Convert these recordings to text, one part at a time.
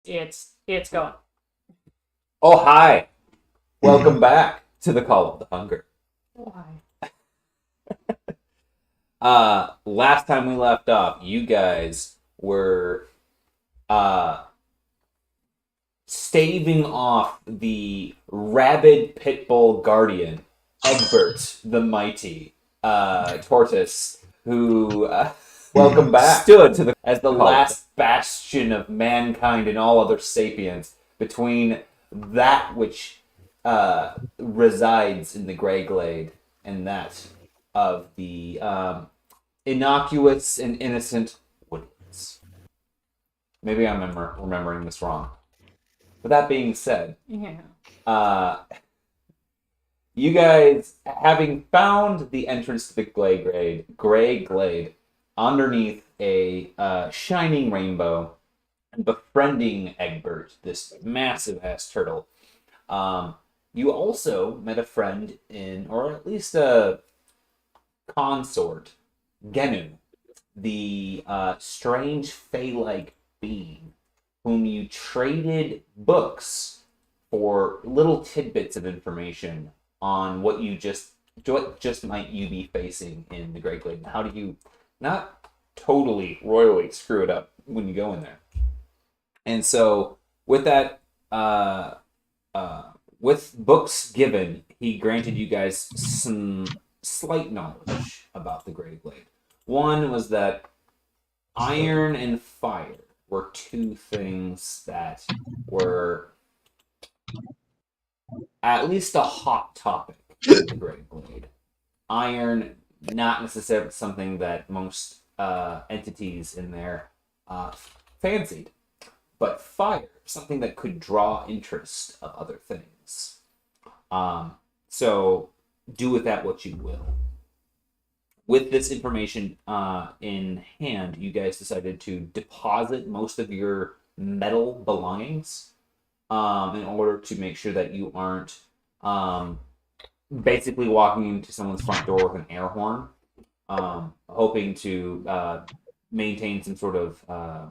It's going. Oh, hi. Welcome back to the Call of the Hunger. Why? Last time we left off, you guys were uh staving off the rabid pit bull guardian, Egbert the Mighty, tortoise, who welcome back stood to the as the last bastion of mankind and all other sapiens between that which resides in the Grey Glade and that of the innocuous and innocent woodlands. Maybe I'm remembering this wrong. But that being said, Yeah. uh, you guys, having found the entrance to the Grey Glade, underneath a shining rainbow, and befriending Egbert, this massive ass turtle, um, you also met a friend in, or at least a consort, Genu, the strange fey-like being, whom you traded books for little tidbits of information on what just might you be facing in the Great Glade, and how do you not totally royally screw it up when you go in there. And so, with that, uh, uh, with books given, he granted you guys some slight knowledge about the Great Glade. One was that iron and fire were two things that were at least a hot topic in the Great Glade. Iron, not necessarily something that most entities in there uh, fancied, but fire, something that could draw interest of other things. So do with that what you will. With this information in hand, you guys decided to deposit most of your metal belongings in order to make sure that you aren't um, basically walking into someone's front door with an air horn, hoping to maintain some sort of uh,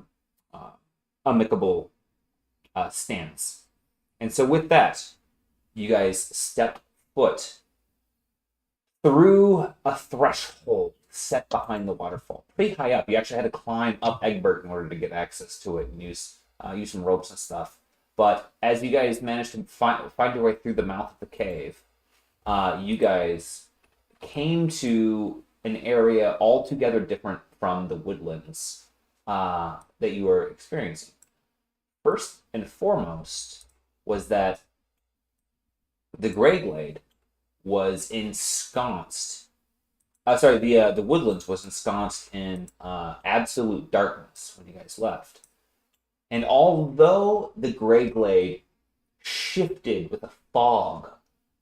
amicable stance. And so, with that, you guys step foot through a threshold set behind the waterfall, pretty high up. You actually had to climb up Egbert in order to get access to it and use some ropes and stuff. But as you guys managed to find your way through the mouth of the cave, you guys came to an area altogether different from the woodlands that you were experiencing. First and foremost was that the Grey Glade was ensconced. The woodlands was ensconced in absolute darkness when you guys left. And although the Grey Glade shifted with a fog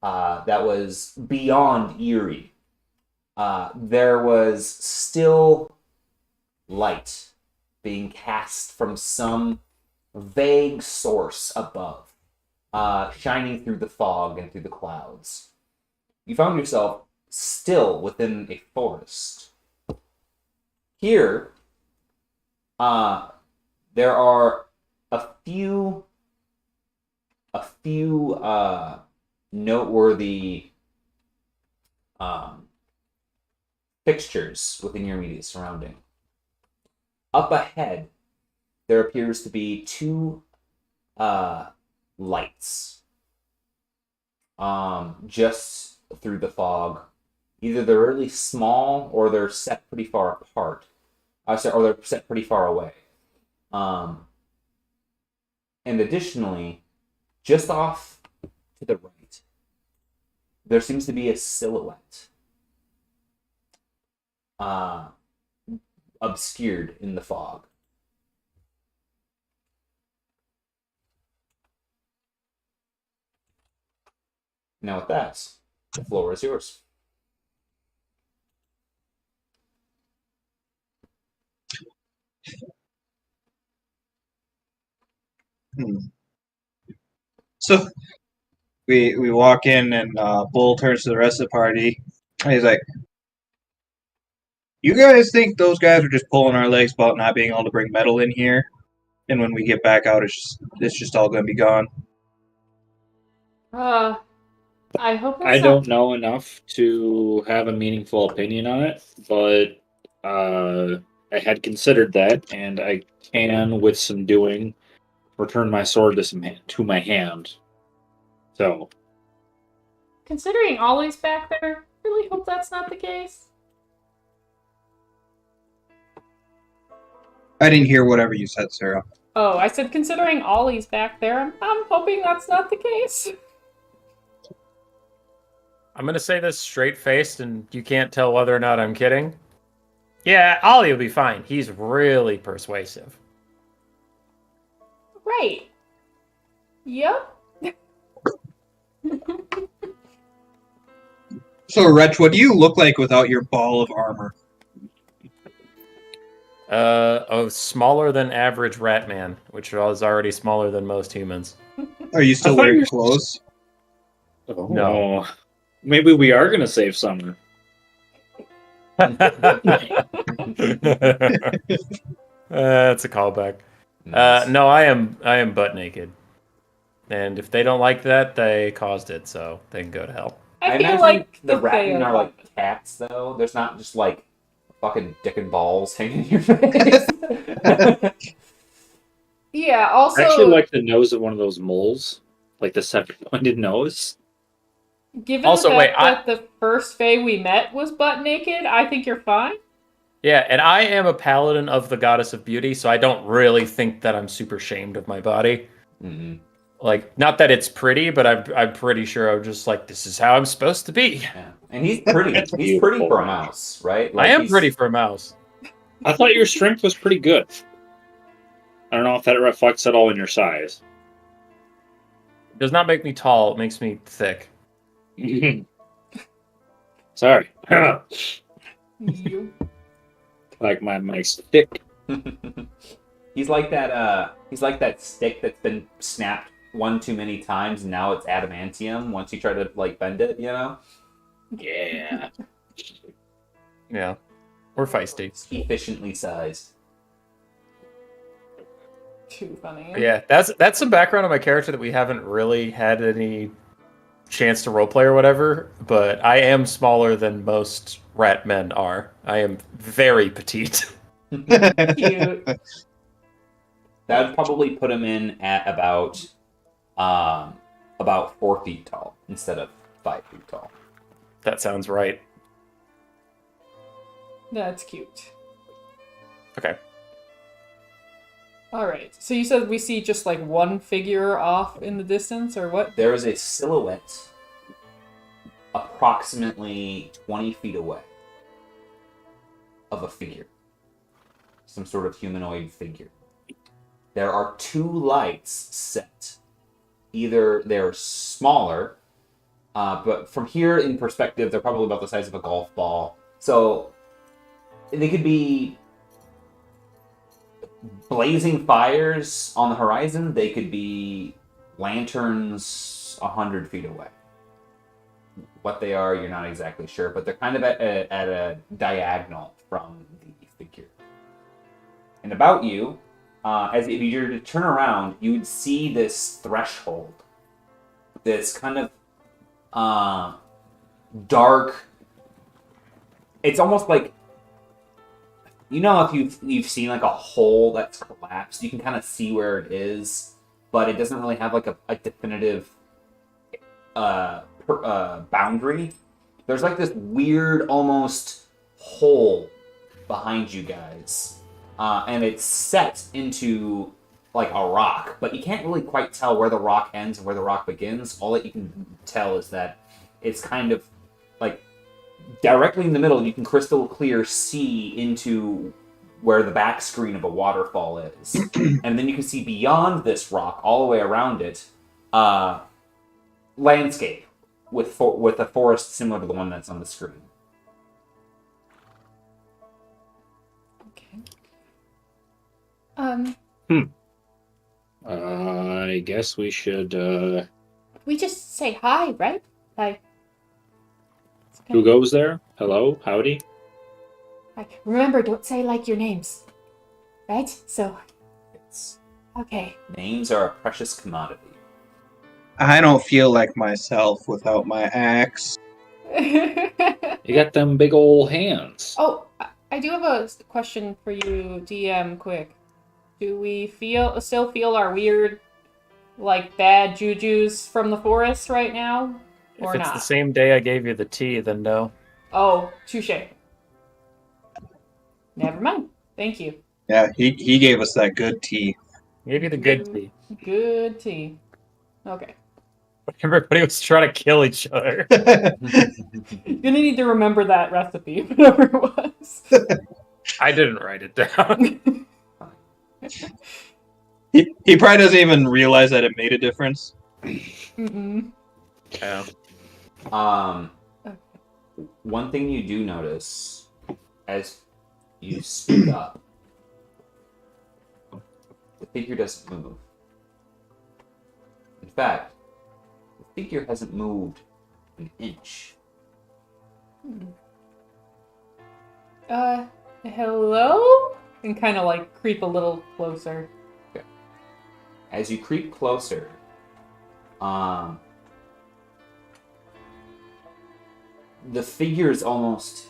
that was beyond eerie, there was still light being cast from some vague source above, shining through the fog and through the clouds. You found yourself still within a forest. Here, there are a few noteworthy fixtures within your immediate surrounding. Up ahead, there appears to be two lights, just through the fog. Either they're really small or they're set pretty far apart. Or they're set pretty far away. And additionally, just off to the right, there seems to be a silhouette obscured in the fog. Now, with that, the floor is yours. So we walk in, and Bull turns to the rest of the party, and he's like, "You guys think those guys are just pulling our legs about not being able to bring metal in here? and when we get back out, it's just all gonna be gone. I hope that's I not... don't know enough to have a meaningful opinion on it, but I had considered that, and I can, with some doing, return my sword to my hand. So, Considering Ollie's back there, really hope that's not the case. I didn't hear whatever you said, Sarah. Oh, I said considering Ollie's back there, I'm hoping that's not the case. I'm gonna say this straight-faced, and you can't tell whether or not I'm kidding. Yeah, Ollie will be fine. He's really persuasive. Right. Yep. So, Wretch, what do you look like without your ball of armor? Smaller than average rat man, which was already smaller than most humans. Are you still I thought wearing you were- clothes? No. Maybe we are gonna save summer. That's a callback. Nice. No, I am butt naked, and if they don't like that, they caused it, so they can go to hell. I feel imagine like the Fae ratmen are like like cats, though. There's not just like fucking dick and balls hanging in your face. Yeah, also I actually like the nose of one of those moles, like the seven-pointed nose. given Also, the wait, fact that the first Fae we met was butt naked, I think you're fine. Yeah, and I am a paladin of the goddess of beauty, so I don't really think that I'm super shamed of my body. Mhm. Like, not that it's pretty, but I'm pretty sure I'm just like, this is how I'm supposed to be. Yeah. And he's pretty. That's He's pretty beautiful. for a mouse, right? I am he's- pretty for a mouse. I thought your strength was pretty good. I don't know if that reflects at all in your size. It does not make me tall, it makes me thick. Sorry. You. Like my stick. He's like that. He's like that stick that's been snapped one too many times, and now it's adamantium. Once you try to like bend it, you know. Yeah. Yeah. Or feisty. It's efficiently sized. Too funny. Yeah, that's some background on my character that we haven't really had any chance to roleplay or whatever, but I am smaller than most rat men are. I am very petite. Cute. That would probably put him in at about 4 feet tall instead of 5 feet tall. That sounds right. That's cute. Okay. Alright, so you said we see just like one figure off in the distance, or what? There is a silhouette approximately 20 feet away of a figure. Some sort of humanoid figure. There are 2 lights set. Either they're smaller, but from here in perspective, they're probably about the size of a golf ball. So they could be blazing fires on the horizon. They could be lanterns 100 feet away. What they are, you're not exactly sure, but they're kind of at a diagonal from the figure. And about you, as if you were to turn around, you would see this threshold, this kind of dark. It's almost like, you know, if you've seen like a hole that's collapsed, you can kind of see where it is, but it doesn't really have like a definitive boundary. There's like this weird almost hole behind you guys, and it's set into like a rock, but you can't really quite tell where the rock ends and where the rock begins. All that you can tell is that it's kind of like directly in the middle. You can crystal clear see into where the back screen of a waterfall is, and then you can see beyond this rock, all the way around it, landscape with a forest similar to the one that's on the screen. Okay. I guess we should. We just say hi, right? Like, it's okay. Who goes there? Hello, howdy. Like, remember, don't say like your names, right? So, It's Okay. Names are a precious commodity. I don't feel like myself without my axe. You got them big old hands. Oh, I do have a question for you, DM. Quick, do we still feel our weird, like bad juju's from the forest right now, or If it's not? the same day I gave you the tea, then no. Oh, touche. Never mind. Thank you. Yeah, he gave us that good tea. Gave you the good tea. Good tea. Okay. Everybody was trying to kill each other. You're gonna need to remember that recipe, whatever it was. I didn't write it down. He probably doesn't even realize that it made a difference. Mm-mm. Yeah. One thing you do notice as you speak up, the figure doesn't move. In fact, the figure hasn't moved an inch. Hello? And kind of like creep a little closer. Okay. As you creep closer, the figure is almost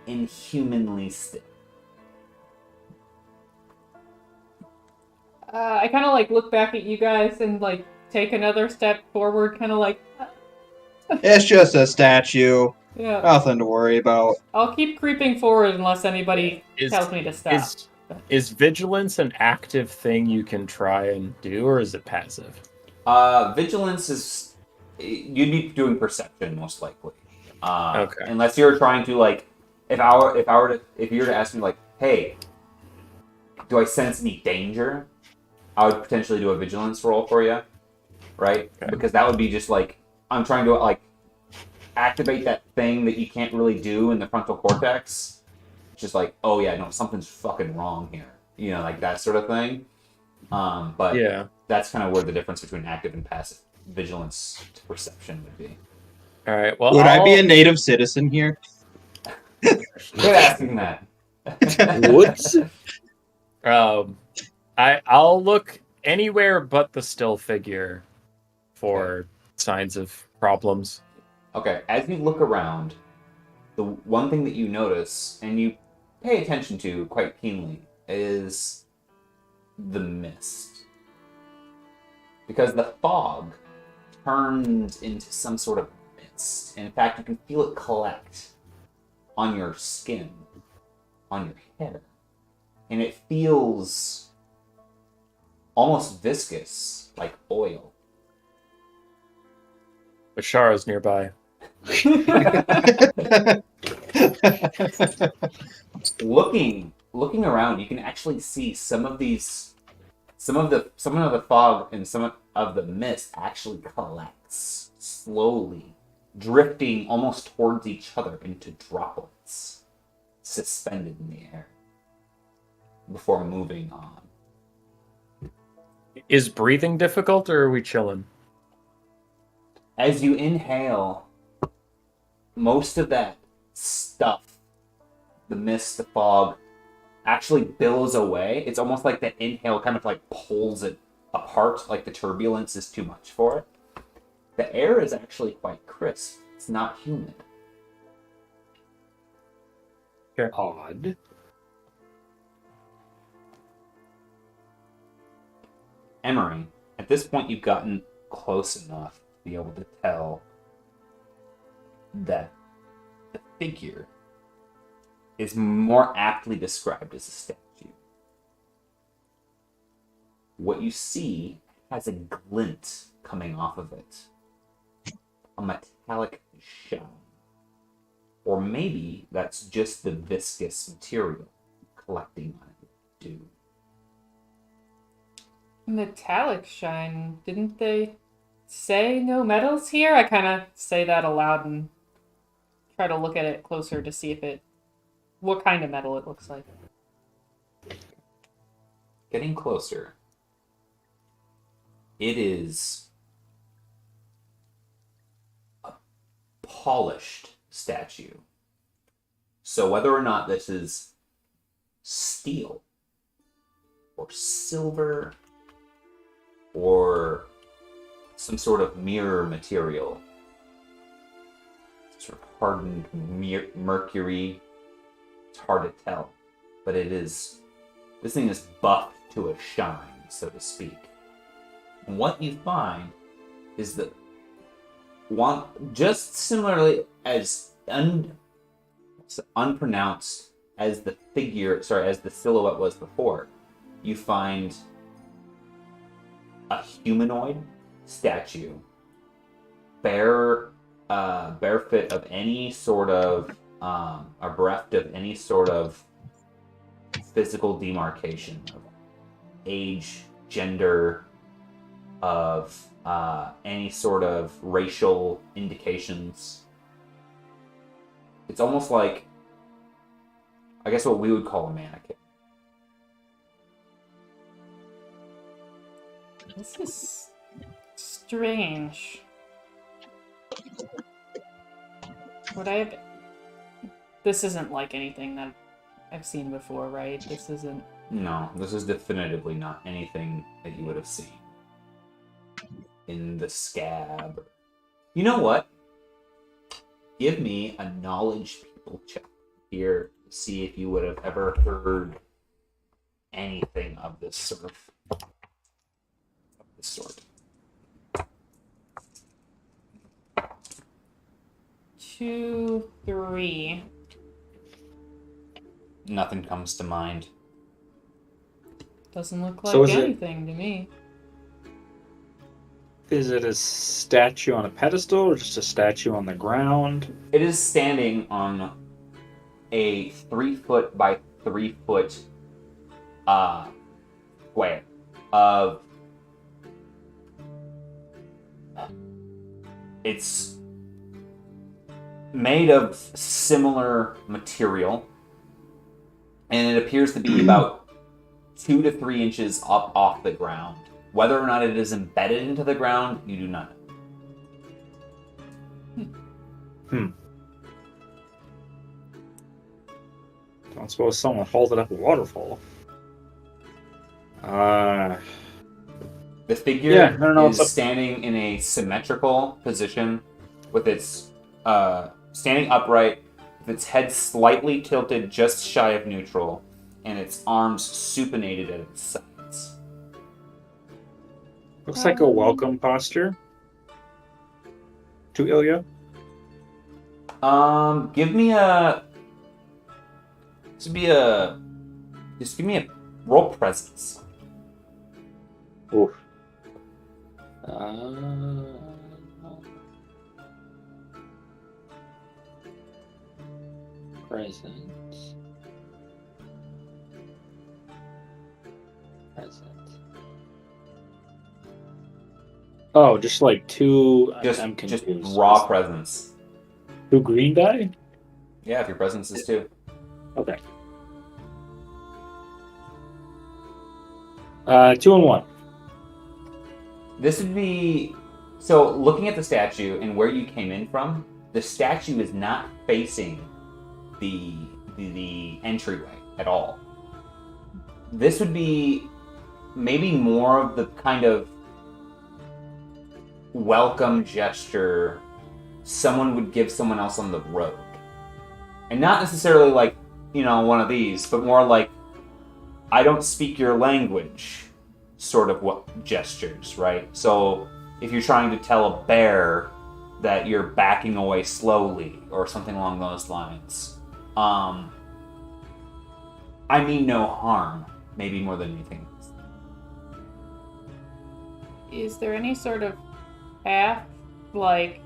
inhumanly still. I kind of like look back at you guys and like take another step forward, kind of like, It's just a statue. yeah. Nothing to worry about. I'll keep creeping forward unless anybody tells me to stop. Is vigilance an active thing you can try and do, or is it passive? Vigilance is you'd be doing perception most likely. Okay. Unless you're trying to like, if you were to ask me like, hey, do I sense any danger? I would potentially do a vigilance roll for you, right? Okay. Because that would be just like I'm trying to like activate that thing that you can't really do in the frontal cortex. Just like, oh yeah, no, something's fucking wrong here. You know, like that sort of thing. But Yeah. that's kind of where the difference between active and passive vigilance to perception would be. All right. Well, Would I be a native citizen here? Quit asking that. Woods? I'll look anywhere but the still figure for signs of problems. Okay, as you look around, the one thing that you notice and you pay attention to quite keenly is the mist. Because the fog turns into some sort of mist. And in fact, you can feel it collect on your skin, on your hair. And it feels almost viscous, like oil. Bashara's nearby. Looking around, you can actually see some of the fog and some of the mist actually collects slowly, drifting almost towards each other into droplets, suspended in the air, before moving on. Is breathing difficult, or are we chilling? As you inhale, most of that stuff, the mist, the fog, actually billows away. It's almost like the inhale kind of like pulls it apart, like the turbulence is too much for it. The air is actually quite crisp. It's not humid. Odd. Emery, at this point you've gotten close enough to be able to tell that the figure is more aptly described as a statue. What you see has a glint coming off of it. A metallic shine. Or maybe that's just the viscous material collecting on it dew. Metallic shine. Didn't they say no metals here? I kind of say that aloud and try to look at it closer to see if what kind of metal it looks like. Getting closer. It is a polished statue. So whether or not this is steel or silver or some sort of mirror material. Sort of hardened mercury. It's hard to tell, but this thing is buffed to a shine, so to speak. And what you find is that just similarly as unpronounced as the silhouette was before, you find a humanoid statue, barefoot of any sort of, or bereft of any sort of physical demarcation of age, gender, of any sort of racial indications. It's almost like, I guess, what we would call a mannequin. This is strange. This isn't like anything that I've seen before, right? This isn't... No, this is definitively not anything that you would have seen in the scab. You know what? Give me a knowledge people check here to see if you would have ever heard anything of this sort. 2, 3. Nothing comes to mind. Doesn't look like So is it- anything to me. Is it a statue on a pedestal or just a statue on the ground? It is standing on a 3-foot by 3-foot square of... It's made of similar material, and it appears to be about 2 to 3 inches up off the ground. Whether or not it is embedded into the ground, you do not know. Don't suppose someone hauled it up a waterfall. The figure Yeah, I don't know is what's up. standing in a symmetrical position with its standing upright, with its head slightly tilted just shy of neutral, and its arms supinated at its sides. Looks like a welcome posture to Ilya. Give me a... Just give me a roll presence. Oof. Present. Oh, just like two. Just I'm confused. raw presence. 2 green die? Yeah, if your presence is 2. Okay. 2 and 1. This would be... So, looking at the statue and where you came in from, the statue is not facing the entryway at all. This would be maybe more of the kind of welcome gesture someone would give someone else on the road. And not necessarily like, one of these, but more like, I don't speak your language sort of gestures, right? So if you're trying to tell a bear that you're backing away slowly or something along those lines, I mean no harm, maybe more than anything else. Is there any sort of path, like,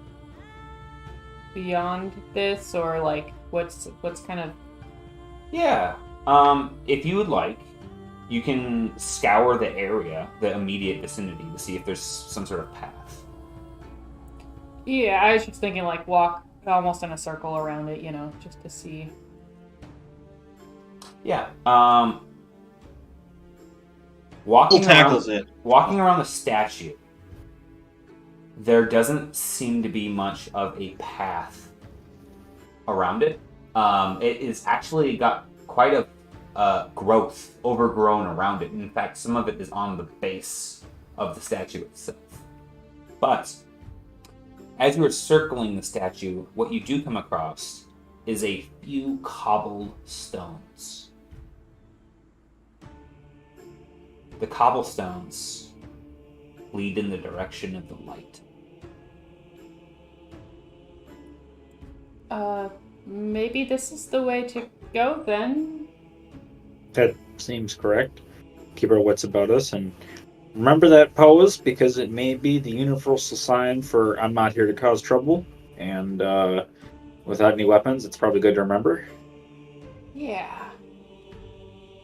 beyond this, or like what's kind of... Yeah. If you would like, you can scour the area, the immediate vicinity, to see if there's some sort of path. Yeah, I was just thinking like walk almost in a circle around it, just to see. Yeah. Who Walking tackles around, it? Walking around the statue, there doesn't seem to be much of a path around it. It is actually got quite a growth overgrown around it. In fact, some of it is on the base of the statue itself. But as you are circling the statue, what you do come across is a few cobbled stones. The cobblestones lead in the direction of the light. Maybe this is the way to go then? That seems correct. Keep our wits about us and remember that pose because it may be the universal sign for I'm not here to cause trouble. And without any weapons, it's probably good to remember. Yeah.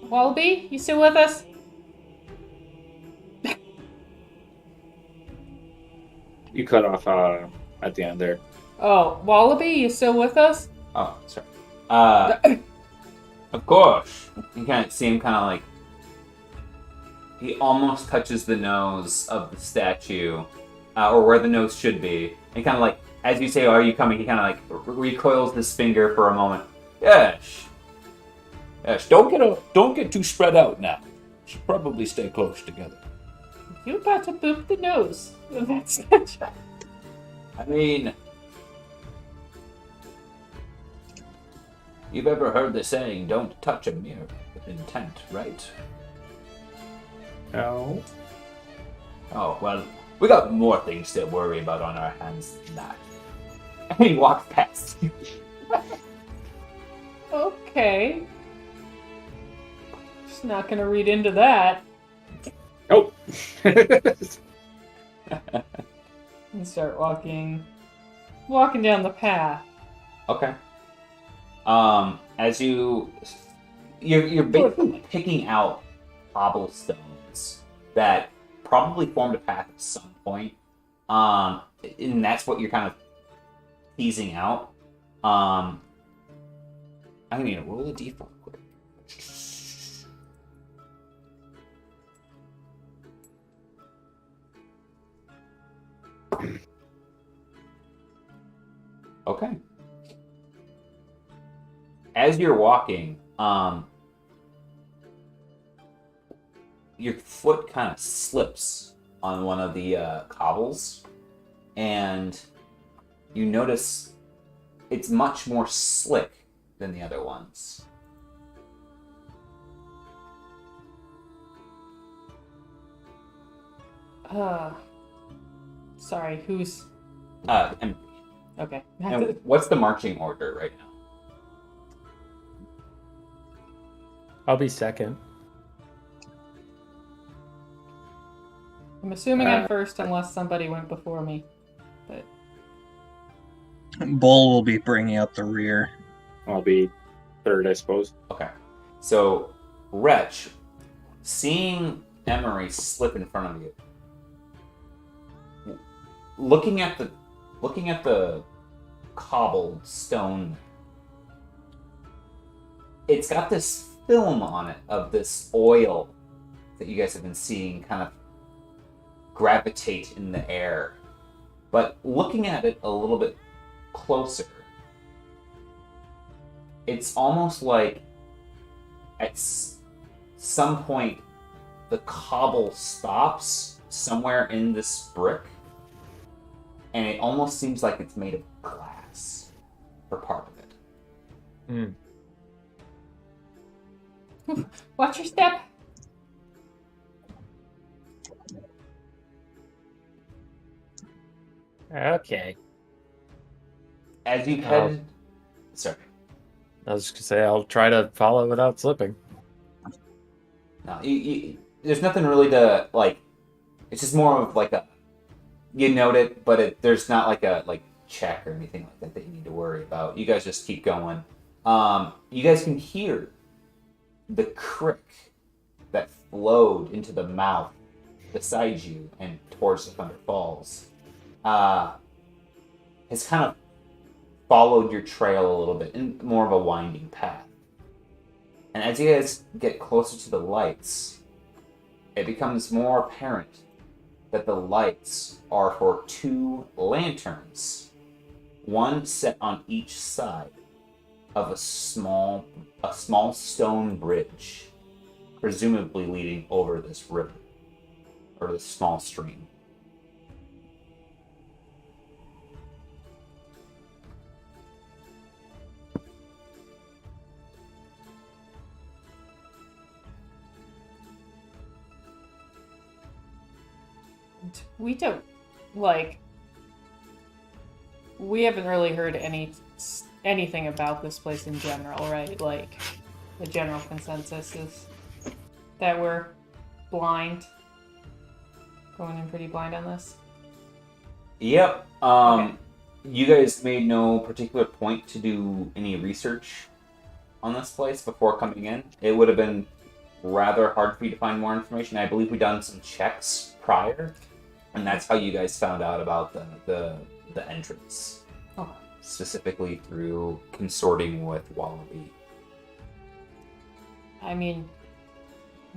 Wallaby, you still with us? You cut off at the end there. Oh, Wallaby, you still with us? Oh, sorry. Of course. You kind of see him kind of like... He almost touches the nose of the statue, or where the nose should be. And kind of like, as you say, are you coming? He kind of like recoils his finger for a moment. Yes. Yes, don't get too spread out now. Should probably stay close together. You about to boop the nose of that statue. I mean, you've ever heard the saying, don't touch a mirror with intent, right? No. Oh, well, we got more things to worry about on our hands than that. And he walks past you. Okay. Just not gonna read into that. Nope. And start walking down the path. Okay. As you're basically picking out cobblestones that probably formed a path at some point. And that's what you're kind of teasing out. I need to roll a d4 quick. Okay. As you're walking, your foot kind of slips on one of the cobbles, and you notice it's much more slick than the other ones. Sorry, who's... And Okay. what's the marching order right now? I'll be second. I'm assuming I'm first unless somebody went before me. But Bull will be bringing up the rear. I'll be third, I suppose. Okay. So, Wretch, seeing Emery slip in front of you, looking at the cobbled stone, it's got this film on it of this oil that you guys have been seeing kind of gravitate in the air. But looking at it a little bit closer, it's almost like at some point the cobble stops somewhere in this brick, and it almost seems like it's made of glass for part of it. watch your step. Okay. As you head... Sorry. I was just gonna say I'll try to follow without slipping. No, there's nothing really to, like... It's just more of like a... You note it, but there's not like a check or anything like that you need to worry about. You guys just keep going. You guys can hear the crick that flowed into the mouth beside you and towards the Thunder Falls has kind of followed your trail a little bit in more of a winding path. And as you guys get closer to the lights, it becomes more apparent that the lights are for two lanterns, one set on each side, of a small stone bridge, presumably leading over this river or this small stream. We don't, like, we haven't really heard anything about this place in general, right? Like, the general consensus is that we're blind. Going in pretty blind on this. Yep. Okay. You guys made no particular point to do any research on this place before coming in. It would have been rather hard for you to find more information. I believe we done some checks prior, and that's how you guys found out about the entrance. Okay. Specifically through consorting with Wallaby. I mean,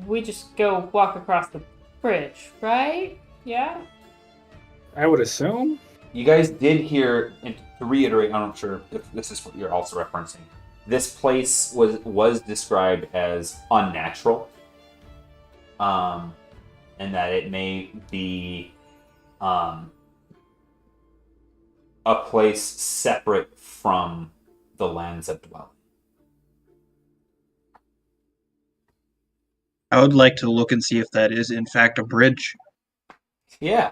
we just go walk across the bridge, right? Yeah? I would assume. You guys did hear, and to reiterate, I'm not sure if this is what you're also referencing. This place was described as unnatural, and that it may be a place separate from the lands of dwelling. I would like to look and see if that is in fact a bridge. Yeah.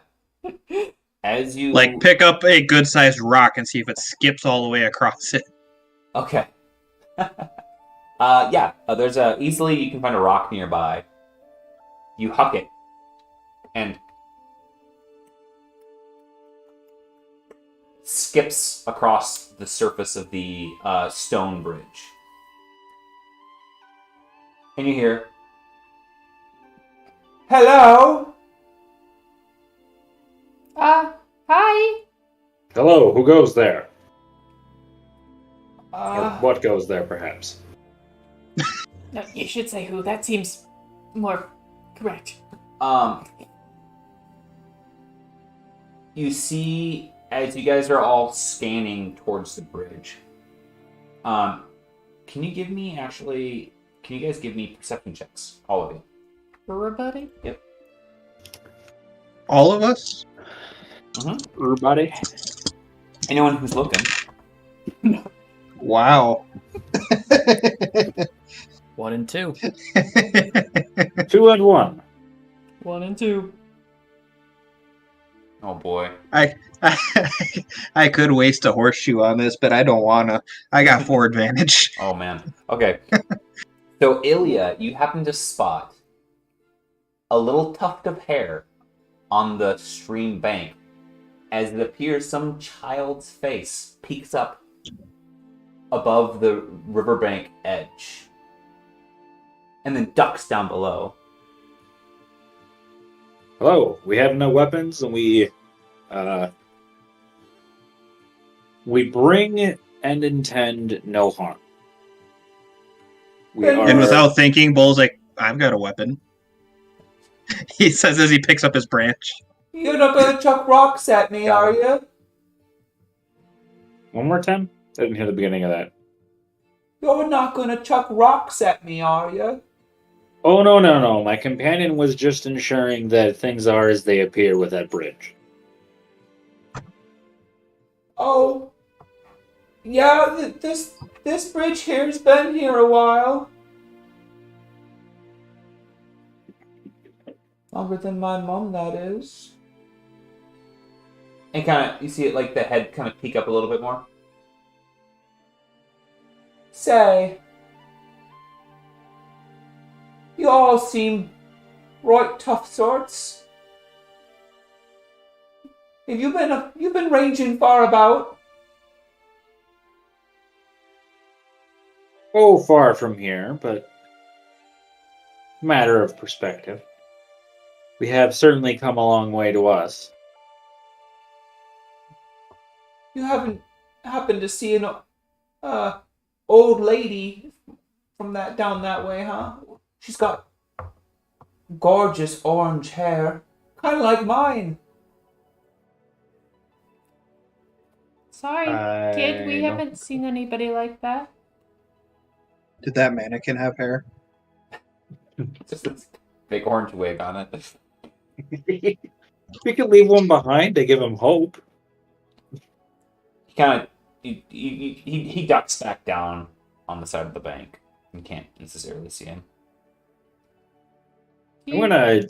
As you Like, pick up a good-sized rock and see if it skips all the way across it. Okay. There's easily you can find a rock nearby. You huck it, and skips across the surface of the stone bridge. And you hear, "Hello." Hi! Hello, who goes there? Or Uh, what goes there, perhaps? No, you should say who. That seems more correct. You see, as you guys are all scanning towards the bridge, can you guys give me perception checks? All of you. Everybody? Yep. All of us? Everybody? Anyone who's looking. Wow. 1 and 2. 2 and 1. 1 and 2. Oh boy. I could waste a horseshoe on this, but I don't wanna. I got 4 advantage. Oh man. Okay. So Ilya, you happen to spot a little tuft of hair on the stream bank as it appears some child's face peeks up above the riverbank edge and then ducks down below. Hello, we have no weapons, and we bring and intend no harm. We And And are without thinking, Bull's like, I've got a weapon. He says as he picks up his branch. You're not gonna chuck rocks at me, are you? One more time? I didn't hear the beginning of that. You're not gonna chuck rocks at me, are you? Oh, no. My companion was just ensuring that things are as they appear with that bridge. Oh, yeah, this bridge here's been here a while. Longer than my mom, that is. And you see it like the head kind of peek up a little bit more. Say, you all seem right tough sorts. Have you been ranging far about? Oh, far from here, but matter of perspective. We have certainly come a long way to us. You haven't happened to see an old lady from down that way, huh? She's got gorgeous orange hair, kind of like mine. Sorry, kid, we haven't seen anybody like that. Did that mannequin have hair? Just a big orange wig on it. We could leave one behind to give him hope. He kind of he ducks back down on the side of the bank. You can't necessarily see him. I'm gonna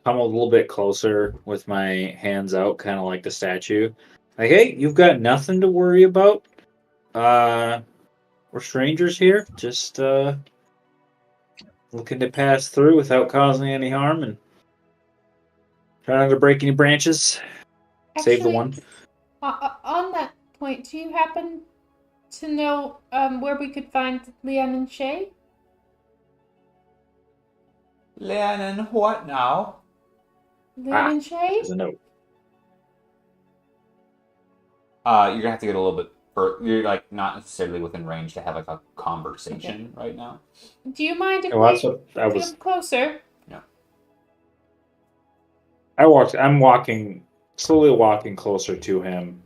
come a little bit closer with my hands out, kind of like the statue. Like, hey, you've got nothing to worry about. We're strangers here, just looking to pass through without causing any harm and try not to break any branches. Save the one. On that point, do you happen to know where we could find Leanne and Shay? Leanne and what now? Leanne and Shay? There's a note. You're gonna have to get a little bit. You're like not necessarily within range to have like a conversation right now. Do you mind if Well, that's we what I was. come closer? I'm walking, slowly walking closer to him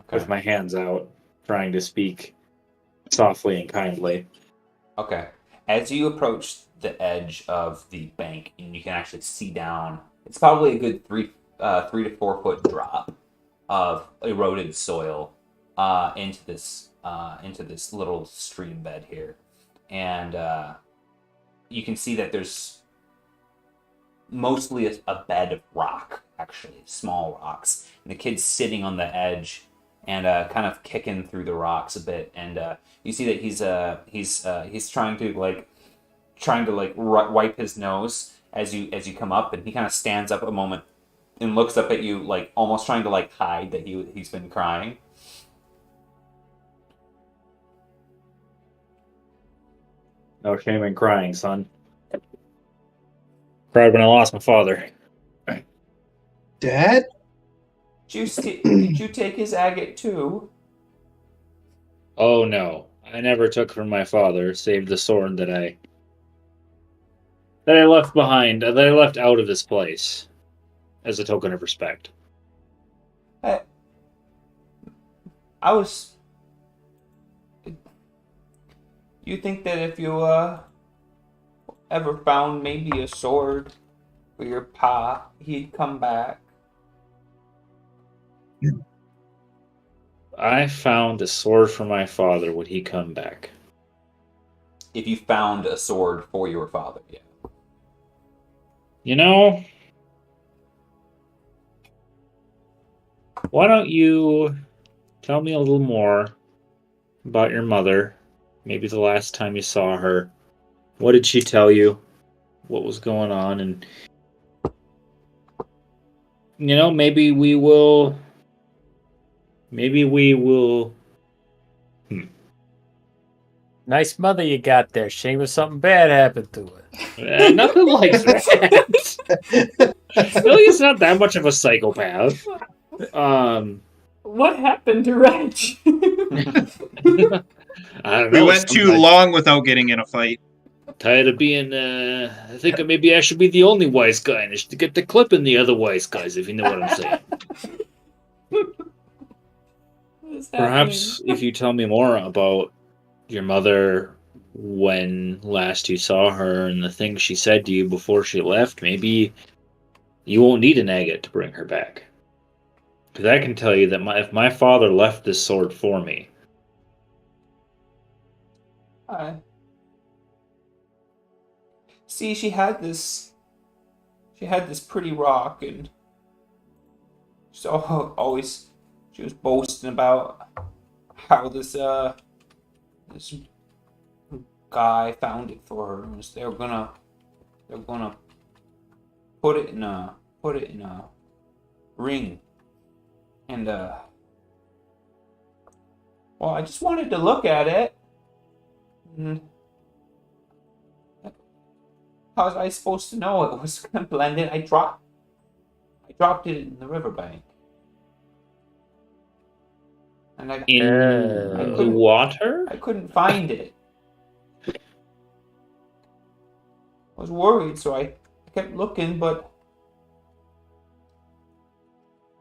Okay. with my hands out, trying to speak softly and kindly. Okay. As you approach the edge of the bank, and you can actually see down, it's probably a good 3 to 4 foot drop of eroded soil into this little stream bed here, and you can see that there's mostly a bed of rock, actually small rocks, and the kid's sitting on the edge and kind of kicking through the rocks a bit, and you see that he's trying to wipe his nose as you come up, and he kind of stands up a moment and looks up at you, like almost trying to like hide that he's been crying. No shame in crying, son. Cried when I lost my father. Dad? Did you take his agate too? Oh no, I never took from my father, save the sword that I left behind, that I left out of this place, as a token of respect. I was. You think that if you ever found maybe a sword for your pa, he'd come back? I found a sword for my father. Would he come back? If you found a sword for your father, yeah. You know, why don't you tell me a little more about your mother? Maybe the last time you saw her. What did she tell you? What was going on? And, you know, maybe we will. Nice mother you got there. Shame if something bad happened to it. Nothing like that. Really, it's not that much of a psychopath. What happened to Reg? I don't know. We went too long without getting in a fight. Tired of being, I think maybe I should be the only wise guy and I should get the clip in the other wise guys, if you know what I'm saying. Perhaps if you tell me more about your mother, when last you saw her, and the things she said to you before she left, maybe you won't need an agate to bring her back. Because I can tell you that if my father left this sword for me, See, she had this pretty rock, and she was boasting about how this guy found it for her. And they were gonna put it in a ring, and well, I just wanted to look at it. And how was I supposed to know it was gonna blend in? I dropped it in the riverbank. And in the water? I couldn't find it. I was worried, so I kept looking, but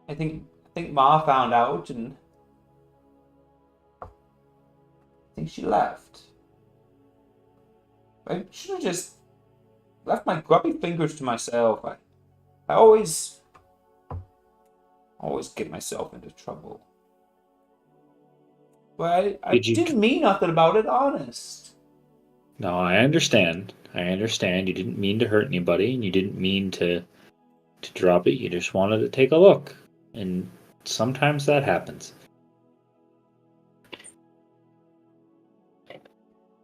I think Ma found out, and I think she left. I should have just left my grubby fingers to myself. I always get myself into trouble. But I didn't mean nothing about it, honest. No, I understand. You didn't mean to hurt anybody, and you didn't mean to drop it. You just wanted to take a look. And sometimes that happens.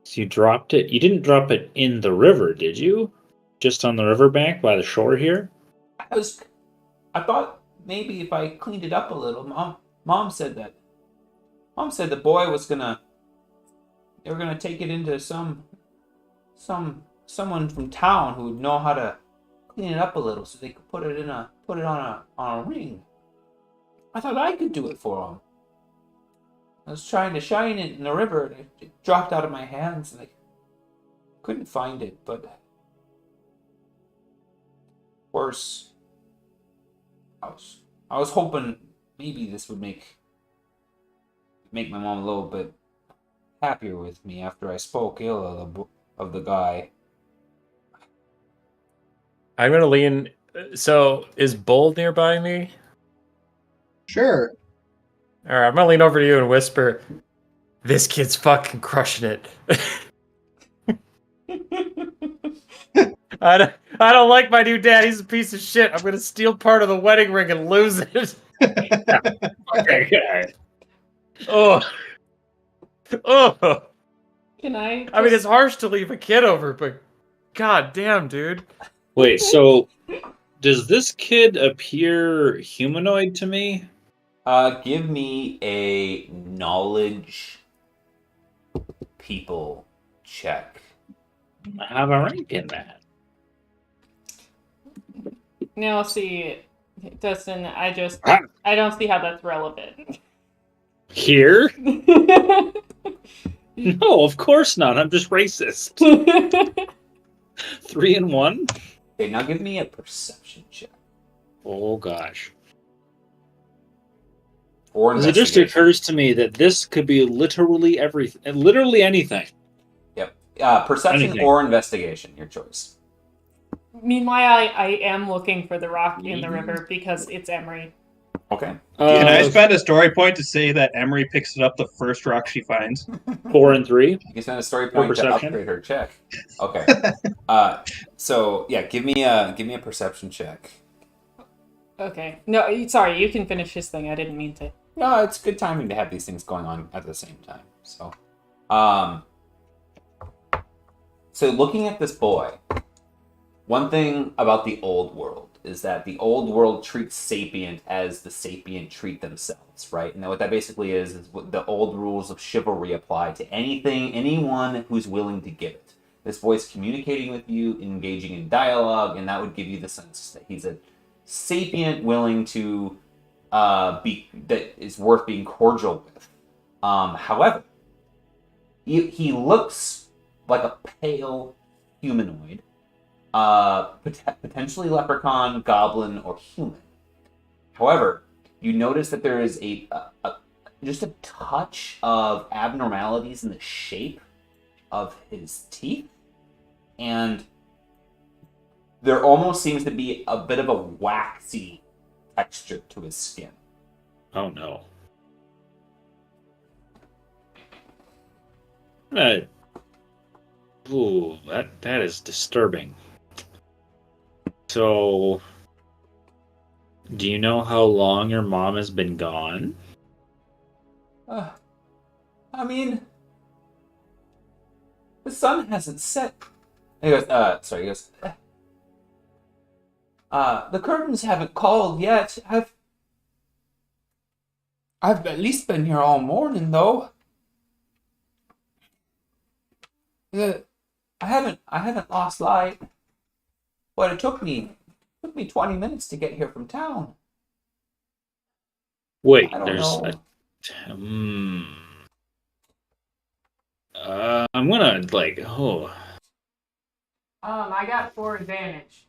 So you dropped it. You didn't drop it in the river, did you? Just on the riverbank by the shore here? I thought maybe if I cleaned it up a little. Mom said that. Mom said the boy was they were gonna take it into someone from town who would know how to clean it up a little, so they could put it on a ring. I thought I could do it for him. I was trying to shine it in the river, and it dropped out of my hands, and I couldn't find it. But of course, I was hoping maybe this would make my mom a little bit happier with me after I spoke ill of the guy. I'm gonna lean. So, is Bull nearby me? Sure. All right, I'm gonna lean over to you and whisper, "This kid's fucking crushing it." I don't like my new dad. He's a piece of shit. I'm gonna steal part of the wedding ring and lose it. Okay. Oh. Can I? I mean, it's harsh to leave a kid over, but god damn, dude. Wait, so does this kid appear humanoid to me? Give me a knowledge people check. I have a rank in that. No, see, Dustin, I don't see how that's relevant. Here? No, of course not. I'm just racist. 3 and 1? Okay, now give me a perception check. Oh gosh. Or Because it just occurs to me that this could be literally everything, literally anything. Yep. Perception Anything. or investigation, your choice. Meanwhile, I am looking for the rock in the river because it's Emery. Okay. Can I spend a story point to say that Emery picks it up the first rock she finds? 4 and 3? You can spend a story point to perception? upgrade her check. Okay. So yeah, give me a perception check. Okay. No, sorry, you can finish his thing. I didn't mean to. No, it's good timing to have these things going on at the same time. So looking at this boy, one thing about the old world is that the old world treats sapient as the sapient treat themselves, right? And what that basically is what the old rules of chivalry apply to anyone who's willing to give it. This boy's communicating with you, engaging in dialogue, and that would give you the sense that he's a sapient willing to that is worth being cordial with. However, he looks like a pale humanoid, potentially leprechaun, goblin, or human. However, you notice that there is just a touch of abnormalities in the shape of his teeth, and there almost seems to be a bit of a waxy texture to his skin. Oh no. Ooh, that is disturbing. So, do you know how long your mom has been gone? I mean, the sun hasn't set. He goes, the curtains haven't called yet. I've at least been here all morning, though. I haven't lost light. But it took me 20 minutes to get here from town. Wait, I don't there's know. I'm gonna I got 4 advantage.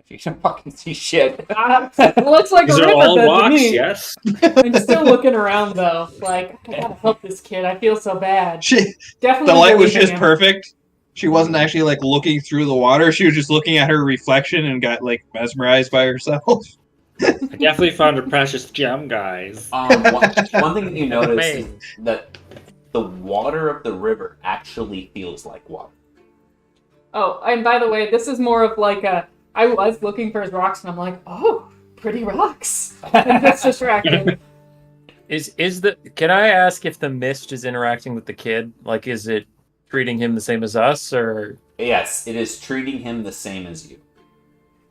You can fucking see shit. It looks like These a are all riverbed to rocks, me. yes? I'm still looking around though. Like, I gotta help this kid. I feel so bad. The Definitely. light was believing just him. perfect. She wasn't actually like looking through the water. She was just looking at her reflection and got like mesmerized by herself. I definitely found a precious gem, guys. One thing that you notice is Amazing. that the water of the river actually feels like water. Oh, and by the way, this is more of like a. I was looking for his rocks, and I'm like, oh, pretty rocks. And that's distracting. Can I ask if the mist is interacting with the kid? Like, is it treating him the same as us, or? Yes, it is treating him the same as you.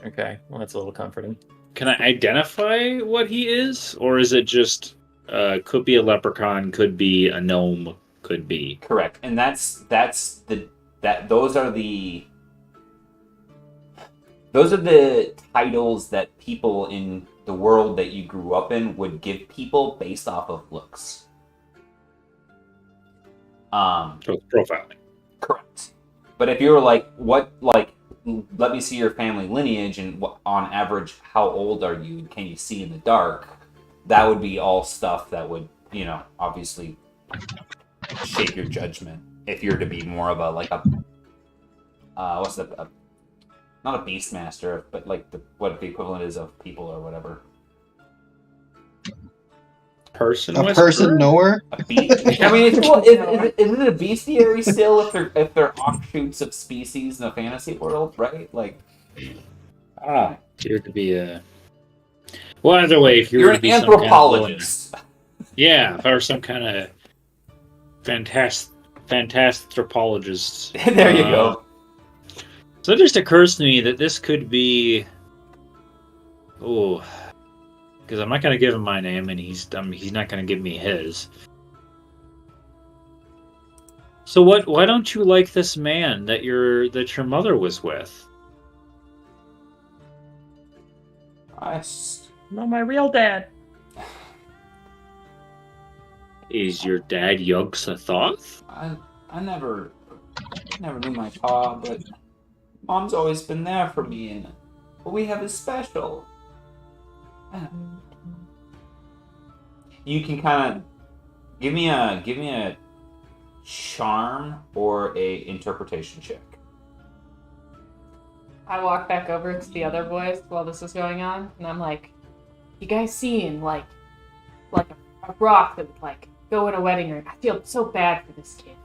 Okay, well, that's a little comforting. Can I identify what he is? Or is it just, could be a leprechaun, could be a gnome, could be... Correct, and those are the titles that people in the world that you grew up in would give people based off of looks. So it's profiling. Correct. But if you were like, let me see your family lineage and on average, how old are you? Can you see in the dark? That would be all stuff that would, obviously shape your judgment. If you're to be more of not a beastmaster, but like what the equivalent is of people or whatever. Person A whisperer? person knower. I mean, is it a bestiary still if they're offshoots of species in a fantasy world, right? Like, I don't know. If you were to be a... Well, either way, if you You're were to an be some kind of anthropologist. yeah, if I were some kind of fantasticologist. There you go. So it just occurs to me that this could be... Oh... Because I'm not going to give him my name, and he's not going to give me his. So why don't you like this man that your mother was with? No, my real dad. Is your dad Yog-Sothoth? I never knew my pa, but Mom's always been there for me, and what we have is special. You can kind of give me a charm or a interpretation check. I walk back over to the other boys while this is going on, and I'm like, you guys seen like a rock that would like go in a wedding ring? I feel so bad for this kid.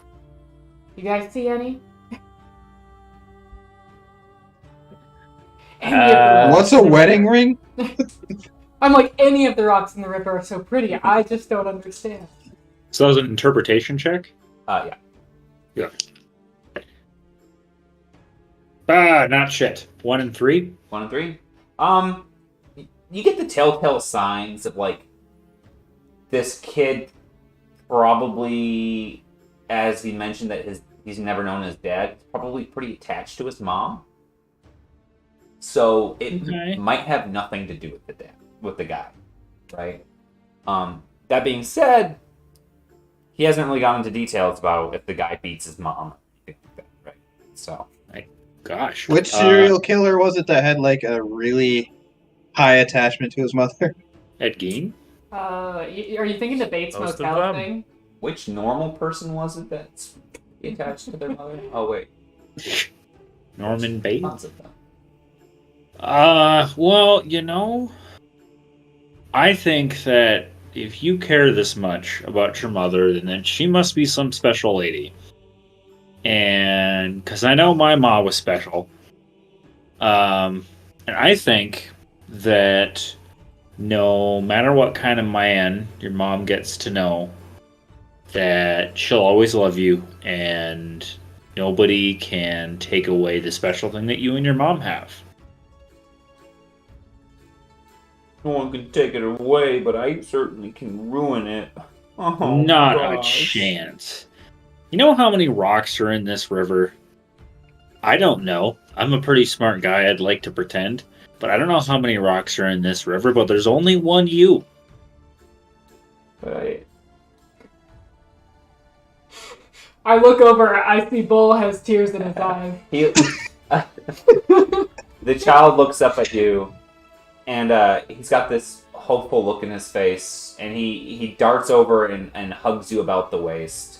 You guys see any? What's a wedding ring? I'm like, any of the rocks in the river are so pretty. I just don't understand. So that was an interpretation check? Yeah. Yeah. Ah, not shit. 1 and 3? 1 and 3. You get the telltale signs of like this kid probably, as he mentioned that he's never known his dad, probably pretty attached to his mom. So it might have nothing to do with the guy, right? That being said, he hasn't really gone into details about if the guy beats his mom, right? So, gosh, which serial killer was it that had like a really high attachment to his mother? Ed Gein? Are you thinking the Bates Most of Motel them. thing? which normal person was it that's attached to their mother? Oh wait, Norman Bates? lots of them. Well, I think that if you care this much about your mother, then she must be some special lady. And because I know my ma was special. And I think that no matter what kind of man your mom gets to know, that she'll always love you, and nobody can take away the special thing that you and your mom have. No one can take it away, but I certainly can ruin it. Oh, Not gosh. a chance. You know how many rocks are in this river? I don't know. I'm a pretty smart guy, I'd like to pretend. But I don't know how many rocks are in this river, but there's only one you. But I look over, I see Bull has tears in his eyes. The child looks up at you, and he's got this hopeful look in his face, and he darts over and hugs you about the waist.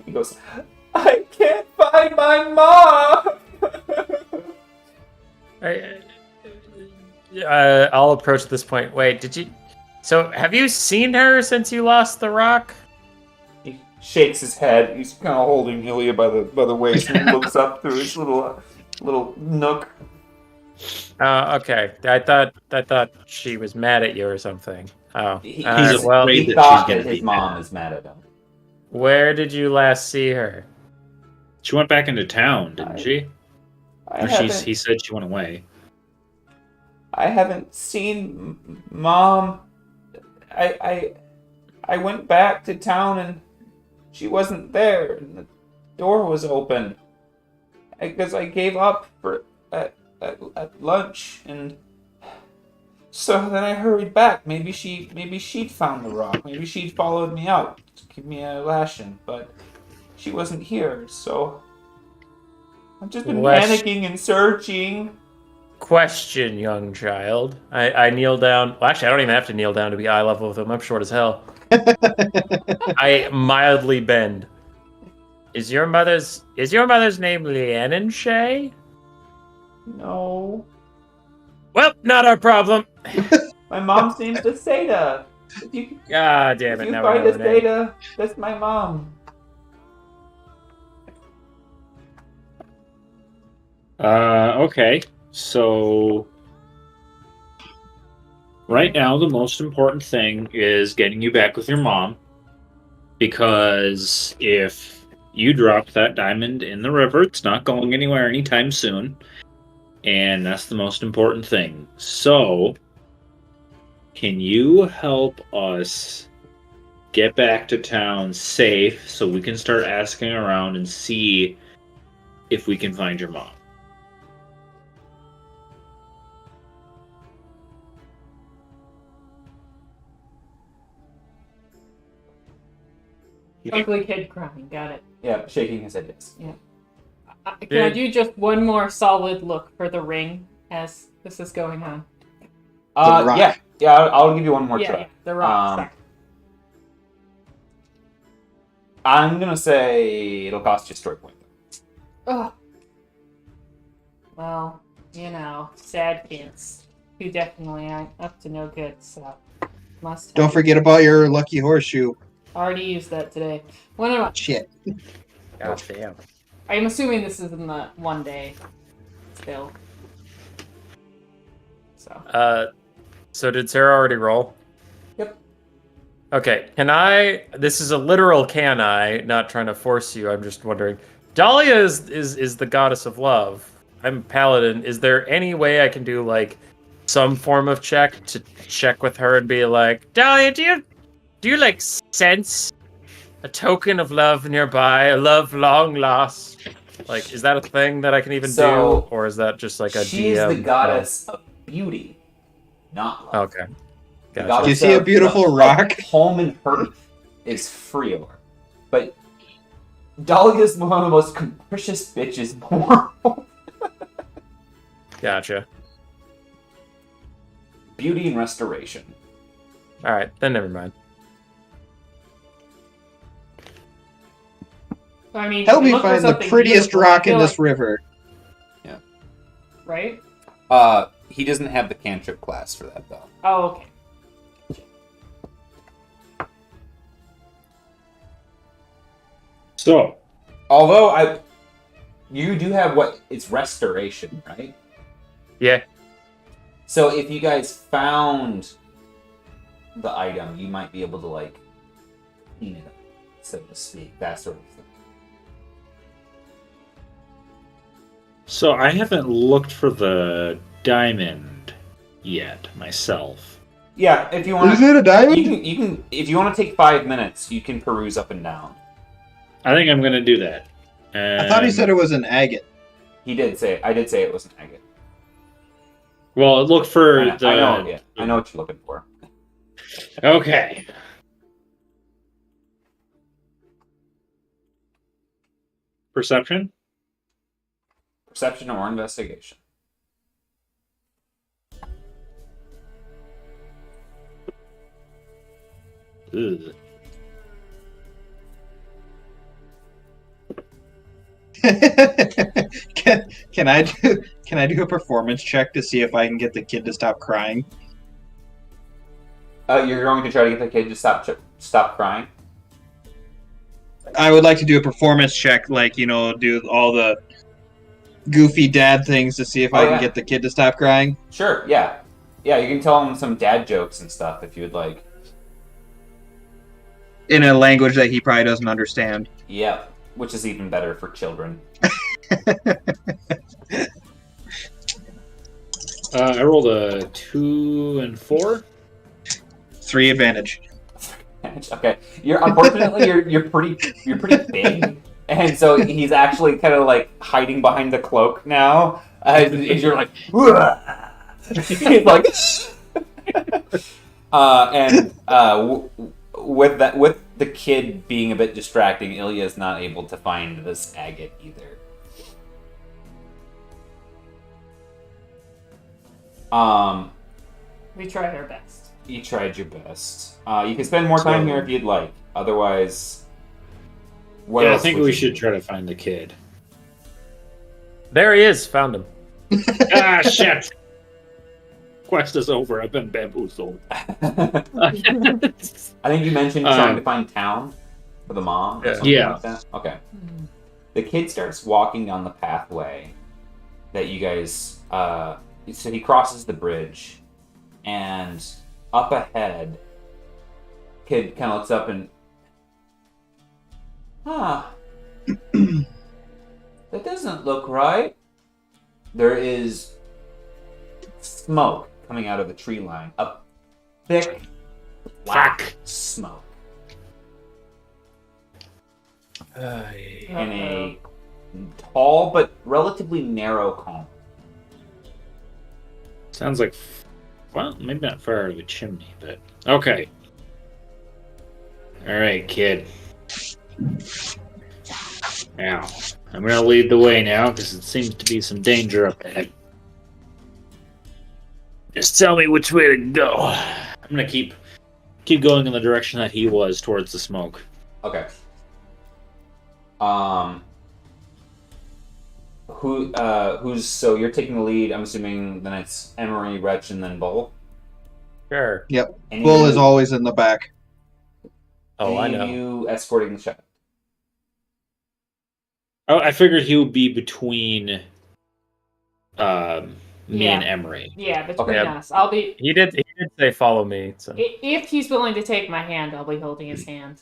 He goes, I can't find my mom. I'll approach this point. Wait, did you? So, have you seen her since you lost the rock? He shakes his head. He's kind of holding Ilya by the waist and looks up through his little nook. Okay. I thought she was mad at you or something. Oh, He, all right, he's- well, he that thought she's that gonna his be mom mad. is mad at him. where did you last see her? She went back into town, didn't she? I Or haven't, he said she went away. I haven't seen mom. I went back to town and she wasn't there, and the door was open. Because I gave up at lunch, and so then I hurried back. Maybe she'd found the rock. Maybe she'd followed me out to give me a lashing, but she wasn't here. So I've just been West- panicking and searching. Question, young child. I kneel down. Well, actually, I don't even have to kneel down to be eye level with him. I'm short as hell. I mildly bend. Is your mother's name Leanne Shay? No, Well, not our problem. my mom's name's Asada. If you Ah, damn if it! you Now we find know her name. Asada, that's my mom. Okay. So right now the most important thing is getting you back with your mom. Because if you drop that diamond in the river, it's not going anywhere anytime soon. And that's the most important thing. So, can you help us get back to town safe so we can start asking around and see if we can find your mom? Ugly kid crying. Got it. Yeah, shaking his head. Yes. Can I do just one more solid look for the ring as this is going on? rock. Yeah. I'll give you one more Yeah, try. yeah, the rock. Sorry. I'm gonna say it'll cost you a story point. Ugh. Well, sad pants. Who definitely ain't up to no good, so must Don't have. forget about your lucky horseshoe. Already used that today. One of my, Shit. God damn. I'm assuming this is in the one day still. So So did Sarah already roll? Yep. Okay, this is a literal can I, not trying to force you, I'm just wondering. Dahlia is the goddess of love. I'm a paladin. Is there any way I can do like some form of check to check with her and be like, Dahlia, do you like sense a token of love nearby, a love long lost? Like, is that a thing that I can even do, or is that just like a She's DM? the goddess of beauty, not love. Okay. The Gotcha. goddess Do you see a of- beautiful of rock? home and hearth is Freor, but Dahlia's one of the most capricious bitches in the world. Gotcha. Beauty and restoration. All right, then never mind. I mean, Help me look for find the something prettiest beautiful. I rock in feel this like- river. right? He doesn't have the cantrip class for that though. Oh, okay. So, Although you do have it's restoration, right? Yeah. So if you guys found the item, you might be able to like clean it up, so to speak, that sort of thing. so I haven't looked for the diamond yet myself. Yeah, if you want, Is it a diamond? you can if you want to take 5 minutes, you can peruse up and down. I think I'm gonna do that. I thought he said it was an agate. I did say it was an agate. Well, look for I know, the. I know what you're looking for. Okay. Perception? Perception or investigation. Ugh. can I do a performance check to see if I can get the kid to stop crying? You're going to try to get the kid to stop crying. I would like to do a performance check, like, do all the goofy dad things to see if I can get the kid to stop crying. Sure. Yeah. Yeah. You can tell him some dad jokes and stuff if you'd like. In a language that he probably doesn't understand. Yep. Which is even better for children. I rolled a 2 and 4. 3 advantage. Okay. Unfortunately you're pretty big, and so he's actually kind of like hiding behind the cloak now. And you're like, he's like, with the kid being a bit distracting, Ilya is not able to find this agate either. We tried our best. You tried your best. You can spend more time here if you'd like. Otherwise, I think we should try to find the kid. There he is. Found him. Ah, shit! Quest is over. I've been bamboozled. I think you mentioned trying to find town for the mom. Or something like that. Okay. The kid starts walking down the pathway that you guys. So he crosses the bridge, and up ahead, kid kind of looks up and, that doesn't look right. There is smoke coming out of the tree line. A thick, black smoke. In a tall but relatively narrow column. Sounds like, well, maybe not far out of a chimney, but okay. All right, kid. Now, I'm gonna lead the way now because it seems to be some danger up ahead. Just tell me which way to go. I'm gonna keep going in the direction that he was, towards the smoke. Okay. Who's so you're taking the lead? I'm assuming then it's Emery, Wretch, and then Bull. Sure. Yep. Bull is always in the back. Oh, I know. You escorting the ship. Oh, I figured he would be between me and Emery. Yeah, between Okay. us. I'll be. He did say follow me. So. If he's willing to take my hand, I'll be holding his hand.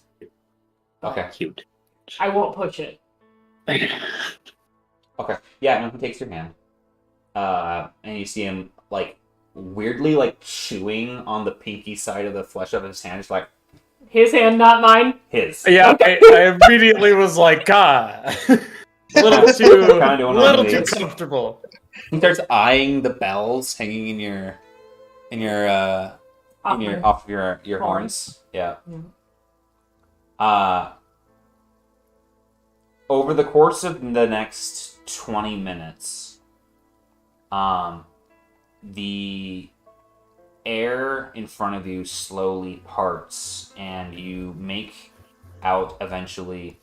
Okay. Cute. I won't push it. Okay. Yeah, no, he takes your hand. And you see him like weirdly like chewing on the pinky side of the flesh of his hand. It's like His hand, not mine. his. Yeah, I immediately was like, God. a little too comfortable. He starts eyeing the bells hanging off your horns. Yeah. Over the course of the next 20 minutes, the air in front of you slowly parts, and you make out eventually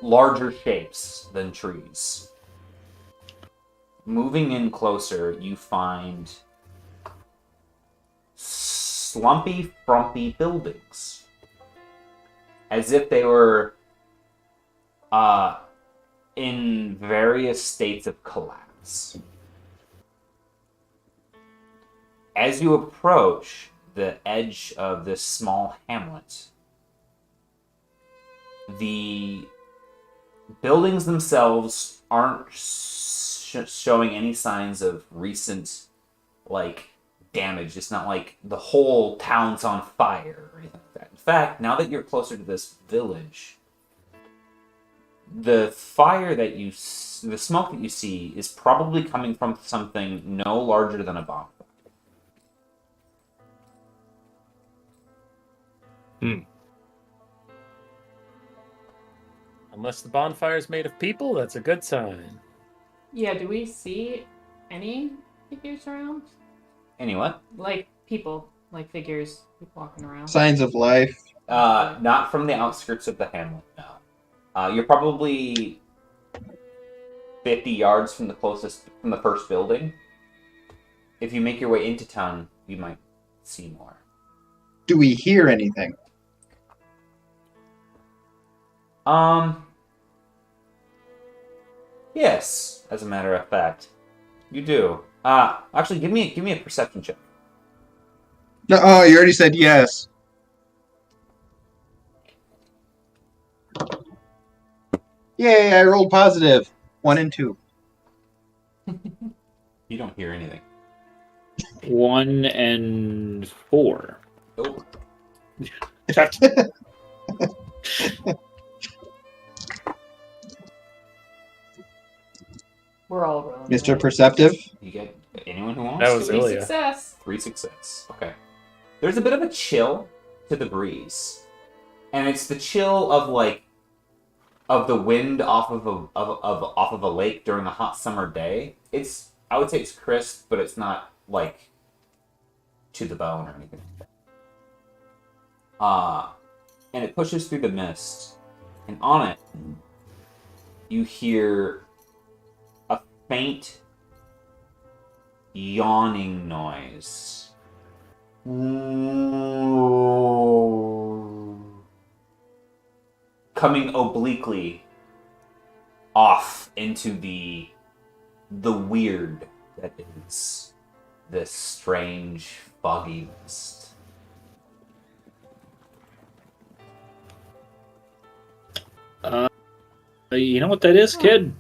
larger shapes than trees. Moving in closer, you find slumpy, frumpy buildings. As if they were in various states of collapse. As you approach the edge of this small hamlet, the buildings themselves aren't showing any signs of recent, damage. It's not like the whole town's on fire or anything like that. In fact, now that you're closer to this village, the smoke that you see is probably coming from something no larger than a bonfire. Unless the bonfire's made of people, that's a good sign. Yeah, do we see any figures around? Any what? Like people, like figures walking around. Signs of life. Not from the outskirts of the hamlet, no. You're probably 50 yards from the first building. If you make your way into town, you might see more. Do we hear anything? Yes, as a matter of fact, you do. Actually, give me a perception check. No, oh, you already said yes. Yay, I rolled positive. 1 and 2. You don't hear anything. 1 and 4. Oh, We're all rolling. Mr. Right? Perceptive? you get anyone who wants? That was Three Ilya. success. 3 success. Okay. There's a bit of a chill to the breeze, and it's the chill of the wind off of a lake during a hot summer day. I would say it's crisp, but it's not like to the bone or anything. And it pushes through the mist, and on it you hear a faint yawning noise. Coming obliquely off into the weird that is this strange foggy mist. You know what that is, kid?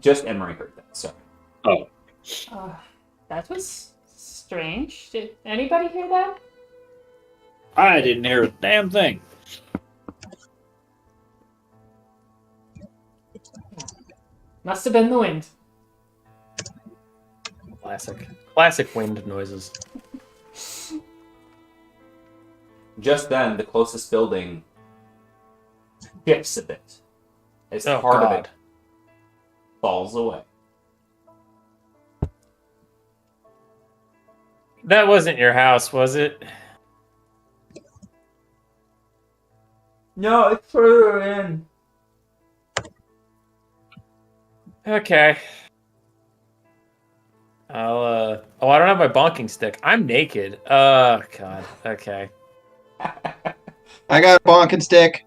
Just Emery heard that, so. Oh. That was strange. Did anybody hear that? I didn't hear a damn thing. Must have been the wind. Classic wind noises. Just then, the closest building shifts a bit as Oh, part of God. it falls away. That wasn't your house, was it? No, it's further in. Okay. Oh, I don't have my bonking stick. I'm naked. Oh, God. Okay. I got a bonking stick,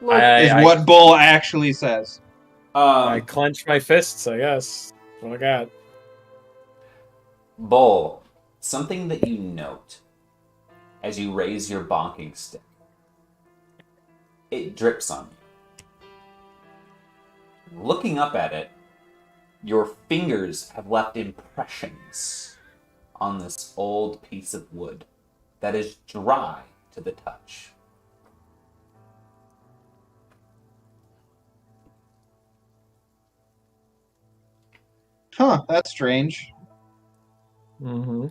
Look, is what Bull actually says. I clench my fists, I guess. That's what I got. Bull, something that you note as you raise your bonking stick. It drips on you. Looking up at it, your fingers have left impressions on this old piece of wood that is dry to the touch. Huh, that's strange. Mm-hmm.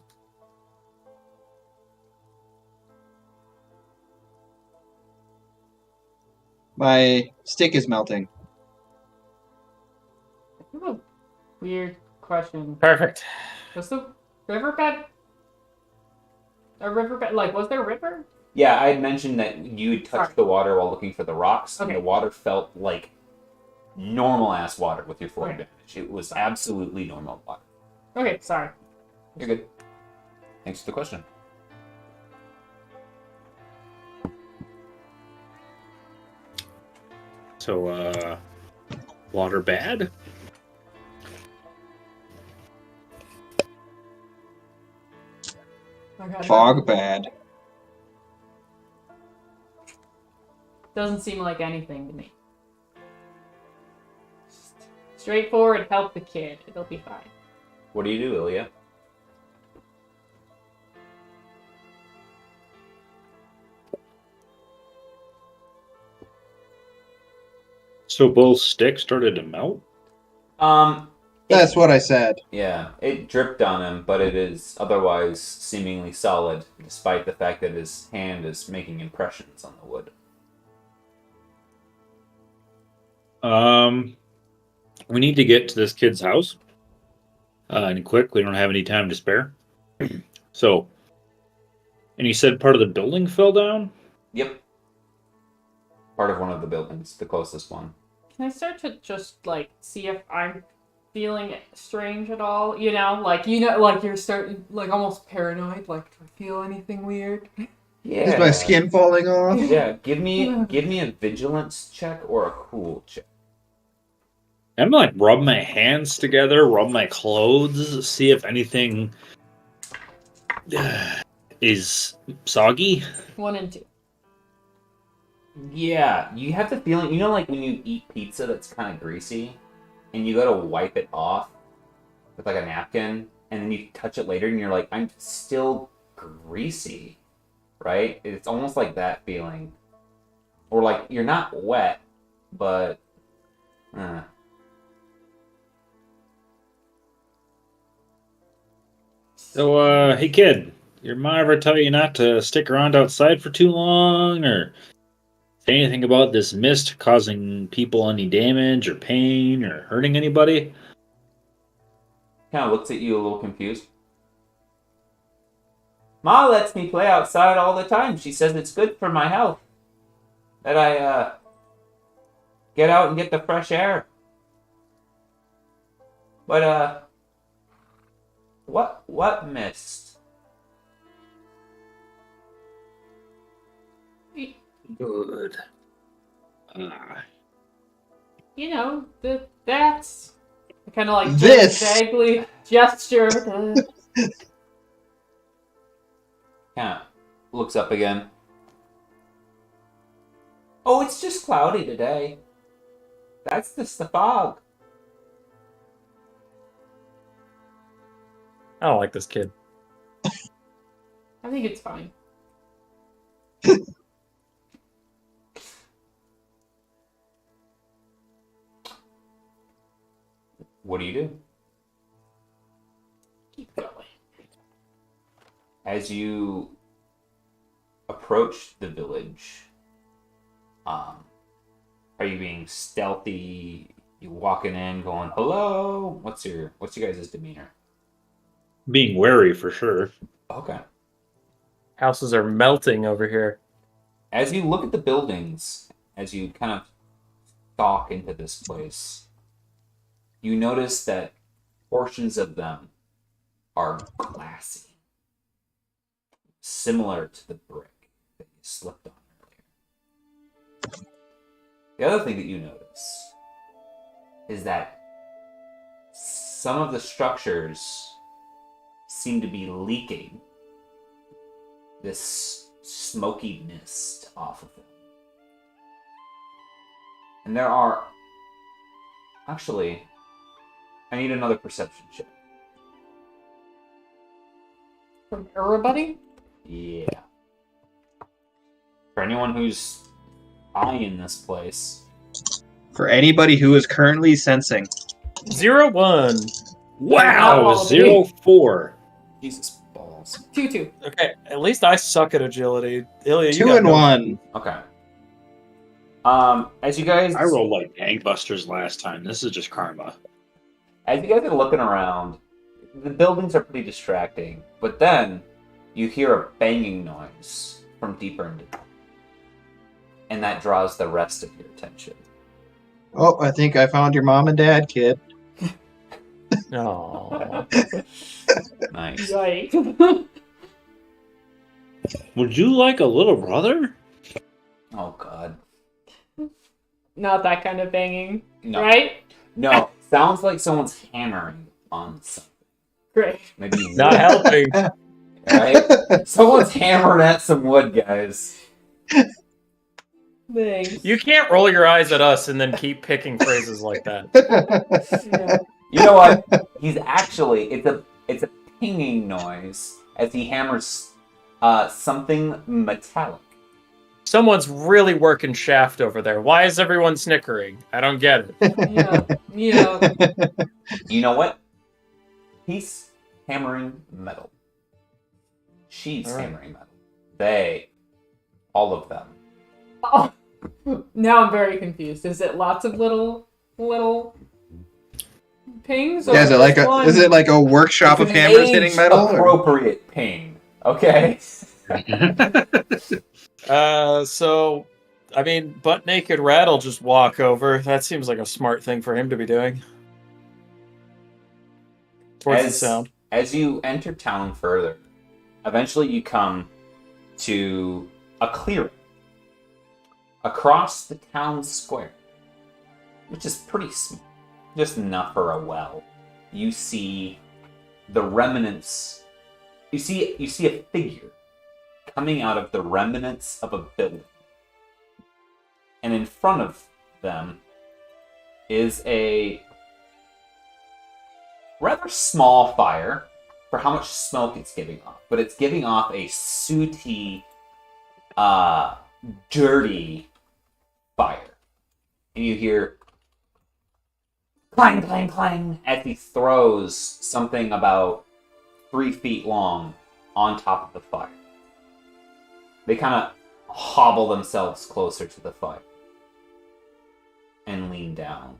My stick is melting. I have a weird question. Perfect. Was the riverbed a riverbed? Like, was there a river? Yeah, I had mentioned that you had touched Sorry. the water while looking for the rocks, and Okay. the water felt like normal-ass water with your full Okay. advantage. It was absolutely normal water. Okay, sorry. You're good. Thanks for the question. So, water bad? Okay. Fog bad. Doesn't seem like anything to me. Straightforward, help the kid. It'll be fine. What do you do, Ilya? So Bull's stick started to melt? That's what I said. Yeah, it dripped on him, but it is otherwise seemingly solid, despite the fact that his hand is making impressions on the wood. We need to get to this kid's house. And quick, we don't have any time to spare. So, And you said part of the building fell down? Yep. Part of one of the buildings, the closest one. Can I start to just, like, see if I'm feeling strange at all? You know, like you're starting, like, almost paranoid. Like, do I feel anything weird? Yeah. Is my skin falling off? Yeah, give me a vigilance check or a cool check. I'm like rub my hands together, rub my clothes, see if anything is soggy. 1 and 2. Yeah, you have the feeling, you know, like when you eat pizza that's kind of greasy, and you go to wipe it off with like a napkin, and then you touch it later, and you're like, I'm still greasy, right? It's almost like that feeling, or like you're not wet, but. So, hey kid, your mom ever tell you not to stick around outside for too long, or say anything about this mist causing people any damage or pain or hurting anybody? Kind of looks at you a little confused. Ma lets me play outside all the time. She says it's good for my health. That I, get out and get the fresh air. But, what mist? Good. You know, that's kind of like This! vaguely gesture. Yeah. Looks up again. Oh, it's just cloudy today. That's just the fog. I don't like this kid. I think it's fine. What do you do? Keep going. As you approach the village, are you being stealthy? You walking in, going hello? What's your guys' demeanor? Being wary for sure. Okay. Houses are melting over here. As you look at the buildings, as you kind of stalk into this place, you notice that portions of them are glassy, similar to the brick that you slipped on earlier. The other thing that you notice is that some of the structures seem to be leaking this smoky mist off of them. And there are... Actually, I need another perception check. From everybody? Yeah. For anyone who's eyeing this place. For anybody who is currently sensing. 0-1. Wow, Wow. 0-4. Jesus balls. 2-2. Okay, at least I suck at agility. Ilya, you 2 got and no- 1. Okay. As you guys... I rolled like gangbusters last time. This is just karma. As you guys are looking around, the buildings are pretty distracting, but then you hear a banging noise from deeper into it. And that draws the rest of your attention. Oh, I think I found your mom and dad, kid. Aw. Nice. Yikes. Would you like a little brother? Oh, God. Not that kind of banging, No. right? No. Sounds like someone's hammering on something. Great. Maybe Not wood, helping. right? Someone's hammering at some wood, guys. Thanks. You can't roll your eyes at us and then keep picking phrases like that. Yeah. You know what? He's actually... It's a pinging noise as he hammers something metallic. Someone's really working shaft over there. Why is everyone snickering? I don't get it. Yeah. You know what? He's hammering metal. She's All right. hammering metal. They, all of them. Oh, now I'm very confused. Is it lots of little pings? Yeah, is it like a workshop of It's an hammers hitting metal? or- age-appropriate ping. Okay. So, I mean, butt naked Rat will just walk over. That seems like a smart thing for him to be doing. Towards the sound. As you enter town further, eventually you come to a clearing across the town square, which is pretty small, just enough for a well. You see the remnants. You see a figure coming out of the remnants of a building, and in front of them is a rather small fire for how much smoke it's giving off, but it's giving off a sooty, dirty fire. And you hear clang, clang, clang as he throws something about 3 feet long on top of the fire. They kind of hobble themselves closer to the fire and lean down.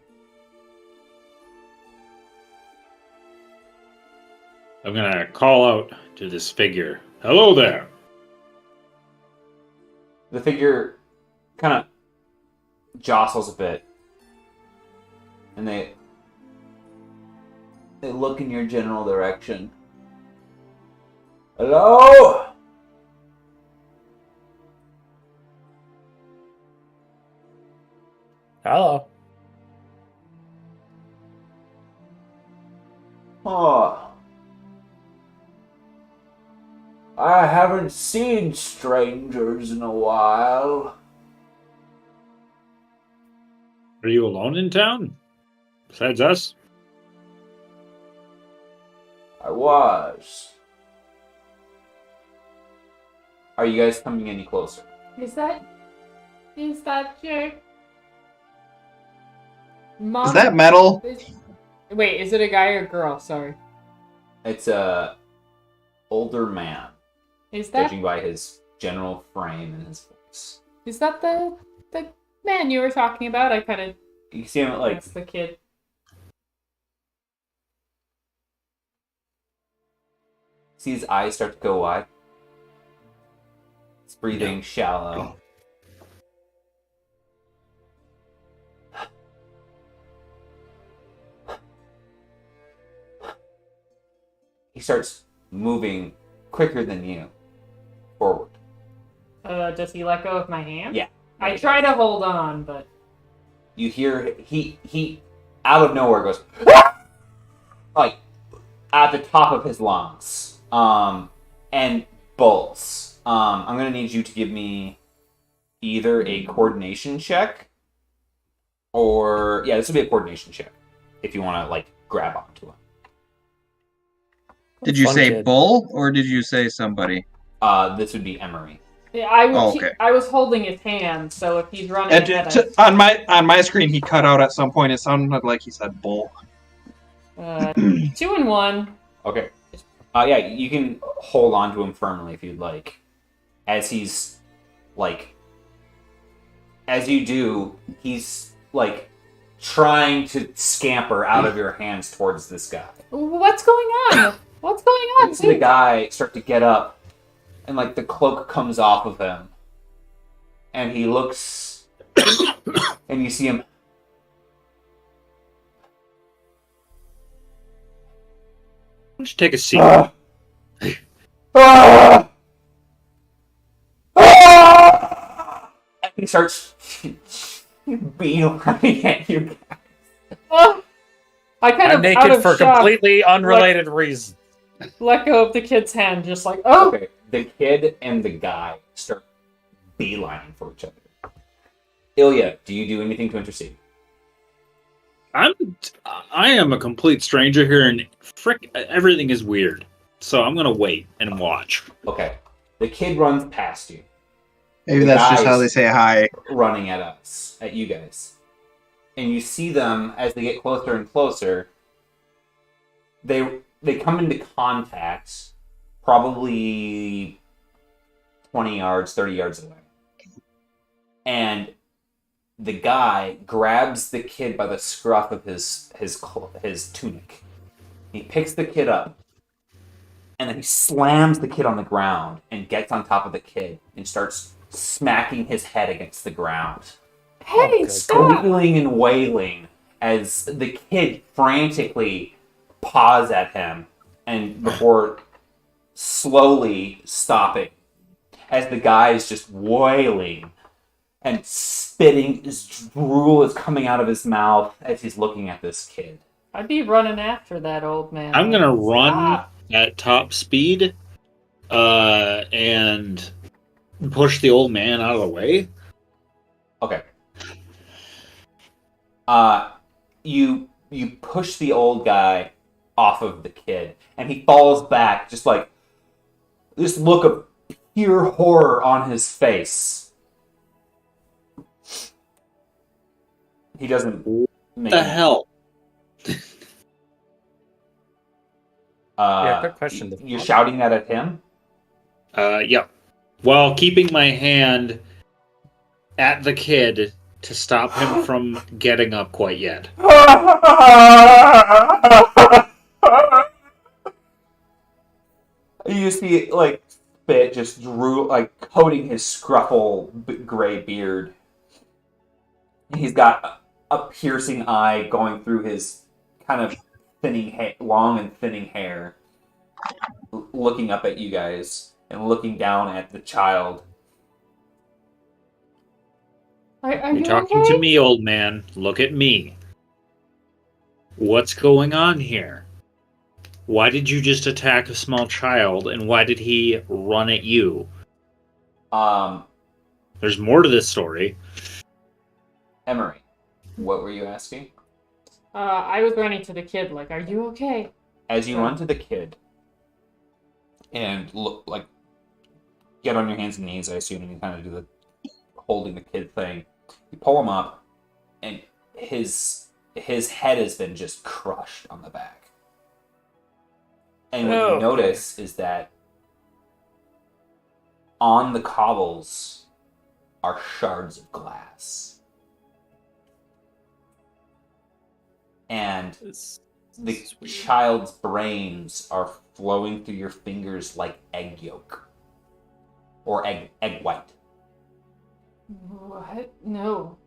I'm gonna call out to this figure. Hello there. The figure kind of jostles a bit, and they look in your general direction. Hello? Hello. Oh. I haven't seen strangers in a while. Are you alone in town? Besides us? I was. Are you guys coming any closer? Is that your mom? Is that metal? Wait, is it a guy or a girl? Sorry. It's a older man, Is that judging by his general frame and his voice. is that the man you were talking about? I kind of You can see him like that's the kid. see his eyes start to go wide. He's breathing shallow. He starts moving quicker than you forward. Does he let go of my hand? Yeah. I try to hold on, but You hear he out of nowhere goes like at the top of his lungs. And bolts. I'm gonna need you to give me either a coordination check or this would be a coordination check if you want to like grab onto him. Did you Fun say kid. bull or did you say somebody? This would be Emery. yeah, I was Oh, okay. I was holding his hand, so if he's running And ahead, on my screen, he cut out at some point. It sounded like he said bull. 2 and 1. Okay. Yeah, you can hold on to him firmly if you'd like. As he's like, as you do, he's like trying to scamper out of your hands towards this guy. What's going on? What's going on? You see the guy start to get up, and like the cloak comes off of him, and he looks, and you see him. Why don't you take a seat? And he starts beelining at you. Oh, I kind I'm of out naked of for shock, completely unrelated reasons. let go of the kid's hand, just like, oh, Okay, the kid and the guy start beelining for each other. Ilya, do you do anything to intercede? I am a complete stranger here, and everything is weird. So I'm gonna wait and watch. Okay, the kid runs past you, Maybe The that's just how guys- they say hi. running at us, at you guys. And you see them as they get closer and closer. They come into contact probably 20 yards, 30 yards away. And the guy grabs the kid by the scruff of his tunic. He picks the kid up And then he slams the kid on the ground and gets on top of the kid and starts smacking his head against the ground. Hey, good stop! Squealing and wailing as the kid frantically paws at him and before slowly stopping as the guy is just wailing and spitting. His drool is coming out of his mouth as he's looking at this kid. I'd be running after that old man. I'm gonna Like, run stop. at top speed, and push the old man out of the way. Okay. You push the old guy off of the kid, and he falls back, just like this look of pure horror on his face. He doesn't What make the any- hell? Yeah, quick question. You're shouting that at him? Yeah. While keeping my hand at the kid to stop him from getting up quite yet. You see, like, spit just drew, like, coating his scruffle gray beard. He's got a piercing eye going through his kind of long and thinning hair, looking up at you guys and looking down at the child. Are You're you talking okay? to me, old man. Look at me. What's going on here? Why did you just attack a small child, and why did he run at you? There's more to this story. Emery, what were you asking? I was running to the kid, like, are you okay? As you run to the kid and look, like, get on your hands and knees, I assume, and you kind of do the holding the kid thing. You pull him up, and his head has been just crushed on the back. And what you Okay. notice is that on the cobbles are shards of glass. And the child's brains are flowing through your fingers like egg yolk. Or egg white. What? No.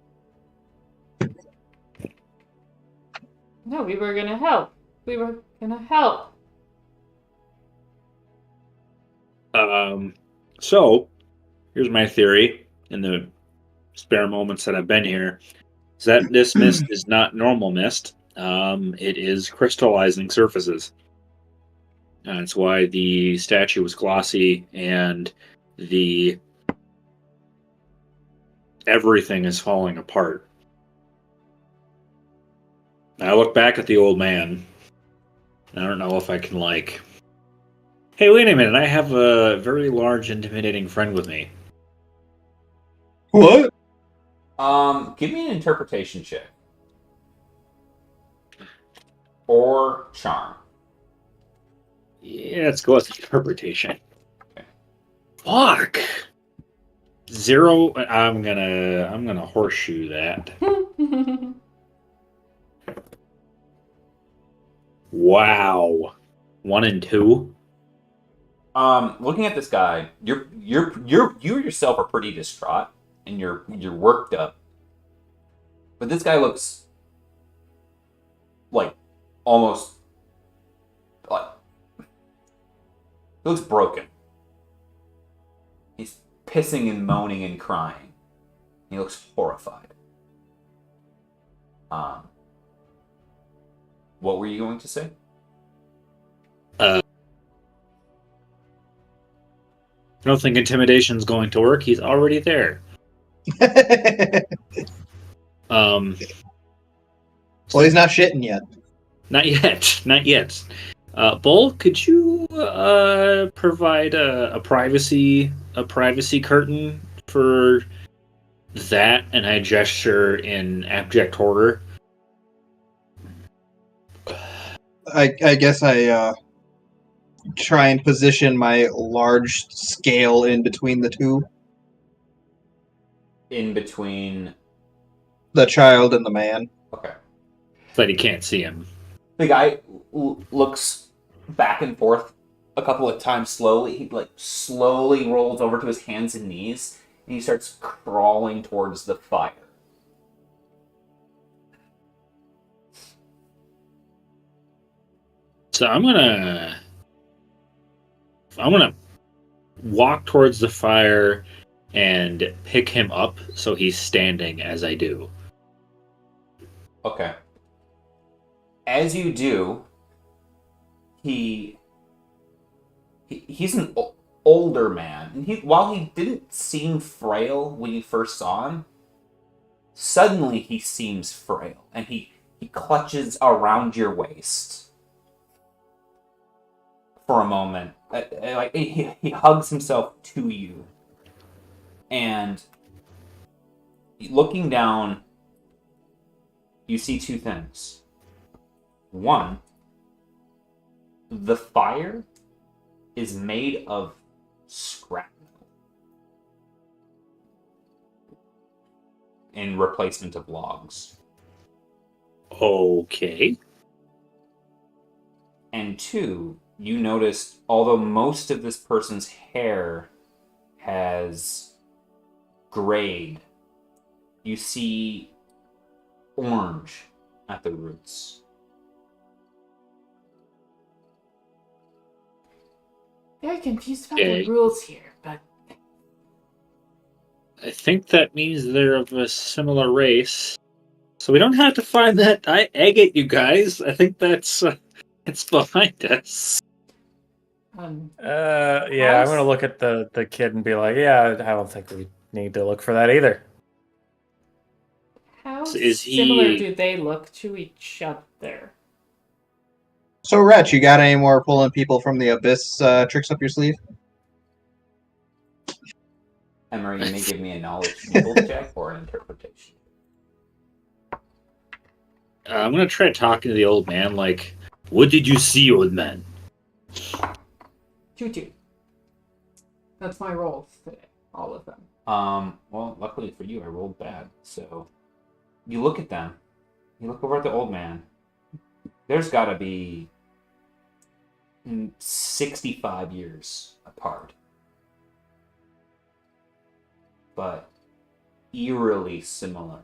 No, we were gonna help. We were gonna help. So, here's my theory in the spare moments that I've been here. Is that this mist is not normal mist. It is crystallizing surfaces. That's why the statue was glossy and the everything is falling apart. I look back at the old man. I don't know if I can, like, hey, wait a minute, I have a very large, intimidating friend with me. What? Give me an interpretation check. Or charm. Yeah, let's go with interpretation. Okay. Fuck. 0. I'm gonna horseshoe that. Wow. 1 and 2. Looking at this guy, you yourself are pretty distraught and you're worked up. But this guy looks like almost like he looks broken. He's pissing and moaning and crying. He looks horrified. What were you going to say? I don't think intimidation's going to work. He's already there. Well, he's not shitting yet. Not yet. Not yet. Bull, could you provide a privacy curtain for that? And I gesture in abject horror. I guess I try and position my large scale in between the two, In between. the child and the man. Okay. But he can't see him. The guy looks back and forth a couple of times slowly. He like slowly rolls over to his hands and knees, and he starts crawling towards the fire. So I'm gonna walk towards the fire and pick him up so he's standing as I do. Okay. As you do, he's an older man, and while he didn't seem frail when you first saw him, suddenly he seems frail, and he clutches around your waist for a moment. Like he hugs himself to you, and looking down, you see two things. One, the fire is made of scrap metal in replacement of logs. Okay. And two, you noticed, although most of this person's hair has grayed, you see orange at the roots. Very confused about Okay. the rules here, but I think that means they're of a similar race. So we don't have to find that agate, you guys. I think that's it's behind us. Yeah, I'm gonna look at the kid and be like, yeah, I don't think we need to look for that either. how Is he- similar do they look to each other? So, Rhett, you got any more pulling people from the abyss tricks up your sleeve? Emery, you may give me a knowledge people check or an interpretation. I'm gonna try talking to the old man. Like, what did you see, old man? 2-2. That's my rolls today. All of them. Well, luckily for you, I rolled bad. So, you look at them. You look over at the old man. There's got to be 65 years apart. But eerily similar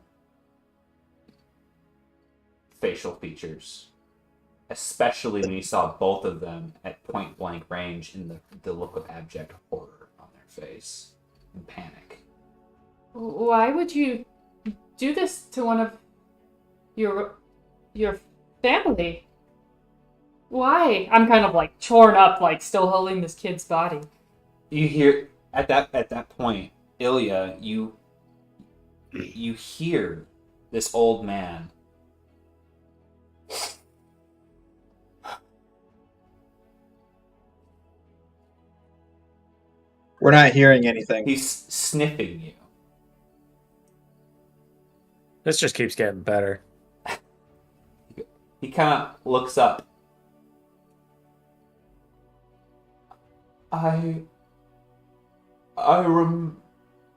facial features. Especially when you saw both of them at point blank range in the look of abject horror on their face and panic. Why would you do this to one of your family? Why? I'm kind of like torn up, like still holding this kid's body. You hear at that point, Ilya, you hear this old man. We're not hearing anything. He's sniffing you. This just keeps getting better. He kind of looks up. I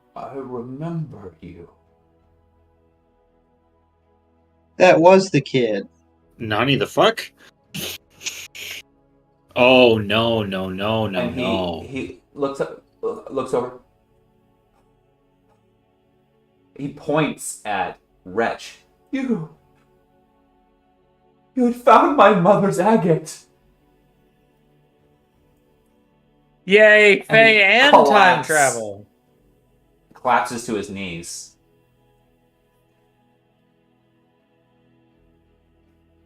remember you. That was the kid. Nani the fuck? Oh no. And he looks up, looks over. He points at Wretch. You had found my mother's agate. Yay, Faye and time collapse. travel. Collapses to his knees.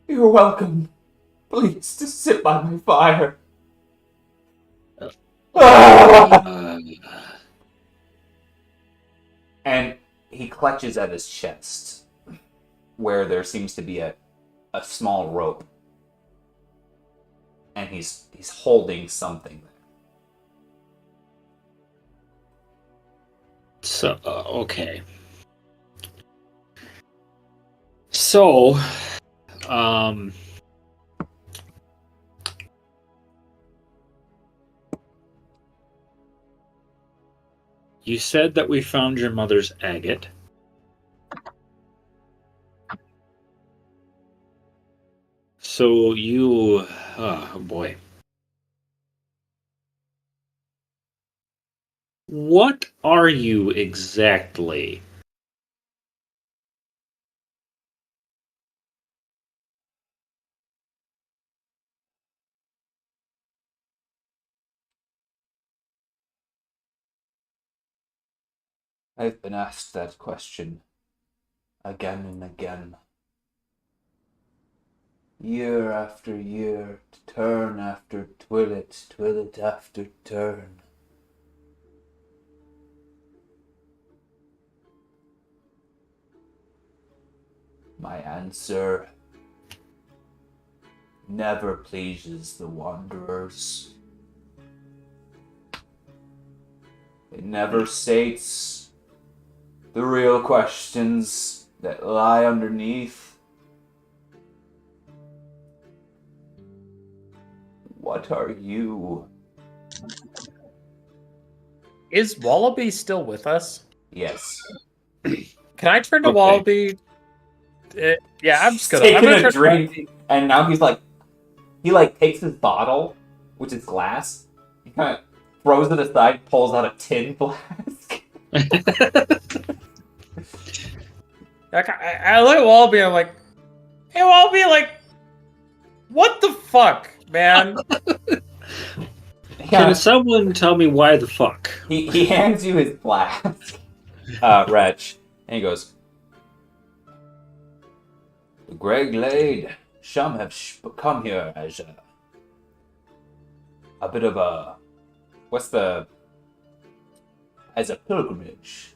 You're welcome. Please, just sit by my fire. And he clutches at his chest, where there seems to be a small rope. And he's holding something there. So okay. So, you said that we found your mother's agate. So you, oh boy. What are you exactly? I've been asked that question again and again. Year after year, turn after twillet, twillet after turn. My answer never pleases the wanderers. It never states the real questions that lie underneath. What are you? Is Wallaby still with us? Yes. Can I turn to Okay. Wallaby? Yeah, I'm just gonna. Taking I'm gonna a turn to drink, and now he takes his bottle, which is glass. He kind of throws it aside, pulls out a tin flask. I look at Wallaby and I'm like, hey, Wallaby, like, what the fuck, man? Can someone tell me why the fuck? He hands you his flask, Wretch, and he goes, "The Grey Glade, some have come here as a bit of a, as a pilgrimage,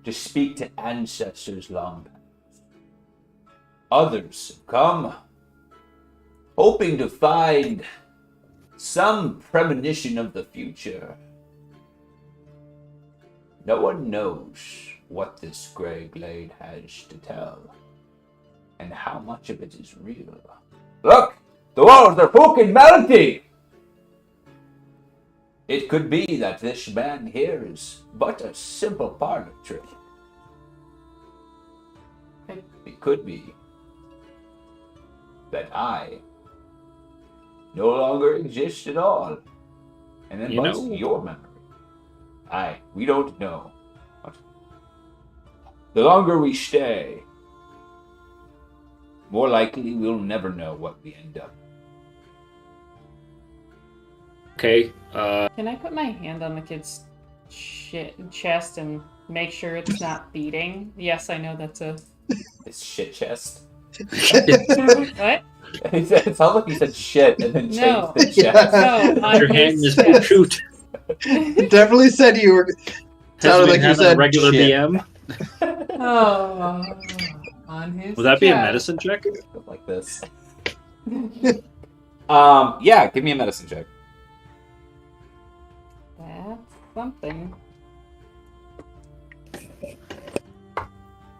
to speak to ancestors long past. Others have come, hoping to find some premonition of the future. No one knows what this Grey Glade has to tell, and how much of it is real. Look! The walls are fucking melting! It could be that this man here is but a simple parlor trick. It could be that I no longer exist at all, and then bites your memory. We don't know. But the longer we stay, more likely we'll never know what we end up. Okay. Can I put my hand on the kid's chest and make sure it's not beating? Yes, I know that's a... His shit chest. What? It sounds like he said shit and then changed No. the chest. No, on Your hand his is chest. shoot. Definitely said you were. Has Sounded been like you having said a regular shit. BM. Oh, on his Would that be a chest. medicine check? Like this. Yeah, give me a medicine check. That's something.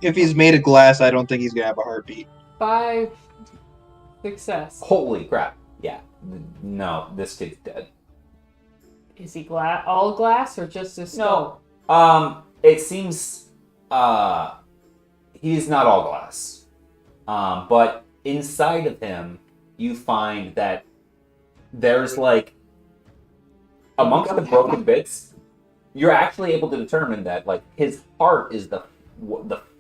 If he's made of glass, I don't think he's gonna have a heartbeat. 5 success. Holy crap. Yeah. No, this kid's dead. Is he all glass or just his skull? It seems he's not all glass. But inside of him you find that there's like amongst the broken bits, you're actually able to determine that like his heart is the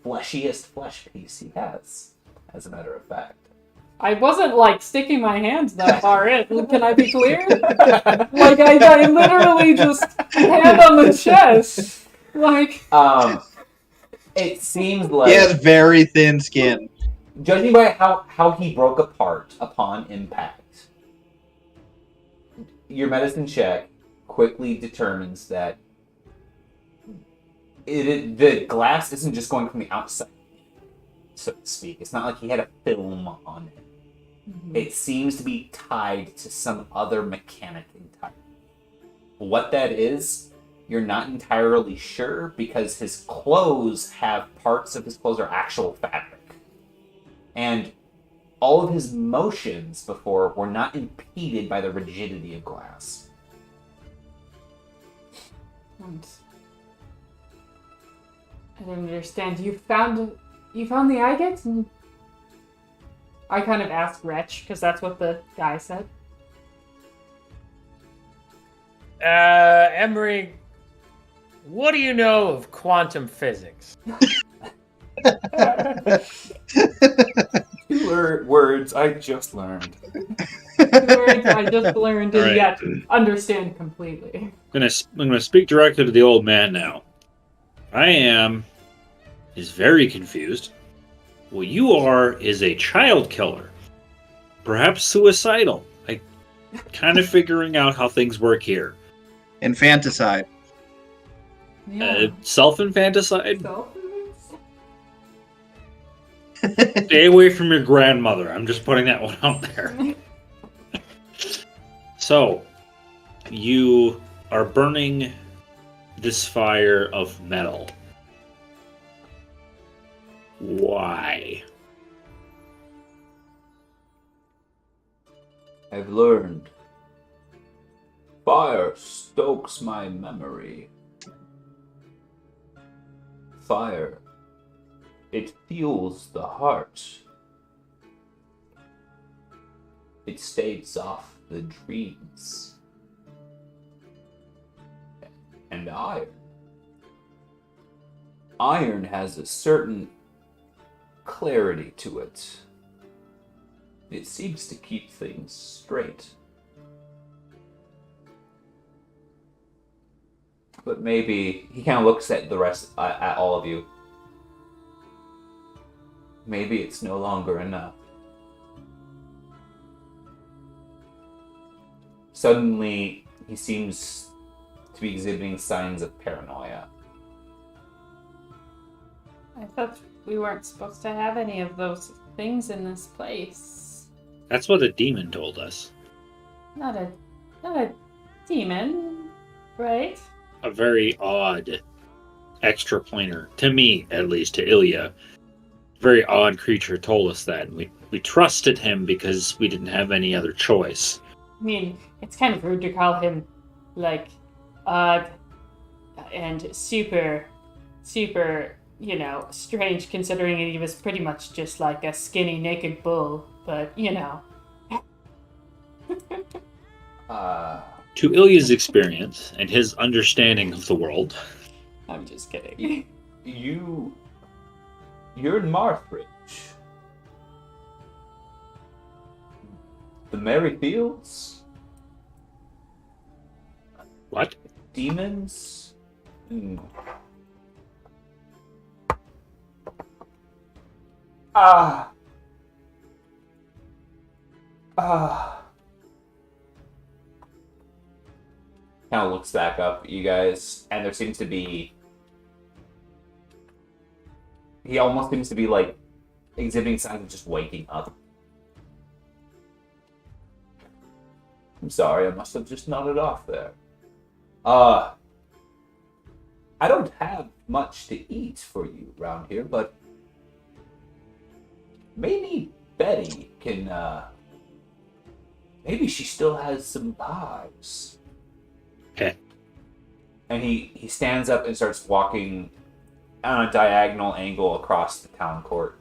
fleshiest flesh piece he has, as a matter of fact. I wasn't like sticking my hands that far in. Can I be clear? Like I literally just hand on the chest. Like It seems like He has very thin skin. judging by how he broke apart upon impact, your medicine check quickly determines that the glass isn't just going from the outside, so to speak. It's not like he had a film on it. Mm-hmm. It seems to be tied to some other mechanic entirely. What that is, you're not entirely sure, because his clothes parts of his clothes are actual fabric. And all of his motions before were not impeded by the rigidity of glass. I don't understand. You found the agates? And I kind of asked Wretch, because that's what the guy said. Emery what do you know of quantum physics? Two words I just learned. Words I just learned and All right. yet understand completely. I'm gonna speak directly to the old man now. Is very confused. What you are is a child killer. Perhaps suicidal. I kind of figuring out how things work here. Infanticide. Yeah. Self-infanticide? Self-defense? Stay away from your grandmother. I'm just putting that one out there. So, you are burning this fire of metal. Why? I've learned. Fire stokes my memory. Fire. It fuels the heart. It staves off the dreams. And iron. Iron has a certain clarity to it. It seems to keep things straight. But maybe he kind of looks at the rest, at all of you. Maybe it's no longer enough. Suddenly, he seems to be exhibiting signs of paranoia. I thought we weren't supposed to have any of those things in this place. That's what a demon told us. Not a demon, right? A very odd extraplanar, to me at least, to Ilya. Very odd creature told us that. And we trusted him because we didn't have any other choice. I mean, it's kind of rude to call him, like, odd and super, you know, strange considering he was pretty much just like a skinny, naked bull. But, you know. To Ilya's experience and his understanding of the world, I'm just kidding. You're in Marthridge. The Merry Fields? what? Demons? Ah. Kind of looks back up at you guys, and there seems to be. He almost seems to be like exhibiting signs of just waking up. I'm sorry, I must have just nodded off there. I don't have much to eat for you around here, but maybe Betty can, maybe she still has some pies. Okay. And he stands up and starts walking on a diagonal angle across the town court.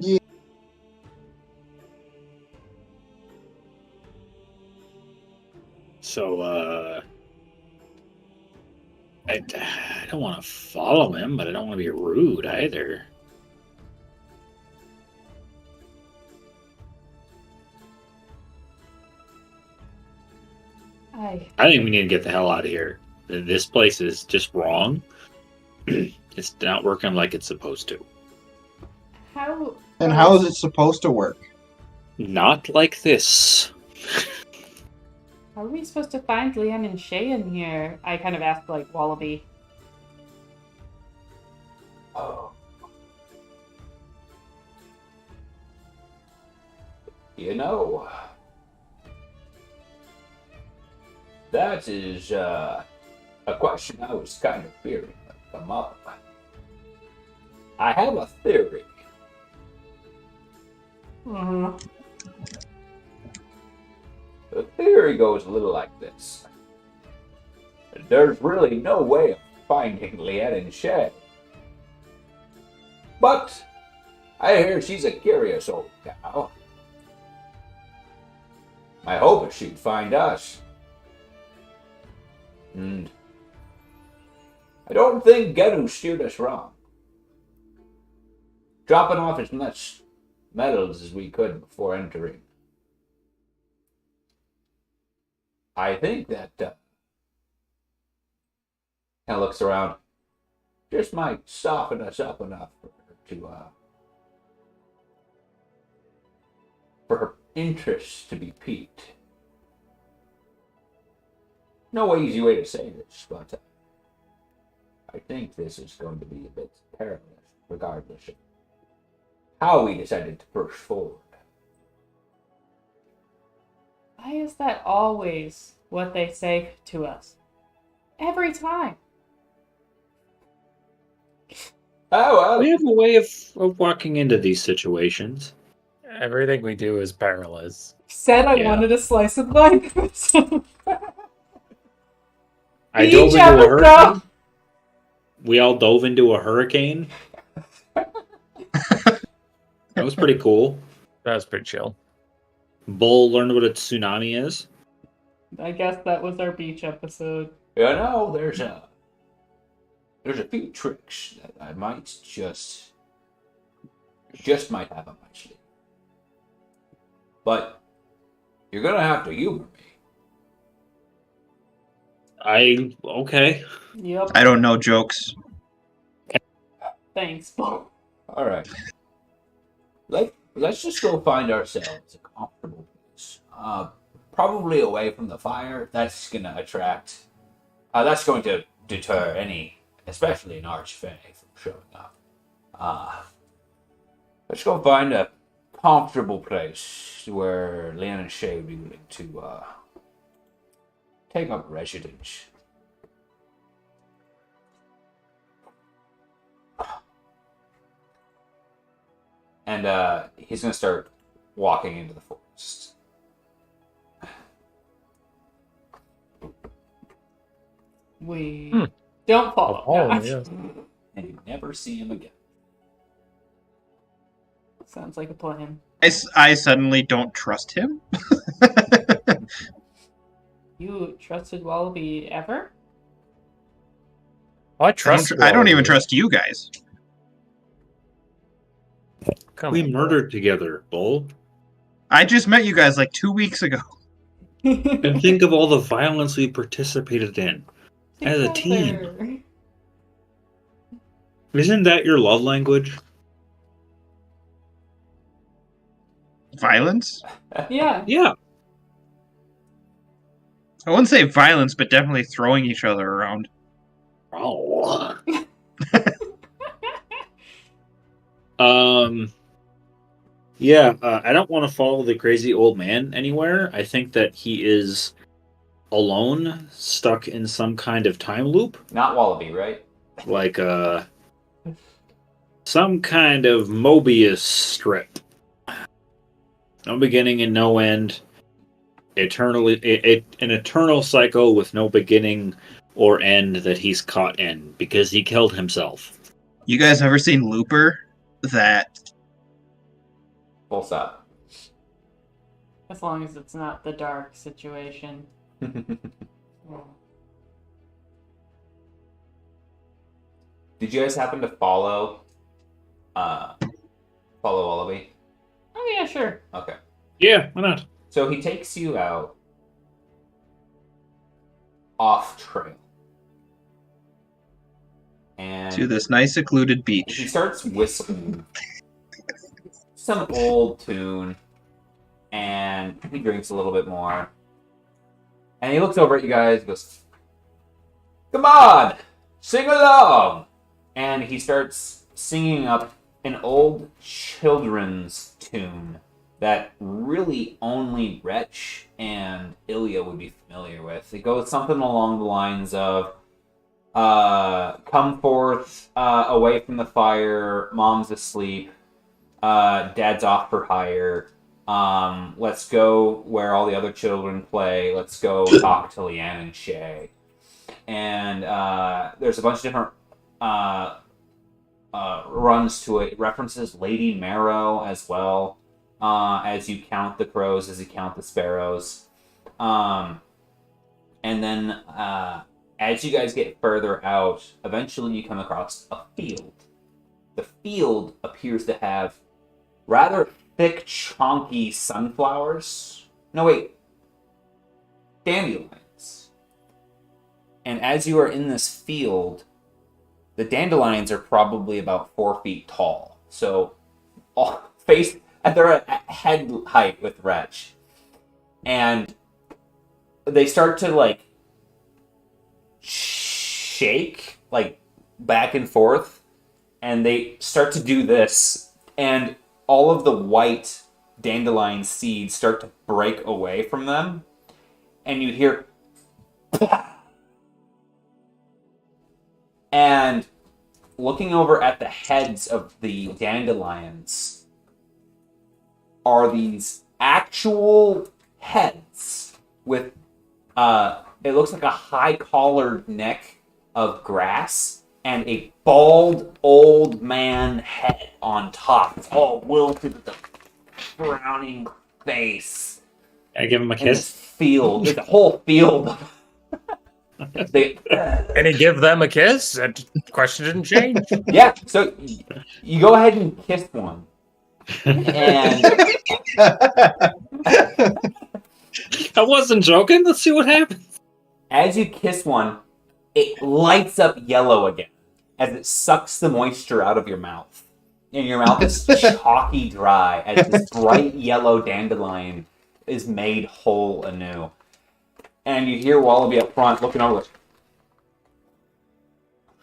Yeah. So, I don't want to follow him, but I don't want to be rude either. I think we need to get the hell out of here. This place is just wrong. It's not working like it's supposed to. How is it supposed to work? Not like this. How are we supposed to find Leanne and Shay in here? I kind of asked, like, Wallaby. Oh. You know, that is a question I was kind of fearing would come up. I have a theory. The theory goes a little like this. There's really no way of finding Leanne and Shay. But I hear she's a curious old cow. I hope she'd find us. And I don't think Geru steered us wrong. Dropping off as much metals as we could before entering. I think that kind of looks around. Just might soften us up enough for her interest to be piqued. No easy way to say this, but I think this is going to be a bit perilous, regardless of how we decided to push forward. Why is that always what they say to us? Every time. Oh, well. We have a way of walking into these situations. Everything we do is perilous. Said I Yeah. wanted a slice of life. I Each dove into a episode. hurricane. We all dove into a hurricane. That was pretty cool. That was pretty chill. Bull learned what a tsunami is. I guess that was our beach episode. You know, there's a few tricks that I might just might have on my sleeve. But you're gonna have to humor me. Okay. Yep. I don't know jokes. Thanks, Bo. All right. Let's just go find ourselves a comfortable place. Probably away from the fire. That's gonna attract. That's going to deter any, especially an archfey, from showing up. Let's go find a comfortable place where Leanne and Shay would be willing to take up residence. And he's going to start walking into the forest. We don't follow. Oh, No. yes. And you never see him again. Sounds like a plan. I suddenly don't trust him. You trusted Wallaby ever? I trust. I don't even Wallaby. trust you guys. Come We on, murdered together, Bull. I just met you guys like 2 weeks ago. And think of all the violence we participated in as a team. Together. Isn't that your love language? Violence? Yeah. Yeah. I wouldn't say violence, but definitely throwing each other around. Oh. Yeah, I don't want to follow the crazy old man anywhere. I think that he is alone, stuck in some kind of time loop, Not Wallaby, right? like some kind of Mobius strip. No beginning and no end. Eternally, an eternal cycle with no beginning or end that he's caught in because he killed himself. You guys ever seen Looper? That Full stop. As long as it's not the dark situation. Did you guys happen to follow Wallaby? Oh yeah, sure. Okay. Yeah, why not? So he takes you out off trail. And to this nice secluded he beach. starts whistling some old tune, and he drinks a little bit more. And he looks over at you guys and goes, "Come on, sing along!" And he starts singing up an old children's tune that really only Wretch and Ilya would be familiar with. It goes something along the lines of, come forth away from the fire, mom's asleep, dad's off for hire, let's go where all the other children play, let's go talk to Leanne and Shay. And there's a bunch of different runs to it. It references Lady Marrow as well. as you count the crows, as you count the sparrows. And then as you guys get further out, eventually you come across a field. The field appears to have rather thick, chunky sunflowers. No, wait. Dandelions. And as you are in this field, the dandelions are probably about 4 feet tall. So, they're at head height with Wretch. And they start to, like, shake, like, back and forth. And they start to do this. And all of the white dandelion seeds start to break away from them. And you hear... And looking over at the heads of the dandelions are these actual heads with, it looks like a high-collared neck of grass and a bald old man head on top. It's all wilted with a frowning face. I give him a And this kiss. field, there's a whole field. And he give them a kiss? That question didn't change. Yeah, so you go ahead and kiss one. And I wasn't joking. Let's see what happens. as you kiss one, it lights up yellow again as it sucks the moisture out of your mouth. And your mouth is chalky dry as this bright yellow dandelion is made whole anew. And you hear Wallaby up front looking over like,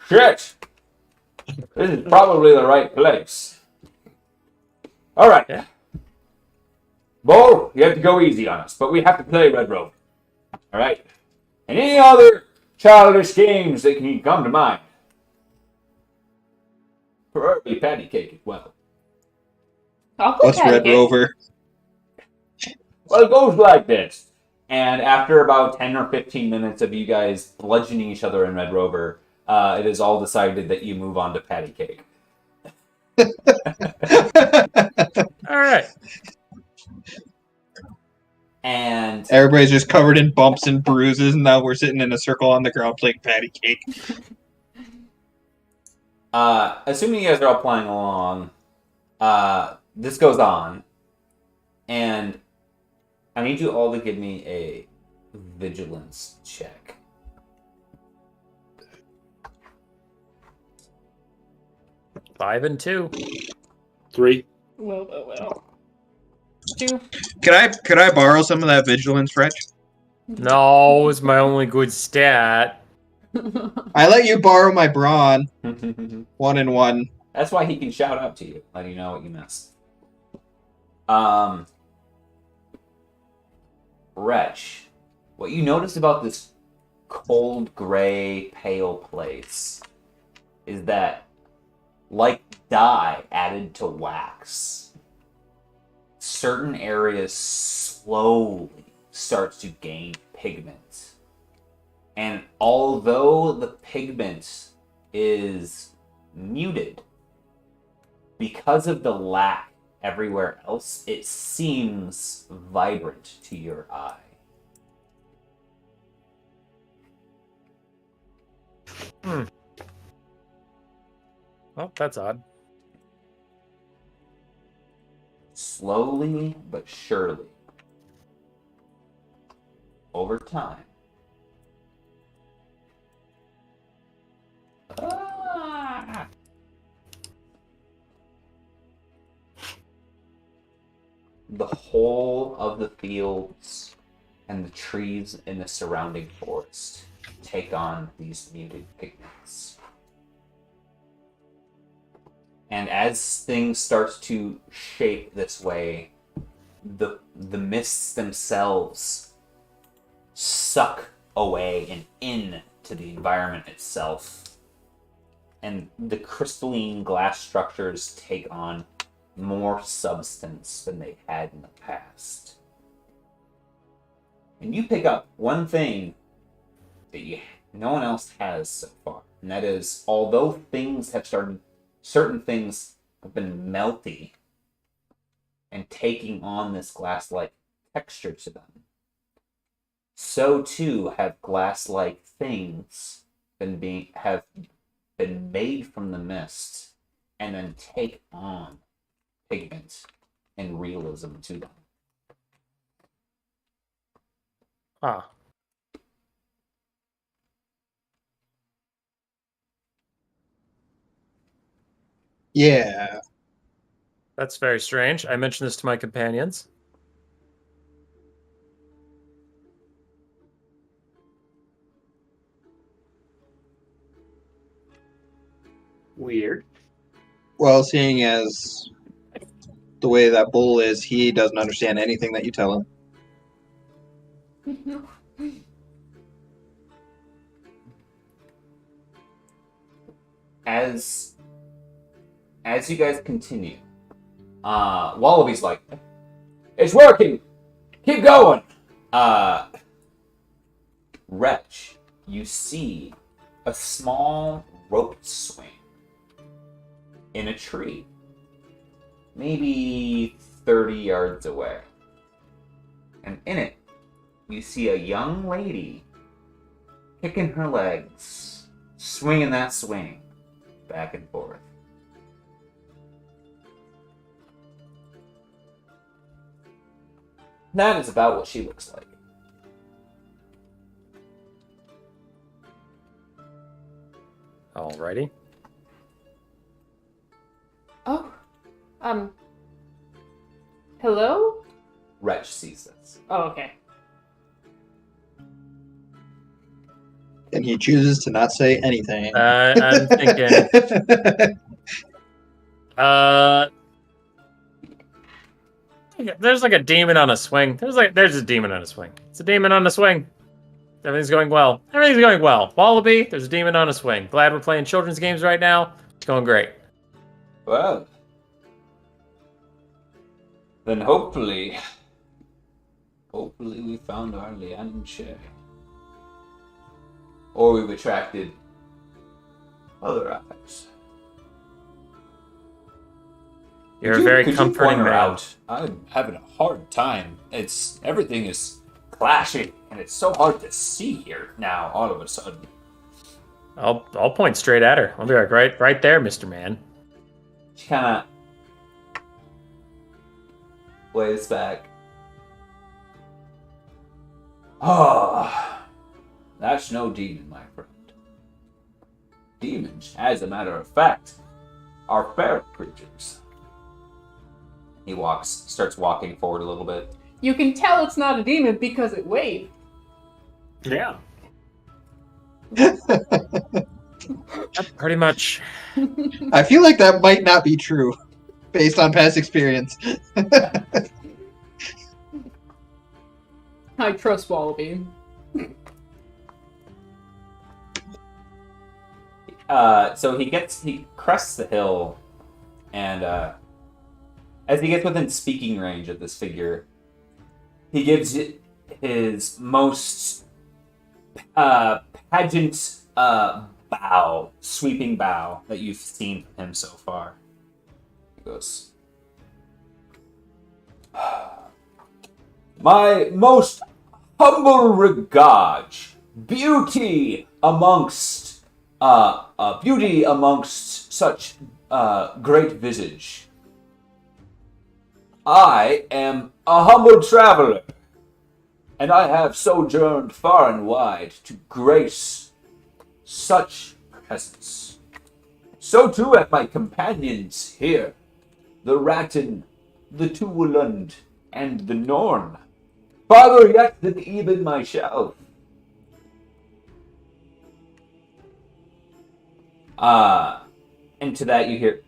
shit! This is probably the right place. Alright. Yeah. Bo, you have to go easy on us, but we have to play Red Rover. Alright? And any other childish games that can come to mind. Preferably patty cake as well. I'll go What's patty Red cake. Rover? Well, it goes like this. And after about 10 or 15 minutes of you guys bludgeoning each other in Red Rover, it is all decided that you move on to patty cake. All right. And Everybody's just covered in bumps and bruises, and now we're sitting in a circle on the ground playing patty cake. assuming you guys are all playing along, this goes on. And I need you all to give me a vigilance check. Five and two. 3. Well. 2. Could I borrow some of that vigilance, French? No, it's my only good stat. I let you borrow my brawn. 1 and 1. That's why he can shout out to you, letting you know what you missed. Wretch, what you notice about this cold, gray, pale place is that, like dye added to wax, certain areas slowly starts to gain pigment. And although the pigment is muted, because of the lack everywhere else, it seems vibrant to your eye. Oh, that's odd. Slowly but surely, over time, the whole of the fields and the trees in the surrounding forest take on these muted pigments. And as things start to shape this way, the mists themselves suck away and into the environment itself. And the crystalline glass structures take on more substance than they had in the past. And you pick up one thing that no one else has so far, and that is, although things have started, certain things have been melty, and taking on this glass-like texture to them. So too have glass-like things have been made from the mist and then take on pigment and realism to them. Ah. Yeah. That's very strange. I mentioned this to my companions. Weird. Well, seeing as the way that bull is, he doesn't understand anything that you tell him. As you guys continue, Wallaby's like, "It's working! Keep going!" Wretch, you see a small roped swing in a tree, maybe 30 yards away. And in it, you see a young lady kicking her legs, swinging that swing back and forth. That is about what she looks like. Alrighty. Oh, hello? Wretch sees this. Oh, okay. And he chooses to not say anything. I'm thinking. There's like a demon on a swing. There's a demon on a swing. It's a demon on a swing. Everything's going well. Everything's going well. Wallaby, there's a demon on a swing. Glad we're playing children's games right now. It's going great. Well, then hopefully we found our Lian Che. Or we've attracted other eyes. You're a very Could you comforting point her man. out? I'm having a hard time. Everything is clashing, and it's so hard to see here now. All of a sudden, I'll point straight at her. I'll be like, right there, Mr. Man. She kind of waves back. ah, that's no demon, my friend. Demons, as a matter of fact, are fair creatures. He starts walking forward a little bit. You can tell it's not a demon because it waved. Yeah. Pretty much. I feel like that might not be true, based on past experience. I trust Wallaby. So he crests the hill, and as he gets within speaking range of this figure, he gives it his most pageant sweeping bow that you've seen from him so far. He goes, "My most humble regards, beauty amongst such great visage. I am a humble traveler, and I have sojourned far and wide to grace such presence. So too have my companions here, the Rattan, the Tuwulund, and the Norn, farther yet than even myself. And to that you hear,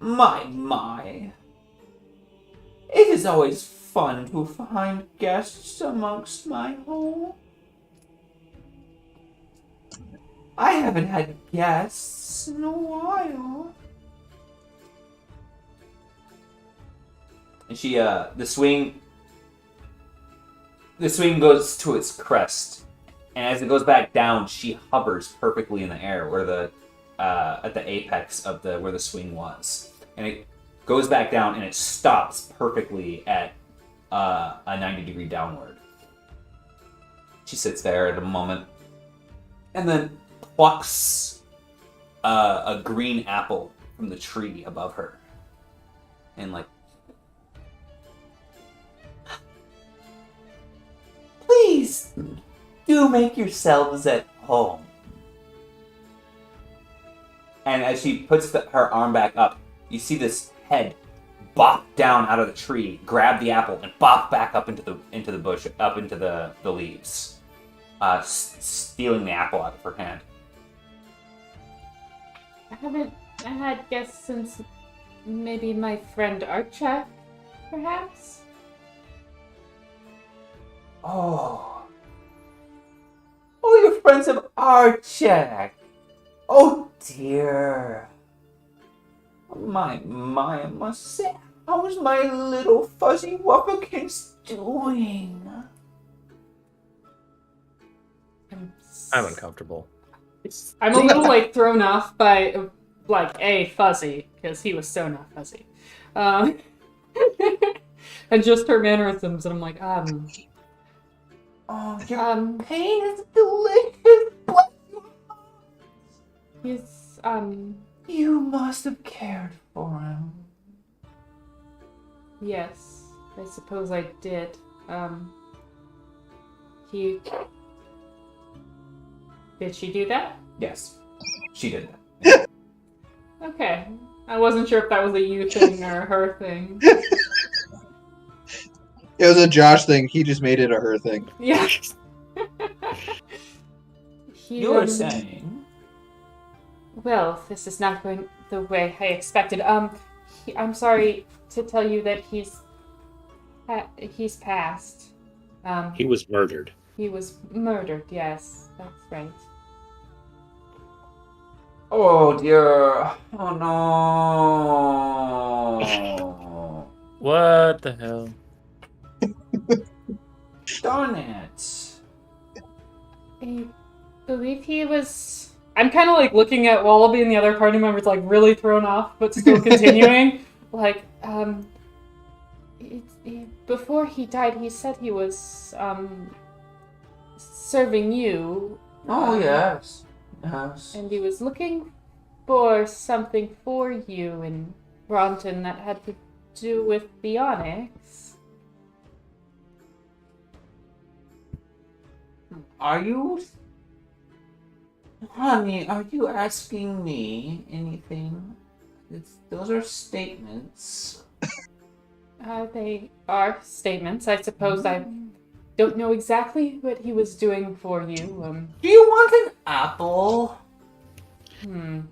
My. It is always fun to find guests amongst my home. I haven't had guests in a while." And she, the swing goes to its crest, and as it goes back down, she hovers perfectly in the air, where at the apex of the where the swing was, and it goes back down and it stops perfectly at a 90-degree downward. She sits there at a moment, and then plucks a green apple from the tree above her, and like, please do make yourselves at home. And as she puts her arm back up, you see this head bop down out of the tree, grab the apple, and bop back up into the bush, up into the leaves, stealing the apple out of her hand. I haven't had guests since maybe my friend Archak, perhaps? Oh, your friends of Archak. Oh dear. My, I must say, how's my little fuzzy wuffakins doing? I'm uncomfortable. I'm a little like thrown off by like Fuzzy, because he was so not fuzzy. And just her mannerisms, and I'm like, Oh, your pain is delicious. Bless your heart. he's, You must have cared for him. yes, I suppose I did. Did she do that? Yes, she did that. Okay. I wasn't sure if that was a you thing or a her thing. It was a Josh thing. He just made it a her thing. Yeah. You were saying? Well, this is not going the way I expected. I'm sorry to tell you that he's passed. He was murdered. He was murdered. Yes, that's right. Oh dear. Oh no. What the hell? Darn it. I believe he was. I'm kind of like looking at Wallaby and the other party members, like really thrown off, but still continuing. Like, before he died, he said he was serving you. Oh yes. Yes. And he was looking for something for you in Bronton that had to do with the onyx. Are you... Honey, are you asking me anything? Those are statements. They are statements. I suppose I don't know exactly what he was doing for you. Do you want an apple? No,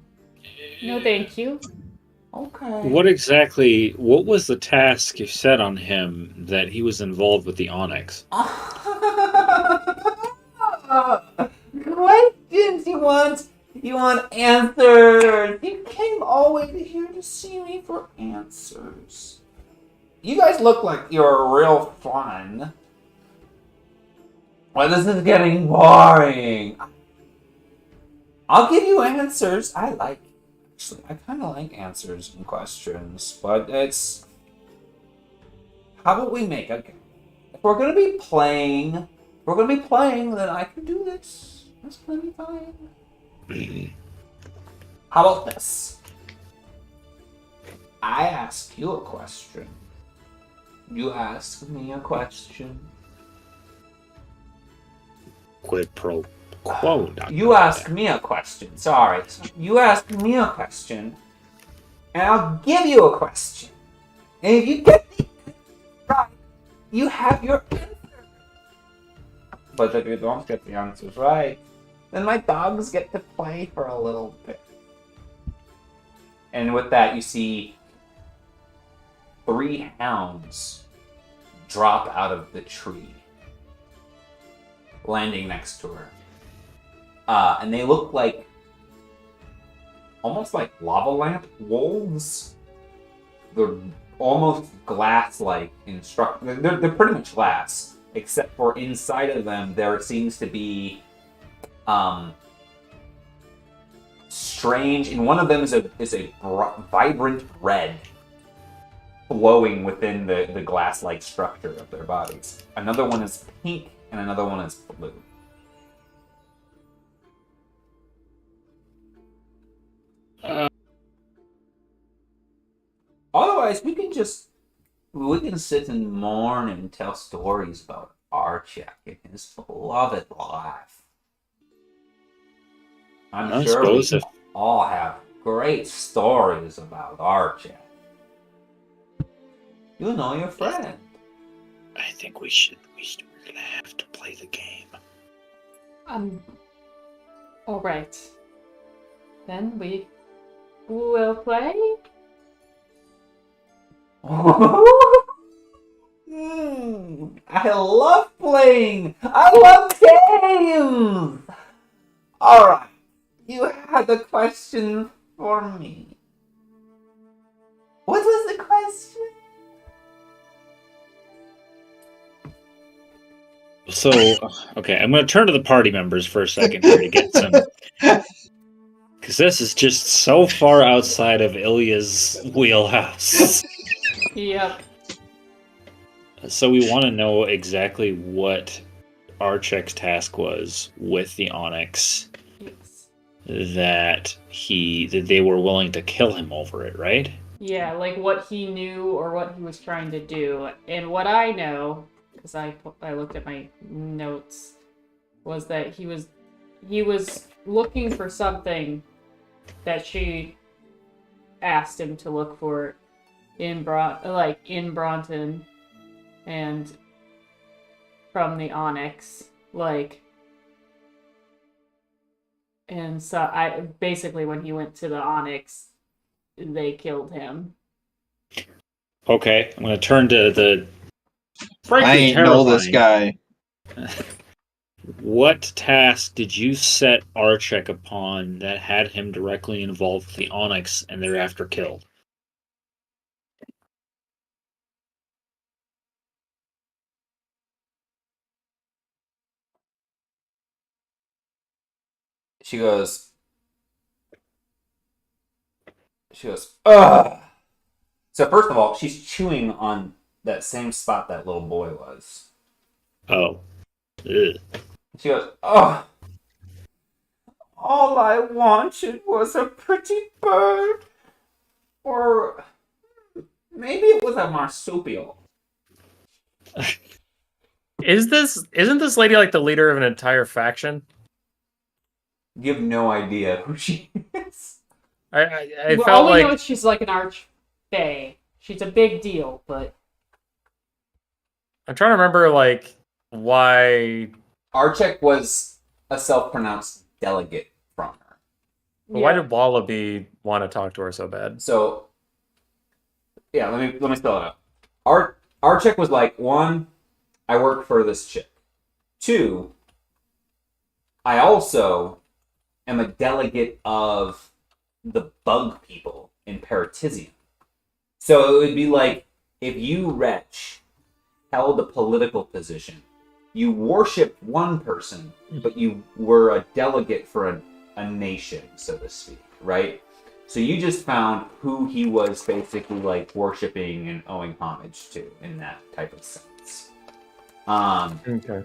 thank you. Okay. What was the task you set on him that he was involved with the onyx? Questions you want answers. You came all the way here to see me for answers. You guys look like you're real fun. Well, this is getting boring. I'll give you answers. Actually, I kind of like answers and questions, but it's... How about we make a game? If we're going to be playing, then I can do this. That's plenty fine. How about this? I ask you a question. You ask me a question. Quid pro quo. You ask me a question. Sorry. You ask me a question, and I'll give you a question. And if you get the answer right, you have your answer. But if you don't get the answers right, then my dogs get to play for a little bit. And with that, you see 3 hounds drop out of the tree, landing next to her. And they look like almost like lava lamp wolves. They're almost glass-like in structure. They're pretty much glass, except for inside of them there seems to be strange, and one of them is a vibrant red, flowing within the glass-like structure of their bodies. Another one is pink, and another one is blue. Otherwise, we can sit and mourn and tell stories about Archek and his beloved life. I'm I sure suppose we if- all have great stories about Archek. You know your friend. I think we're gonna have to play the game. All right. Then we will play. I love playing. I love games. All right, you had a question for me. What was the question? So, okay, I'm going to turn to the party members for a second here to get some. Because this is just so far outside of Ilya's wheelhouse. Yep. So, we want to know exactly what Archek's task was with the Onyx Yes. that they were willing to kill him over it, right? Yeah, like what he knew or what he was trying to do. And what I know, because I looked at my notes, was that he was looking for something that she asked him to look for in Bronton and from the Onyx, and so I basically when he went to the Onyx, they killed him. Okay, I'm going to turn to the. Frankly, I ain't know this terrifying. guy. What task did you set Archek upon that had him directly involved with the Onyx and thereafter killed? She goes, ugh. So first of all, she's chewing on that same spot that little boy was. Oh. Ugh. She goes, ugh. All I wanted was a pretty bird. Or maybe it was a marsupial. Isn't this lady like the leader of an entire faction? You have no idea who she is. I Well, felt all we like know is she's like an archfey. She's a big deal, but I'm trying to remember like why Archek was a self-pronounced delegate from her. why did Wallaby want to talk to her so bad? So, yeah, let me spell it out. Archek was like, 1, I work for this chick. 2, I also am a delegate of the bug people in Paratisium. So it would be like if you, Wretch, held a political position. You worshipped one person, but you were a delegate for a nation, so to speak, right? So you just found who he was basically like worshipping and owing homage to in that type of sense. Okay.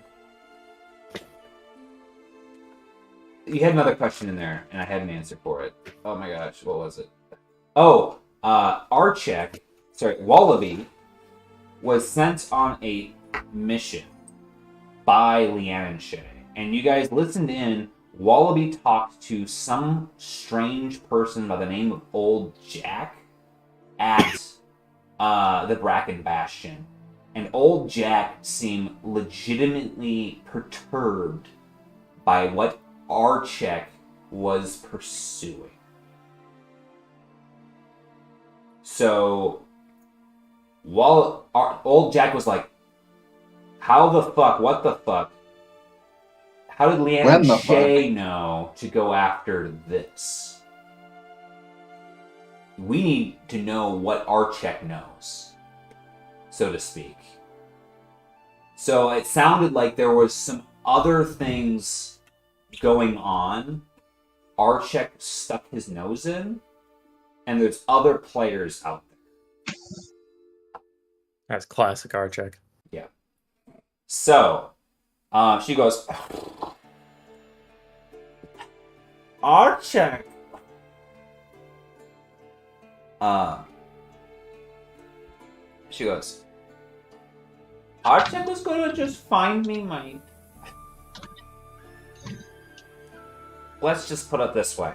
You had another question in there, and I had an answer for it. Oh my gosh, what was it? Oh, Archek, Wallaby, was sent on a mission by Leanne and Shay. And you guys listened in. Wallaby talked to some strange person by the name of Old Jack at the Bracken Bastion. And Old Jack seemed legitimately perturbed by what Archek was pursuing. So, while Old Jack was like, how the fuck, what the fuck? How did Leanne and Shay know to go after this? We need to know what Archek knows, so to speak. So it sounded like there was some other things going on Archek stuck his nose in, and there's other players out there. That's classic Archek. So, she goes, Archek. She goes, Archek was gonna just find me my... Let's just put it this way.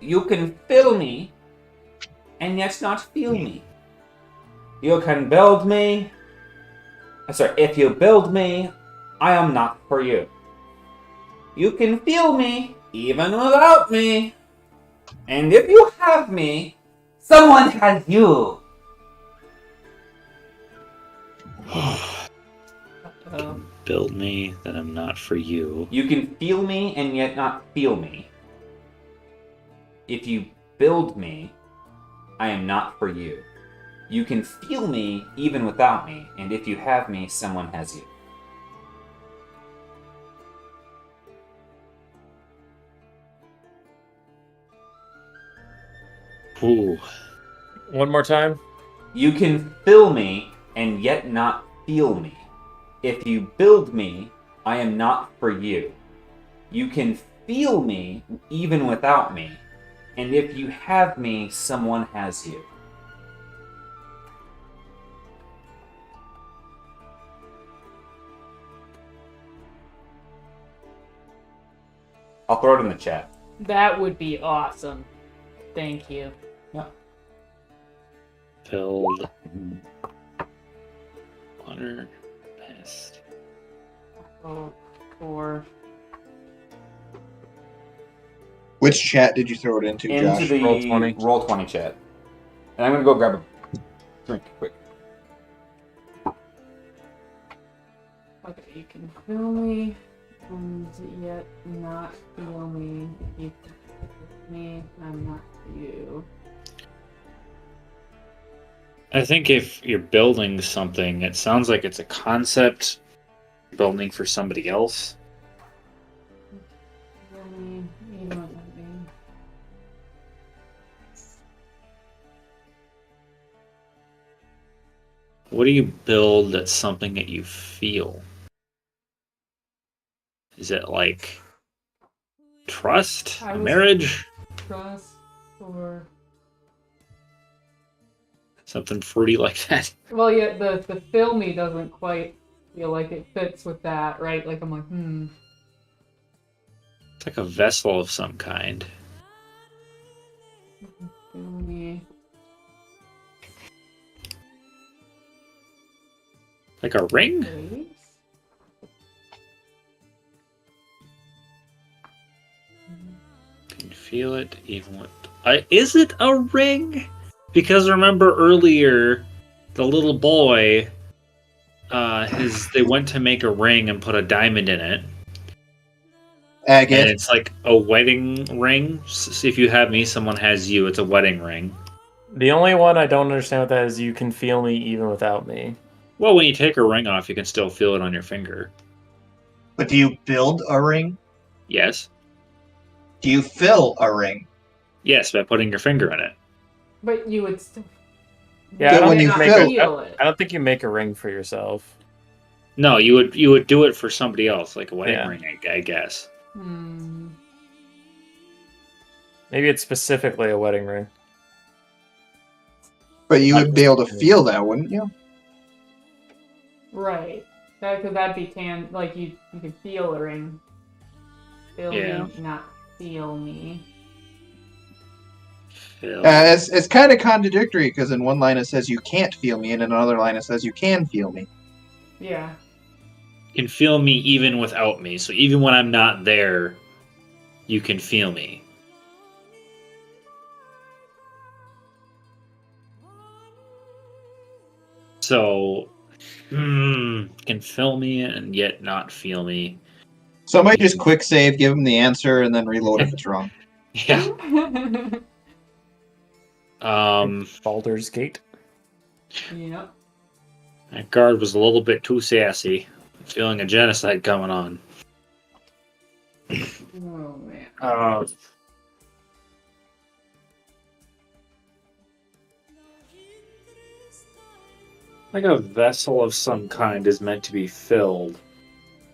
You can feel me, and yet not feel me. You can build me. Sorry, if you build me, I am not for you. You can feel me, even without me. And if you have me, someone has you. Build me, then I'm not for you. You can feel me and yet not feel me. If you build me, I am not for you. You can feel me even without me, and if you have me, someone has you. Ooh. One more time. You can feel me and yet not feel me. If you build me, I am not for you. You can feel me even without me, and if you have me, someone has you. I'll throw it in the chat. That would be awesome. Thank you. Filled. Water. Pest. Oh, or Which chat did you throw it into, Into Josh? the Roll20. Roll20 chat. And I'm gonna go grab a drink quick. okay, you can feel me and yet not feel me. You can feel me, I'm not you. I think if you're building something, it sounds like it's a concept building for somebody else. Feel me, even without me. What do you build that's something that you feel? Is it like trust? I was- Marriage? Trust or Something fruity like that? well, yeah, the feel me doesn't quite feel like it fits with that, right? Like I'm like, It's like a vessel of some kind. feel me. Like a ring? Waves? Can feel it even with... is it a ring? Because remember earlier, the little boy, they went to make a ring and put a diamond in it. And Agate. it's like a wedding ring. So if you have me, someone has you. It's a wedding ring. The only one I don't understand with that is you can feel me even without me. Well, when you take a ring off, you can still feel it on your finger. But do you build a ring? Yes. Do you fill a ring? Yes, by putting your finger in it. But you would still. Yeah, But I don't, when think you make fill- feel it. I don't think you make a ring for yourself. No, you would do it for somebody else, like a wedding Yeah. ring, I guess. Maybe it's specifically a wedding ring. But you would be able to feel that, wouldn't you? Right. Because that'd be like you could feel a ring. Feel Yeah. me, not feel me. Feel. It's kind of contradictory because in one line it says you can't feel me, and in another line it says you can feel me. Yeah. You can feel me even without me. So even when I'm not there, you can feel me. So, can feel me and yet not feel me. Somebody just quick save, give them the answer, and then reload if it's wrong. Yeah. Baldur's Gate. Yep. That guard was a little bit too sassy. Feeling a genocide coming on. Oh man. Like a vessel of some kind is meant to be filled.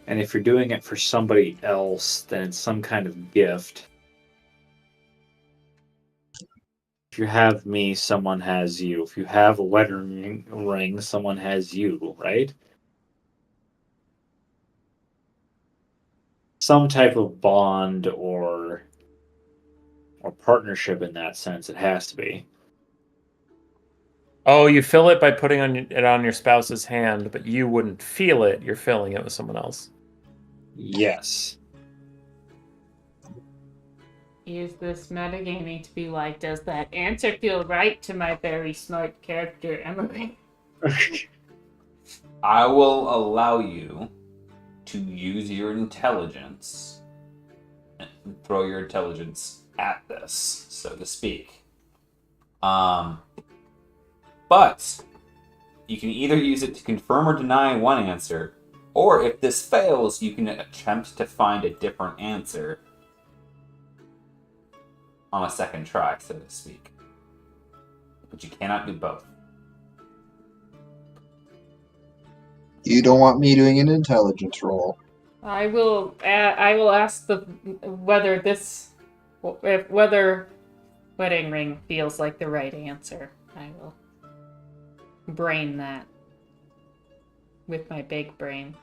And if you're doing it for somebody else, then it's some kind of gift. If you have me, someone has you. If you have a wedding ring, someone has you, right? Some type of bond or partnership in that sense, it has to be. Oh, you fill it by putting it on your spouse's hand, but you wouldn't feel it. You're filling it with someone else. Yes. Use this metagaming to be like, does that answer feel right to my very smart character, Emily? I will allow you to use your intelligence and throw your intelligence at this, so to speak. But you can either use it to confirm or deny one answer, or if this fails, you can attempt to find a different answer on a second try, so to speak. But you cannot do both. You don't want me doing an intelligence roll. I will ask whether wedding ring feels like the right answer. I will brain that with my big brain.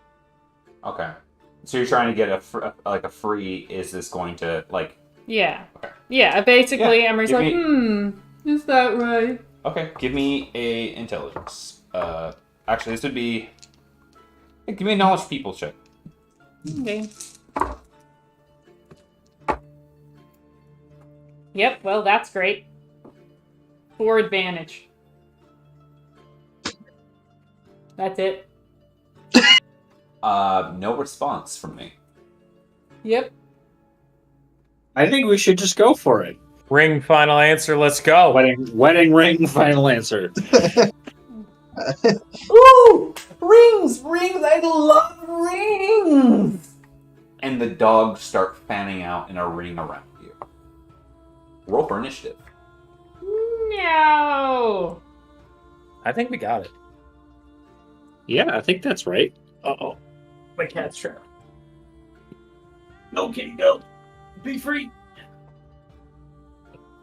Okay. So you're trying to get a free, is this going to, like... Yeah. Okay. Yeah, basically Yeah, Emery's give like, is that right? Okay, give me a intelligence. Actually, this would be... Hey, give me a knowledge people check. Okay. Yep, well, that's great. 4 advantage. That's it. No response from me. Yep. I think we should just go for it. Ring, final answer. Let's go. Wedding ring, final answer. Ooh! Rings! Rings! I love rings! And the dogs start fanning out in a ring around you. Roll for initiative. No. I think we got it. Yeah, I think that's right. Uh-oh. My cat's trapped. Okay, go. Be free.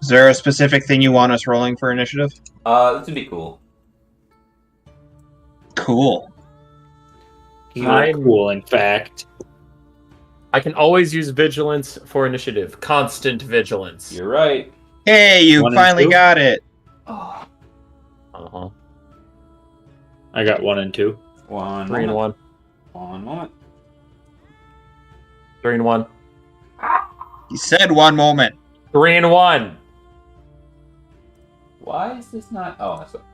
Is there a specific thing you want us rolling for initiative? This would be cool. Cool. Not cool, in fact. I can always use vigilance for initiative. Constant vigilance. You're right. Hey, you 1 and finally 2? got it. Oh, Uh-huh. I got 1 and 2. 1 3 and moment. 1. 1 moment. 3 and 1. You said 1 moment. 3 and 1. Why is this not... Oh, that's what...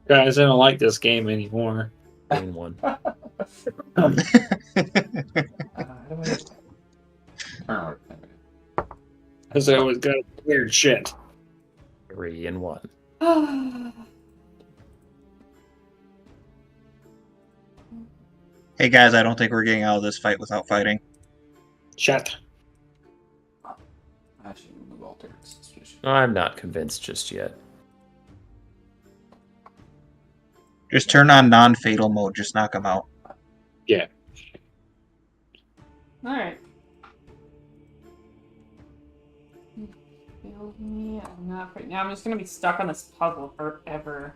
Guys, I don't like this game anymore. 3 and 1. How do I... Turn order. Because I always got weird shit. 3 and 1. Hey guys, I don't think we're getting out of this fight without fighting. Shut. Actually, remove all turns. I'm not convinced just yet. Just turn on non-fatal mode, just knock them out. Yeah. Alright. Failed me. I'm not right now. I'm just gonna be stuck on this puzzle forever.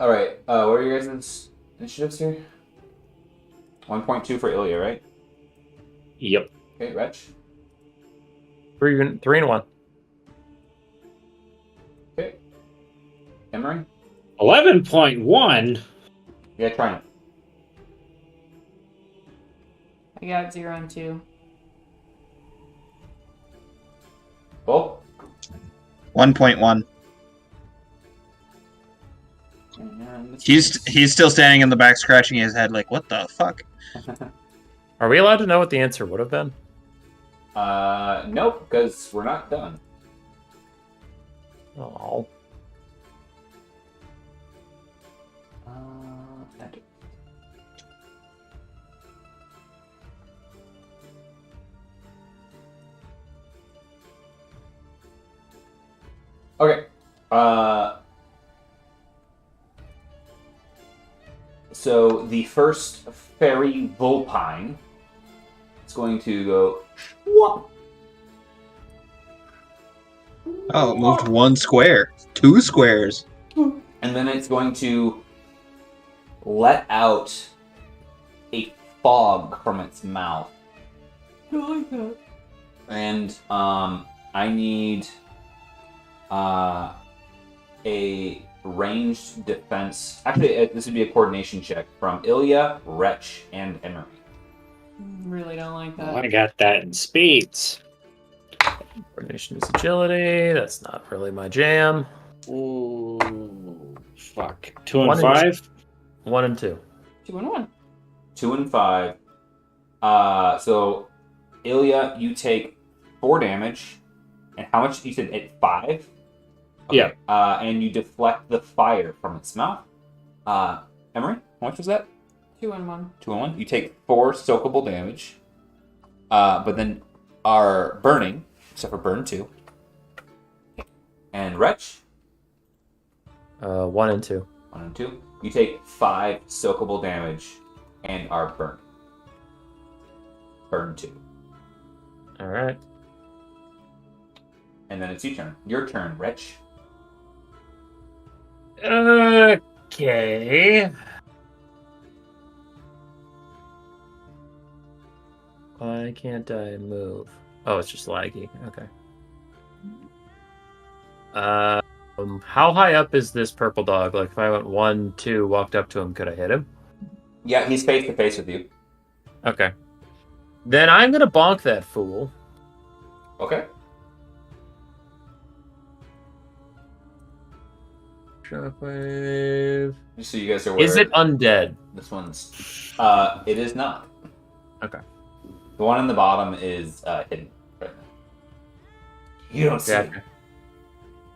Alright, what are your guys' initiatives here? 1.2 for Ilya, right? Yep. Okay, Reg? 3 and 1. Okay. Emery? 11.1? Yeah, try it. I got 0 and 2. Both? 1.1. And this He's still standing in the back scratching his head like, what the fuck? Are we allowed to know what the answer would have been? Nope, because we're not done. Oh. Enter. Okay. So the first fairy vulpine is going to go. Whoop. Oh, it moved 1 square. 2 squares. And then it's going to let out a fog from its mouth. I like that. And I need a ranged defense. Actually, this would be a coordination check from Ilya, Wretch, and Emery. Really don't like Oh, that. I got that in spades. Coordination is agility. That's not really my jam. Ooh, fuck. 2 and One and 5? 1 and 2. 2 and 1. 2 and 5. So Ilya, you take 4 damage. And how much? You said at 5? Yeah. And you deflect the fire from its mouth. Emery, how much was that? 2 and 1. 2 and 1. You take 4 soakable damage. But then are burning, except for burn 2. And Wretch, 1 and 2. 1 and 2. You take 5 soakable damage and are burning. Burn 2. All right. And then it's your turn. Your turn, Wretch. Okay. Why can't I move? Oh, it's just laggy. Okay. How high up is this purple dog? Like, if I went 1, 2, walked up to him, could I hit him? Yeah, he's face to face with you. Okay. Then I'm gonna bonk that fool. Okay. Shockwave. Just so you guys are aware. Is it undead? This one's. It is not. Okay. The one in the bottom is hidden. Right now. You don't see it. Gotcha.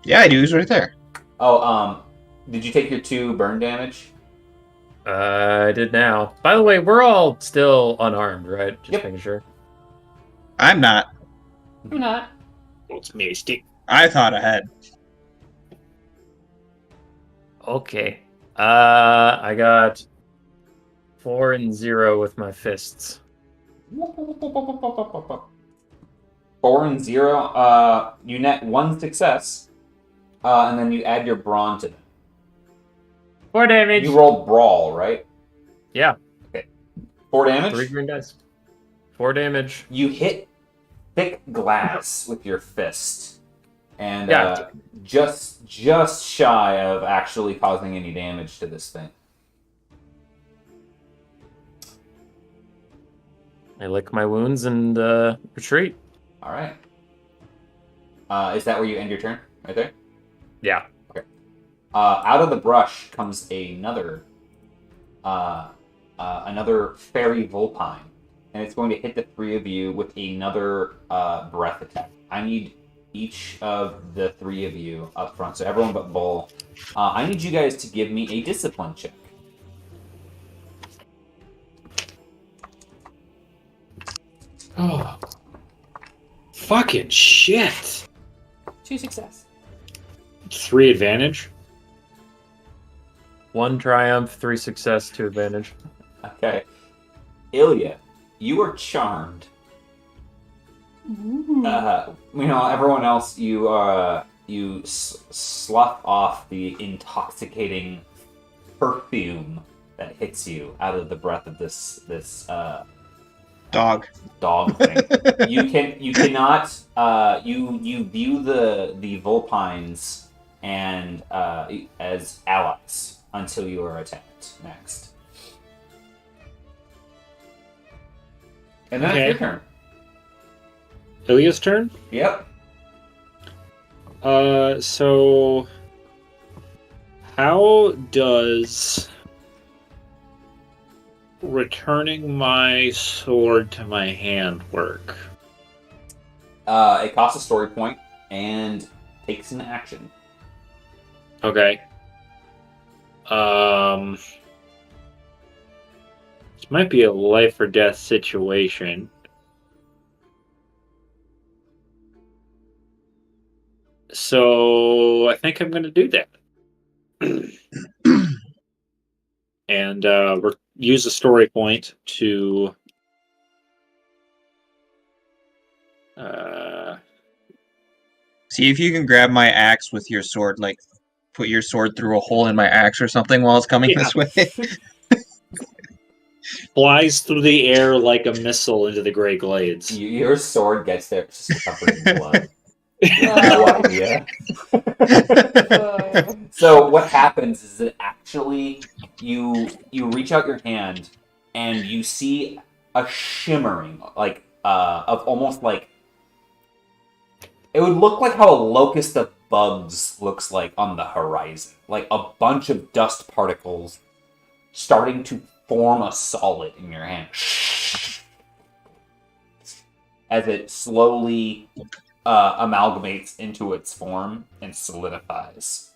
Yeah, I do. He's right there. Oh, did you take your 2 burn damage? I did now. By the way, we're all still unarmed, right? Just Yep. making sure. I'm not. I'm not. It's misty. I thought ahead. Okay. I got 4 and 0 with my fists. 4 and 0. You net 1 success, and then you add your brawn to them. 4 damage. You rolled brawl, right? Yeah. 4 damage. 3 green dice. 4 damage. You hit thick glass with your fist, and Yeah. just shy of actually causing any damage to this thing. I lick my wounds and retreat. All right. Is that where you end your turn? Right there. Yeah. Out of the brush comes another fairy vulpine, and it's going to hit the 3 of you with another breath attack. I need each of the 3 of you up front, so everyone but Bull. I need you guys to give me a discipline check. Oh. Fucking shit. 2 success. 3 advantage. 1 triumph, 3 success, 2 advantage. Okay. Ilya, you are charmed. Everyone else, you slough off the intoxicating perfume that hits you out of the breath of this Dog. dog thing. you cannot you view the vulpines and as allies until you are attacked next. And then Okay. it's your turn. Ilya's turn. Yep. So how does returning my sword to my hand work? It costs a story point and takes an action. Okay. This might be a life or death situation. So I think I'm going to do that. And use a story point to See if you can grab my axe with your sword, like put your sword through a hole in my axe or something while it's coming this way. flies through the air like a missile into the Great Glades. Your sword gets there, it's just covered in blood. No idea. So what happens is that actually you reach out your hand and you see a shimmering of almost like it would look like how a locust of bugs looks like on the horizon, like a bunch of dust particles starting to form a solid in your hand as it slowly amalgamates into its form and solidifies.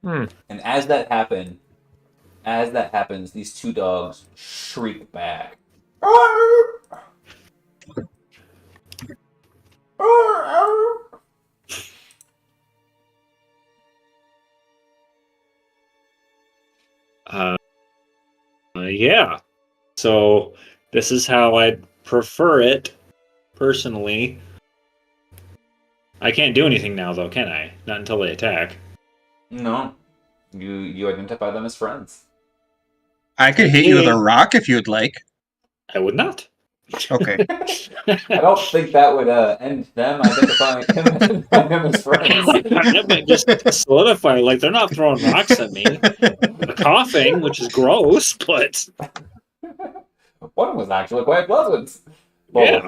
And as that happens, these two dogs shriek back. Yeah. So this is how I'd prefer it, personally. I can't do anything now, though, can I? Not until they attack. No. You identify them as friends. I could hit you with a rock if you'd like. I would not. Okay. I don't think that would end them identifying him as friends. But just solidify, like, they're not throwing rocks at me. They're coughing, which is gross, but... One was actually quite pleasant. Yeah.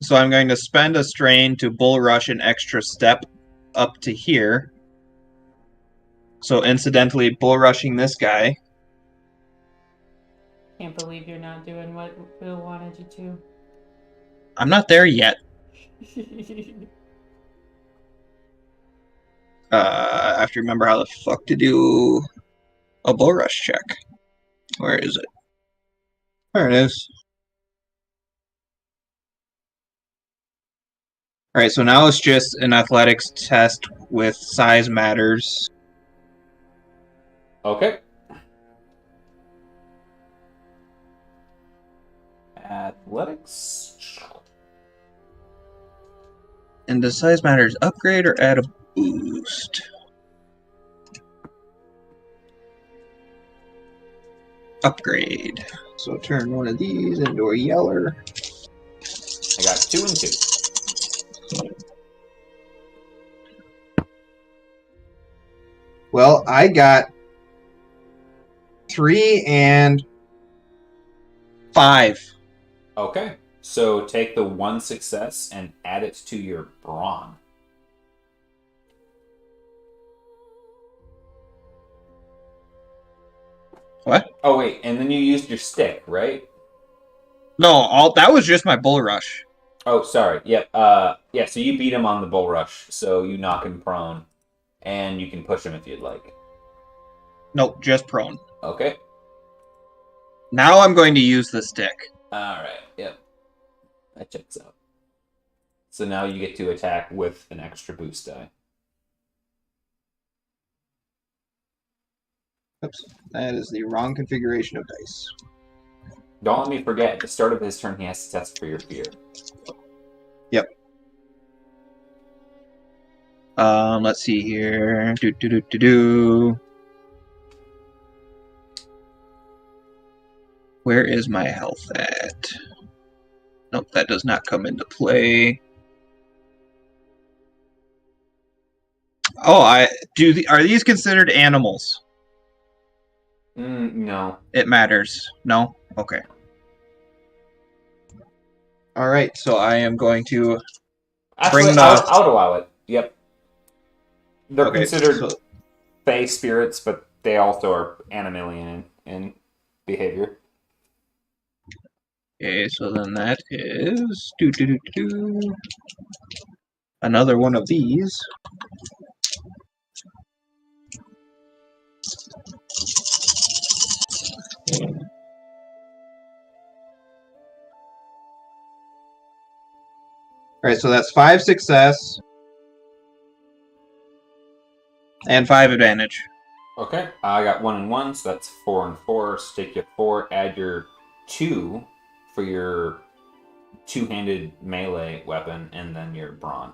So I'm going to spend a strain to bull rush an extra step up to here. So incidentally, bull rushing this guy. Can't believe you're not doing what Will wanted you to. I'm not there yet. I have to remember how the fuck to do a bull rush check. Where is it? There it is. Alright, so now it's just an athletics test with size matters. Okay. Athletics. And does size matters upgrade or add a boost? Upgrade. So turn one of these into a yeller. I got 2 and 2. Well, I got 3 and 5. Okay. So take the 1 success and add it to your brawn. What? Oh wait, and then you used your stick, right? No, that was just my bull rush. Oh, sorry. Yep. Yeah. So you beat him on the bull rush. So you knock him prone, and you can push him if you'd like. Nope, just prone. Okay. Now I'm going to use the stick. All right. Yep. That checks out. So now you get to attack with an extra boost die. Oops, that is the wrong configuration of dice. Don't let me forget. At the start of his turn, he has to test for your fear. Yep. Let's see here. Where is my health at? Nope, that does not come into play. Oh, are these considered animals? No. It matters. No? Okay. Alright, so I am going to Actually, bring the... I would allow it. Yep. They're Okay, considered so Fey spirits, but they also are animalian in behavior. Okay, so then that is another one of these. All right, so that's 5 success and 5 advantage. Okay, I got 1 and 1, so that's 4 and 4. So take your 4, add your 2 for your two-handed melee weapon, and then your brawn.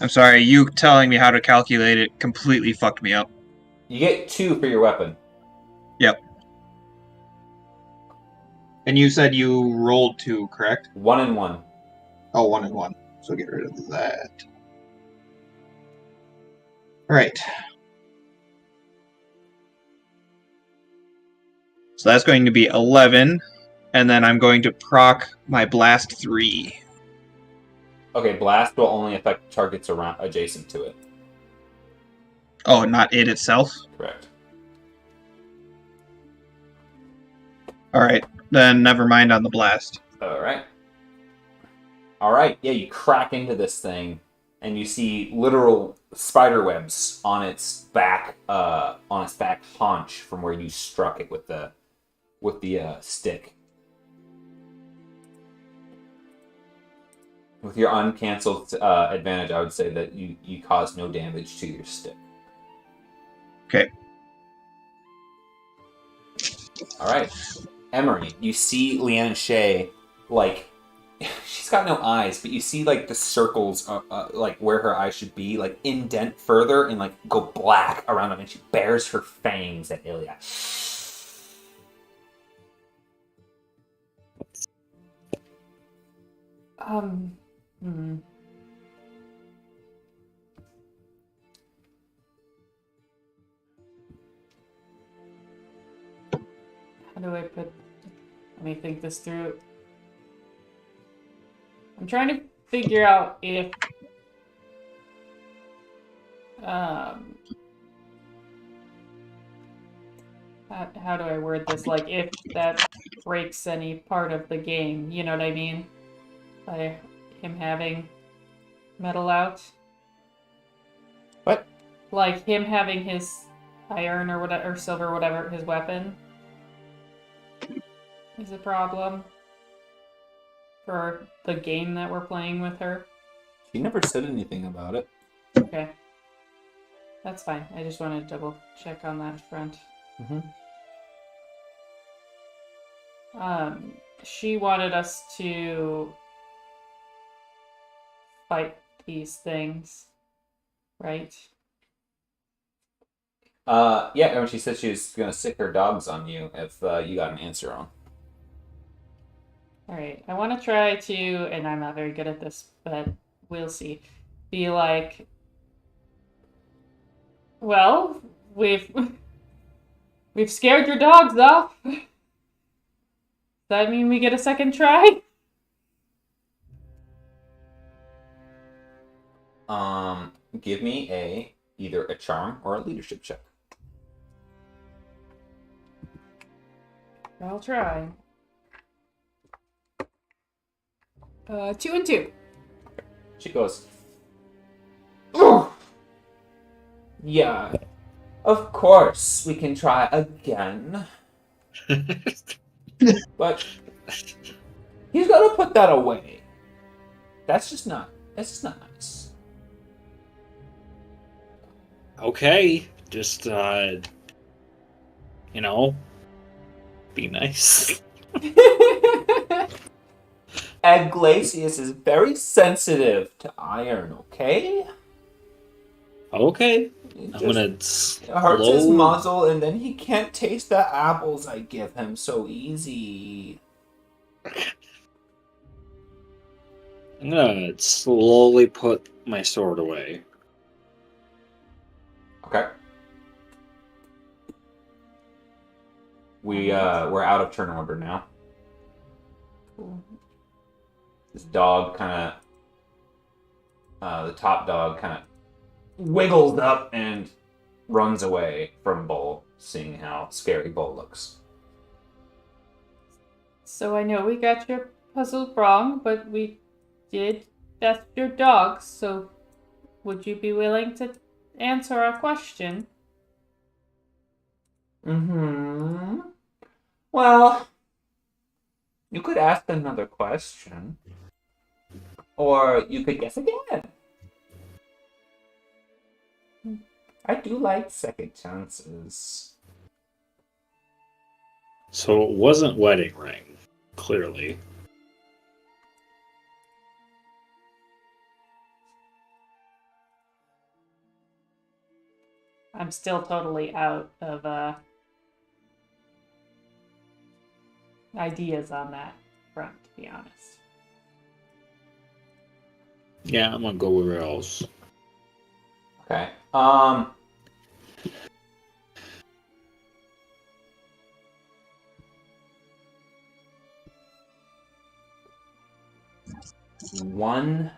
I'm sorry, you telling me how to calculate it completely fucked me up. You get 2 for your weapon. Yep. And you said you rolled 2, correct? 1 and 1. Oh, 1 and 1. So get rid of that. All right. So that's going to be 11, and then I'm going to proc my blast 3. Okay, blast will only affect targets around adjacent to it. Oh, not it itself? Correct. Alright, then never mind on the blast. Alright. Alright, yeah, you crack into this thing, and you see literal spider webs on its back haunch from where you struck it with the stick. With your uncancelled advantage, I would say that you caused no damage to your stick. Okay. Alright. Emery, you see Leanne Shea, like, she's got no eyes, but you see, like, the circles, like, where her eyes should be, like, indent further and, like, go black around them, and she bares her fangs at Ilya. How do I put... Let me think this through. I'm trying to figure out if... how do I word this? Like, if that breaks any part of the game, you know what I mean? By him having metal out. What? Like, him having his iron or whatever, or silver or whatever, his weapon is a problem for the game that we're playing with her. She never said anything about it. Okay. That's fine. I just wanted to double check on that front. Mm-hmm. She wanted us to fight these things, right? Yeah, and she said she was gonna sick her dogs on you if you got an answer wrong. Alright, I want to try to, and I'm not very good at this, but we'll see, be like, well, we've scared your dogs off. Does that mean we get a second try? Give me either a charm or a leadership check. I'll try. 2 and 2. She goes, "Ugh. Yeah, of course we can try again. But he's got to put that away. That's just not nice." Okay, just be nice. Aglasius is very sensitive to iron, okay? Okay, It I'm just gonna hurts his slow. muzzle, and then he can't taste the apples I give him so easy. I'm gonna slowly put my sword away. Okay. We're out of turn order now. Cool. This dog kind of The top dog kind of wiggles up and runs away from Bull, seeing how scary Bull looks. So I know we got your puzzle wrong, but we did test your dogs, so would you be willing to answer our question? Mm-hmm. Well, you could ask another question. Or you could guess again. I do like second chances. So it wasn't wedding ring, clearly. I'm still totally out of ideas on that front, to be honest. Yeah, I'm gonna go with else. Okay. One.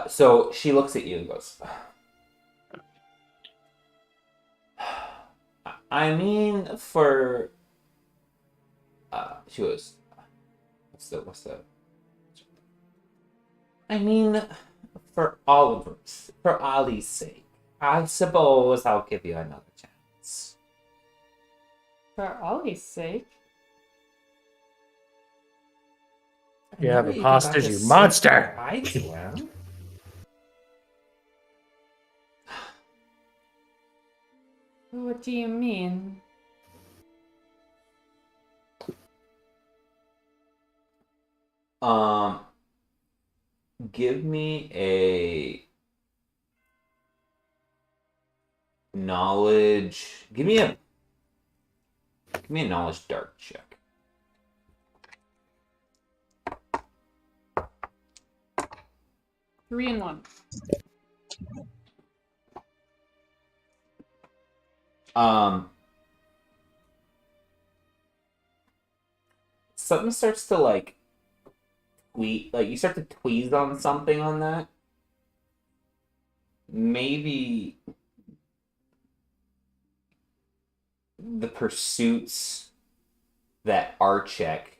So she looks at you and goes, I mean, for. She goes, what's the. I mean, for Oliver's, for Ollie's sake, I suppose I'll give you another chance. For Ollie's sake. You have know a got hostage, to you sit monster! where I dwell. What do you mean? Give me a knowledge. Give me a knowledge dark check. Three and one. Something starts to like you start to tweeze on something on that. Maybe the pursuits that Archek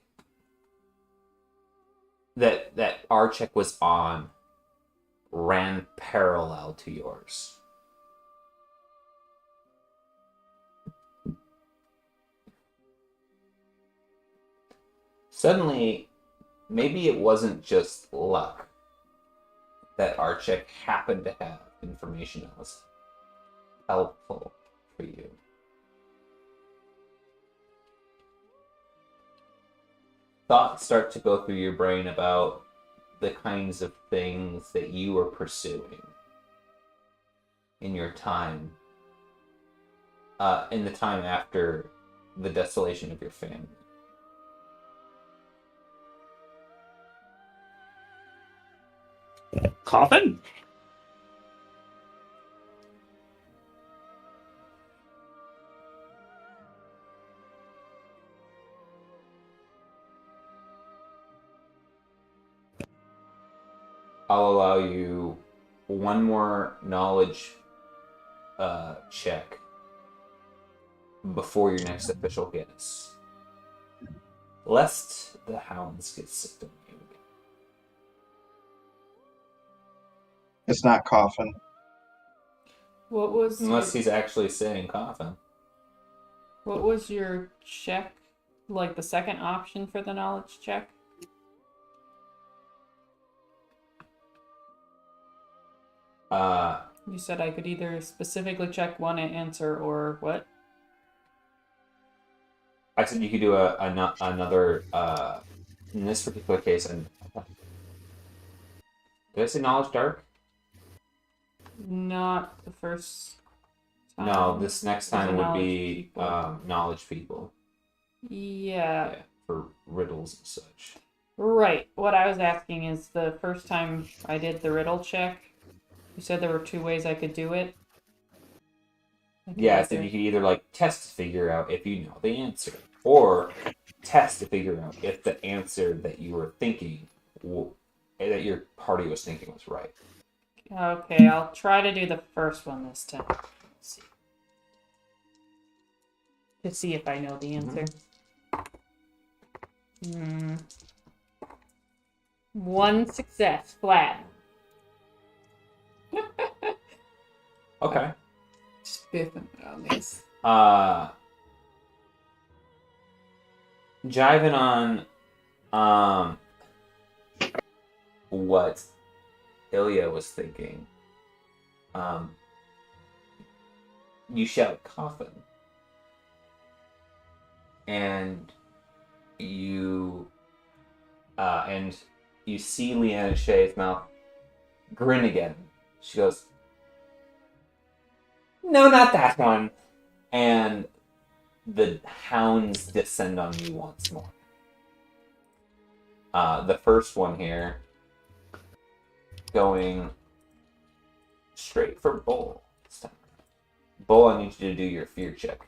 was on ran parallel to yours. Suddenly, maybe it wasn't just luck that Archek happened to have information that was helpful for you. Thoughts start to go through your brain about the kinds of things that you were pursuing in your time, in the time after the desolation of your family. Coffin? I'll allow you one more knowledge check before your next official guess, lest the hounds get sick of you. It's not coffin. What was Unless he's actually saying coffin. what was your check? Like the second option for the knowledge check? You said I could either specifically check one answer or what? I said you could do another. In this particular case, and did I say knowledge dark? Not the first time. No, this next It was a time would knowledge be people. knowledge people. Yeah. Yeah, for riddles and such. Right. What I was asking is the first time I did the riddle check, you said there were two ways I could do it. Yeah, so you could either like test to figure out if you know the answer, or test to figure out if the answer that you were thinking that your party was thinking was right. Okay, I'll try to do the first one this time. Let's see. To see if I know the answer. One success, flat. Okay. Spiffing on this. Jiving on what Ilya was thinking. You shout coffin. And you see Leanna Shea's mouth grin again. She goes, "No, not that one." And the hounds descend on you once more. The first one here, going straight for Bull this time. Bull, I need you to do your fear check.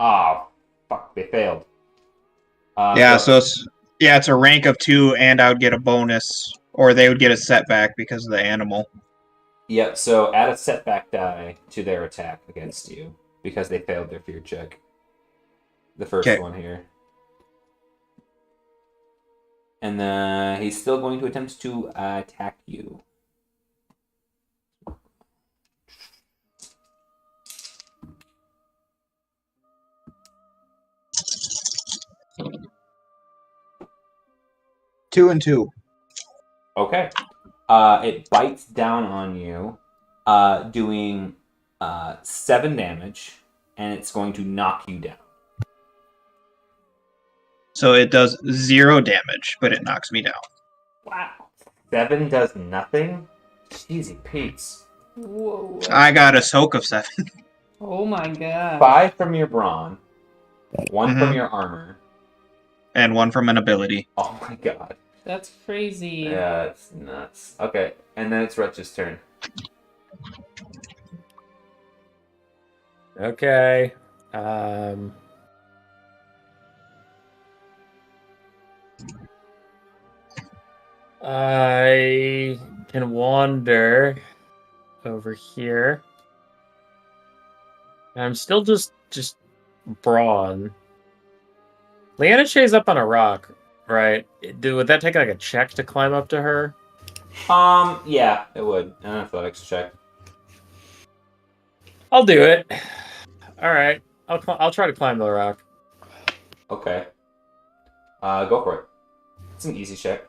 Ah, fuck, they failed. It's a rank of 2, and I would get a bonus, or they would get a setback because of the animal. Yep, so add a setback die to their attack against you, because they failed their fear check. The first one here. And he's still going to attempt to attack you. Two and 2. Okay. It bites down on you, doing 7 damage, and it's going to knock you down. So it does 0 damage, but it knocks me down. Wow. 7 does nothing? Cheesy Pete's. Whoa. I got a soak of 7. Oh my god. 5 from your brawn, 1 from your armor. And 1 from an ability. Oh my god. That's crazy. Yeah, it's nuts. Okay, and then it's Wretch's turn. Okay. I can wander over here. I'm still just brawn. Leanna Shea's up on a rock, right? Would that take like a check to climb up to her? Yeah, it would. An athletics check. I'll do it. All right, I'll try to climb the rock. Okay. Go for it. It's an easy check.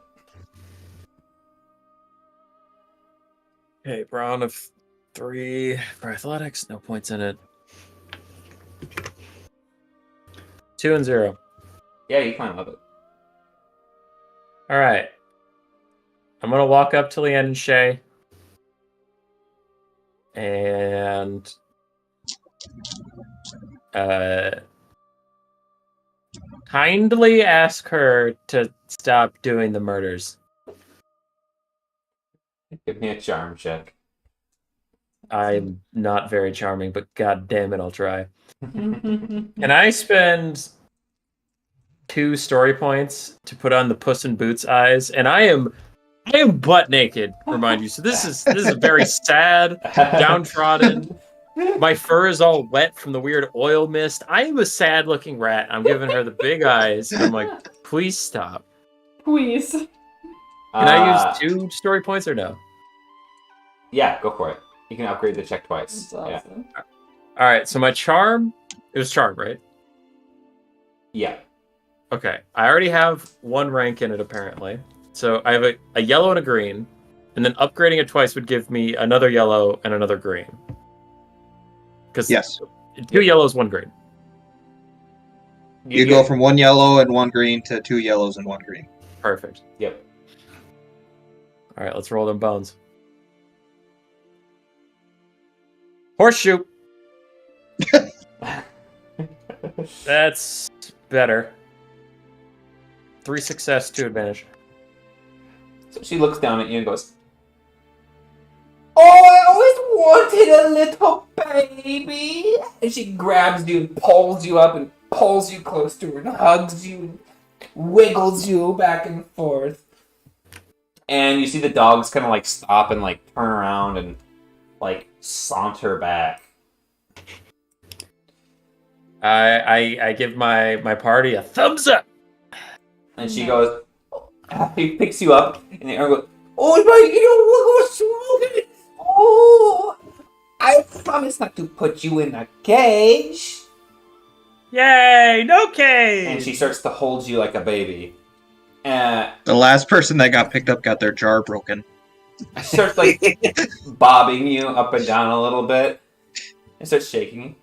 Okay, brawn of 3 for athletics. No points in it. 2 and 0. Yeah, you climb up it. All right. I'm gonna walk up to Leanne and Shay, and kindly ask her to stop doing the murders. Give me a charm check. I'm not very charming, but god damn it, I'll try. Can I spend 2 story points to put on the Puss in Boots eyes? And I am butt naked, remind you. So this is a very sad, downtrodden. My fur is all wet from the weird oil mist. I am a sad looking rat. I'm giving her the big eyes. I'm like, please stop. Please. Can I use 2 story points or no? Yeah, go for it. You can upgrade the check twice. That's awesome. Yeah. All right, so my charm, it was charm, right? Yeah. Okay, I already have 1 rank in it apparently. So I have a yellow and a green, and then upgrading it twice would give me another yellow and another green. Because Yes. 2 yellows, 1 green. You go from 1 yellow and 1 green to 2 yellows and 1 green. Perfect. Yep. All right, let's roll them bones. Horseshoe. That's better. 3 success, 2 advantage. So she looks down at you and goes, "Oh, I always wanted a little baby. And she grabs you and pulls you up and pulls you close to her and hugs you and wiggles you back and forth. And you see the dogs kind of like stop and like turn around and like saunter back. I give my party a thumbs up. And she goes, he picks you up, and Aaron goes, "Oh my, you don't want to go smoking. Oh, I promise not to put you in a cage." Yay! No cage. And she starts to hold you like a baby. The last person that got picked up got their jar broken. She starts like bobbing you up and down a little bit, and starts shaking you.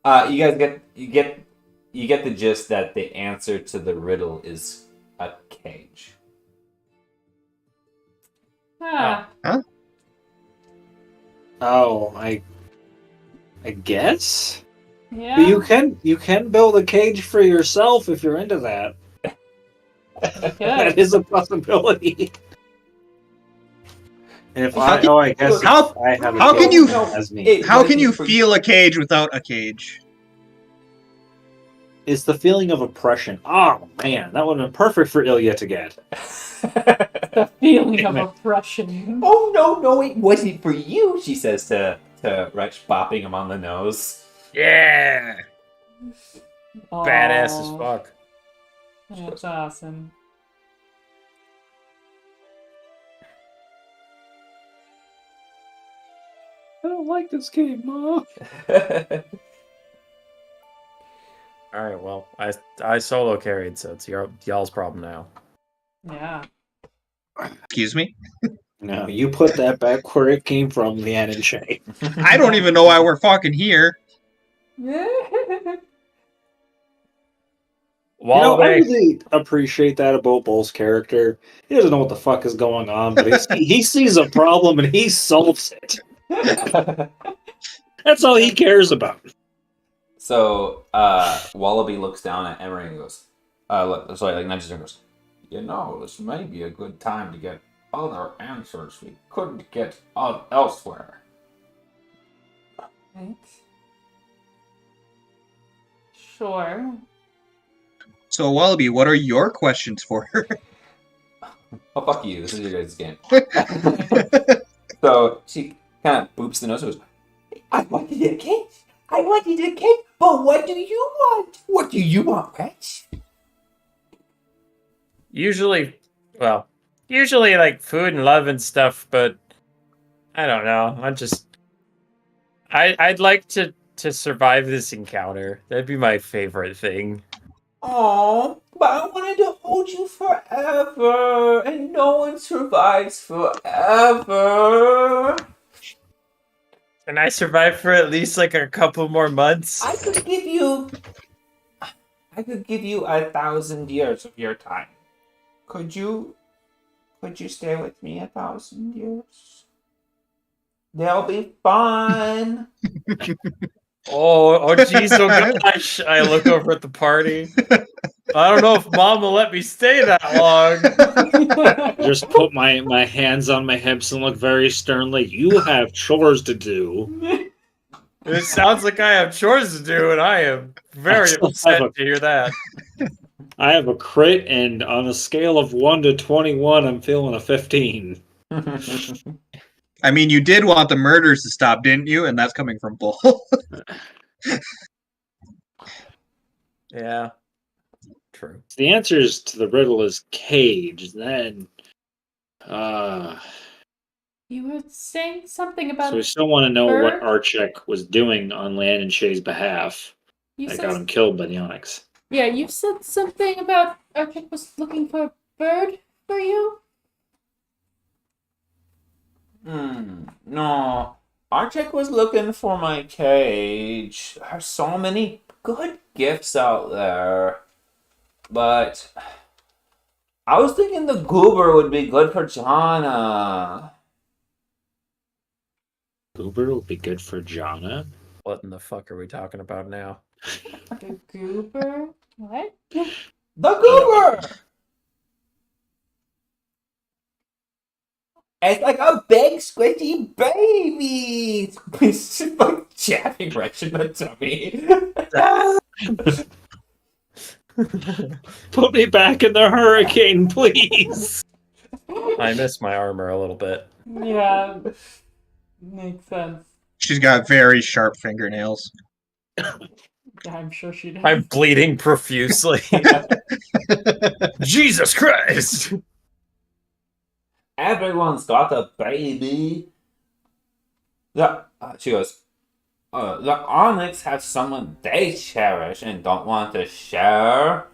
You guys get the gist that the answer to the riddle is a cage. Ah, Oh, I guess. yeah. But you can build a cage for yourself if you're into that. Good. That is a possibility. And if I guess How- if I have a how can cage, you- that has me. How can you feel a cage without a cage? It's the feeling of oppression. Oh man, that would have been perfect for Ilya to get. The feeling of oppression. Oh no, it wasn't for you, she says to Wretch, bopping him on the nose. Yeah. Badass as Aw, fuck. That's awesome. I don't like this game, Mom. All right. Well, I solo carried, so it's y'all's problem now. Yeah. Excuse me? No, you put that back where it came from, Leanne and Shay. I don't even know why we're fucking here. You know, I Wallaby. really appreciate that about Bull's character. He doesn't know what the fuck is going on, but he sees a problem and he solves it. That's all he cares about. So, Wallaby looks down at Emery and goes, nudges her and goes, "You know, this may be a good time to get other answers we couldn't get elsewhere." Right. Sure. So, Wallaby, what are your questions for her? Oh, fuck you. This is your guys' game. So, she kind of boops the nose and goes, "I wanted a cake. I wanted a cake, but what do you want? What do you want, Wretch?" Usually like food and love and stuff, but I don't know. I'd like to survive this encounter. That'd be my favorite thing. Oh, but I wanted to hold you forever, and no one survives forever. And I survive for at least like a couple more months. I could give you 1,000 years of your time. Could you stay with me 1,000 years? They'll be fun. Oh jeez, oh gosh. I look over at the party. I don't know if Mom will let me stay that long. Just put my hands on my hips and look very sternly. You have chores to do. It sounds like I have chores to do, and I am very upset to hear that. I have a crit, and on a scale of 1 to 21, I'm feeling a 15. I mean, you did want the murders to stop, didn't you? And that's coming from Bull. Yeah. True. The answers to the riddle is cage. Then, You were saying something about so we still want to know what bird? Archek was doing on Lan and Shay's behalf. You That said got him killed by the Onyx. Yeah, you said something about Archik was looking for a bird for you? No. Archek was looking for my cage. There's so many good gifts out there. But I was thinking the goober would be good for Jana. Goober will be good for Jana. What in the fuck are we talking about now? The goober? What? The goober! It's like a big squishy baby. He's just like jabbing Wretch in the tummy. Put me back in the hurricane, please. I miss my armor a little bit. Yeah, makes sense. She's got very sharp fingernails. Yeah, I'm sure she does. I'm bleeding profusely. Jesus Christ! Everyone's got a baby. She goes, the Onyx have someone they cherish and don't want to share.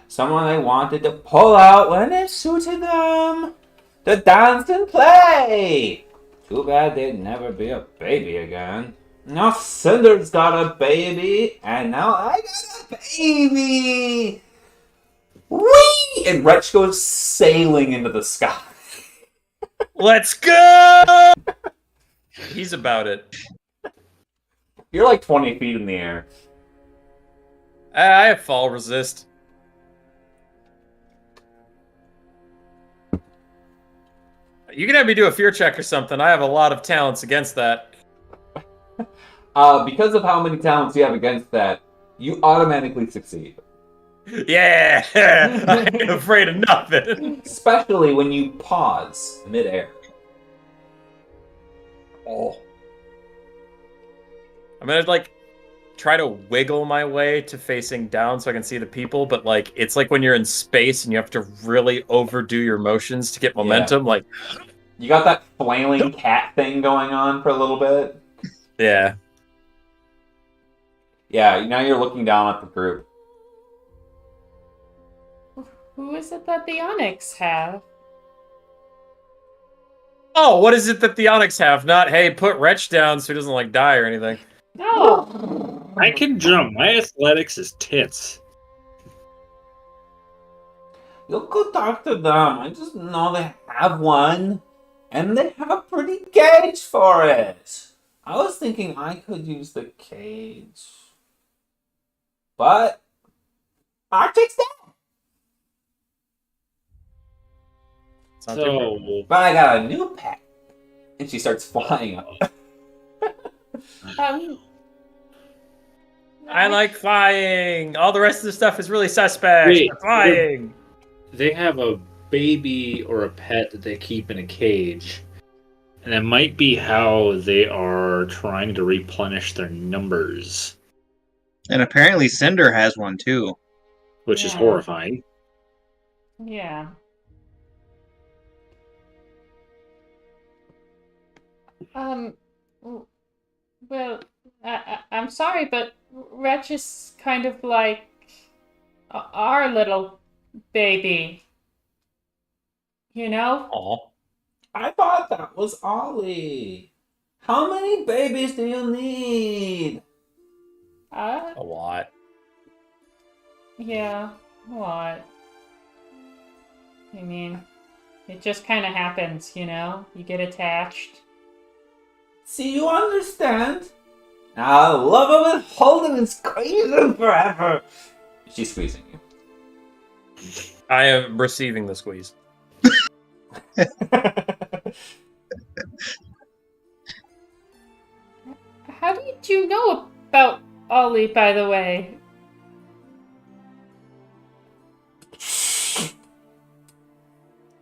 Someone they wanted to pull out when it suited them. To dance and play. Too bad they'd never be a baby again. Now Cinder's got a baby, and now I got a baby. Whee! And Wretch goes sailing into the sky. Let's go! He's about it. You're like 20 feet in the air. I have fall resist. You can have me do a fear check or something. I have a lot of talents against that. Because of how many talents you have against that, you automatically succeed. Yeah! I ain't afraid of nothing. Especially when you pause midair. Oh. I'm gonna, like, try to wiggle my way to facing down so I can see the people, but, like, it's like when you're in space and you have to really overdo your motions to get momentum, like... You got that flailing cat thing going on for a little bit. Yeah. Yeah, now you're looking down at the group. Who is it that the Onyx have? Oh, what is it that the Onyx have? Not, hey, put Wretch down so he doesn't, like, die or anything. No! I can jump. My athletics is tits. You'll go talk to them. I just know they have one. And they have a pretty cage for it. I was thinking I could use the cage. But Arctic's dead. It's not too bad. So, But I got a new pet. And she starts flying up. I like flying. All the rest of the stuff is really suspect. Wait, but flying. they have a baby or a pet that they keep in a cage. And that might be how they are trying to replenish their numbers, And apparently Cinder has one too. which is Yeah. horrifying. Yeah. Well, I'm sorry, but Wretch is kind of like our little baby. You know? Aw. I thought that was Ollie. How many babies do you need? A lot. Yeah. What? I mean, it just kind of happens, you know? You get attached. See, you understand? I love him and hold him and squeeze him forever. She's squeezing you. I am receiving the squeeze. How did you know about Ollie, by the way?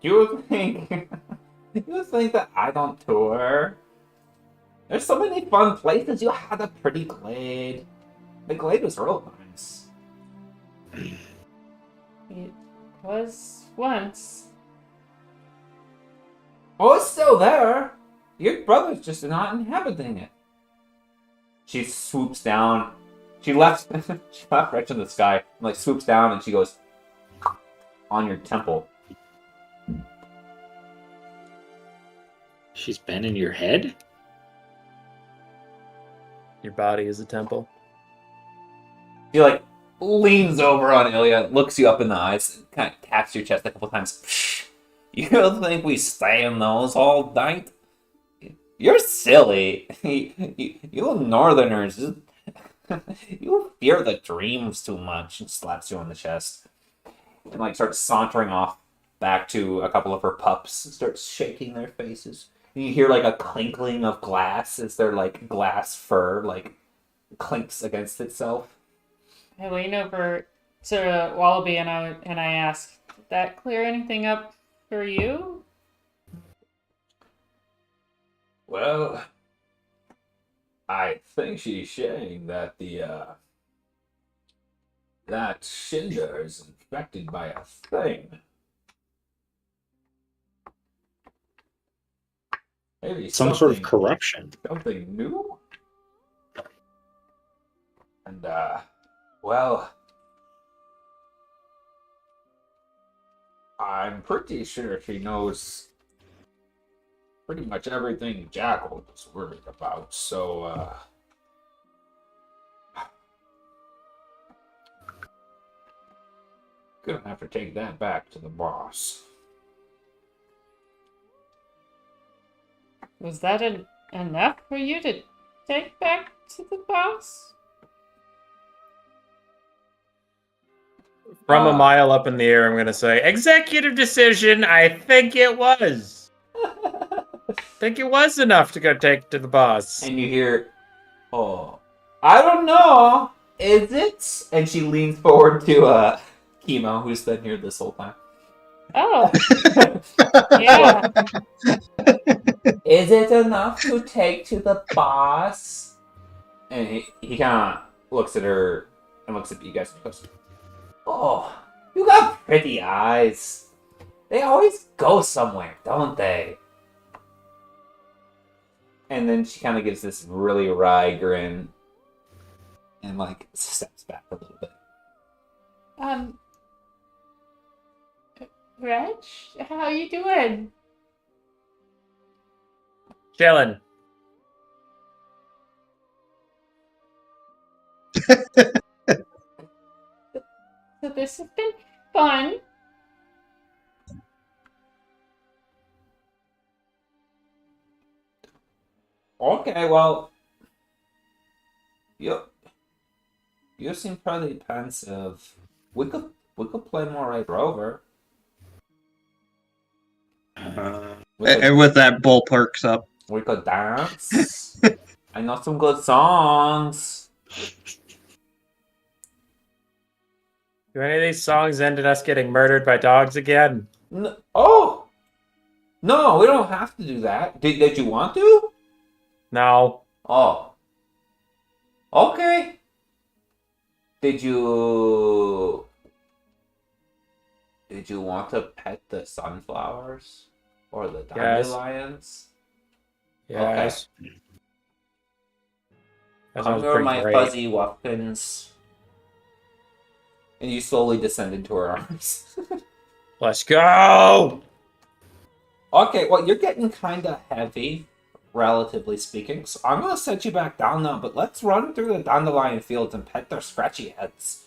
You think that I don't tour? There's so many fun places. You had a pretty glade. The glade was real nice. It was once. Oh, it's still there. Your brother's just not inhabiting it. She swoops down. She left Wretch in the sky and like swoops down and she goes on your temple. She's been in your head? Your body is a temple. She like leans over on Ilya, looks you up in the eyes, and kind of taps your chest a couple times. Psh, you don't think we stay in those all night? You're silly. You northerners, you fear the dreams too much. And slaps you on the chest and like starts sauntering off back to a couple of her pups and starts shaking their faces. And you hear like a clinkling of glass as their like glass fur like clinks against itself. I lean over to Wallaby and I ask, "Did that clear anything up for you?" Well, I think she's saying that that Cinder is infected by a thing. Maybe Some sort of corruption. something new? And, well, I'm pretty sure she knows pretty much everything Jackal was worried about, so, gonna have to take that back to the boss. Was that enough for you to take back to the boss? From a mile up in the air, I'm going to say, executive decision, I think it was. Think it was enough to go take to the boss. And you hear, oh, I don't know, is it? And she leans forward to Chemo, who's been here this whole time. Oh, yeah. Is it enough to take to the boss? And he kind of looks at her and looks at you guys and goes, oh, you got pretty eyes. They always go somewhere, don't they? And then she kind of gives this really wry grin and, like, steps back a little bit. Reg, how you doing? Chillin'. So this has been fun. Okay, well, you seem pretty pensive. We could play more Right Rover. And with that, Bull perks up. We could dance. I know some good songs. Do any of these songs end in us getting murdered by dogs again? Oh! No, we don't have to do that. Did you want to? No. Oh. Okay. Did you want to pet the sunflowers? Or the Yes. dandelions? Yes. That Come sounds here, pretty my great. fuzzy weapons. And you slowly descend into her arms. Let's go! Okay, well, you're getting kind of heavy, relatively speaking, so I'm going to set you back down now, but let's run through the dandelion fields and pet their scratchy heads.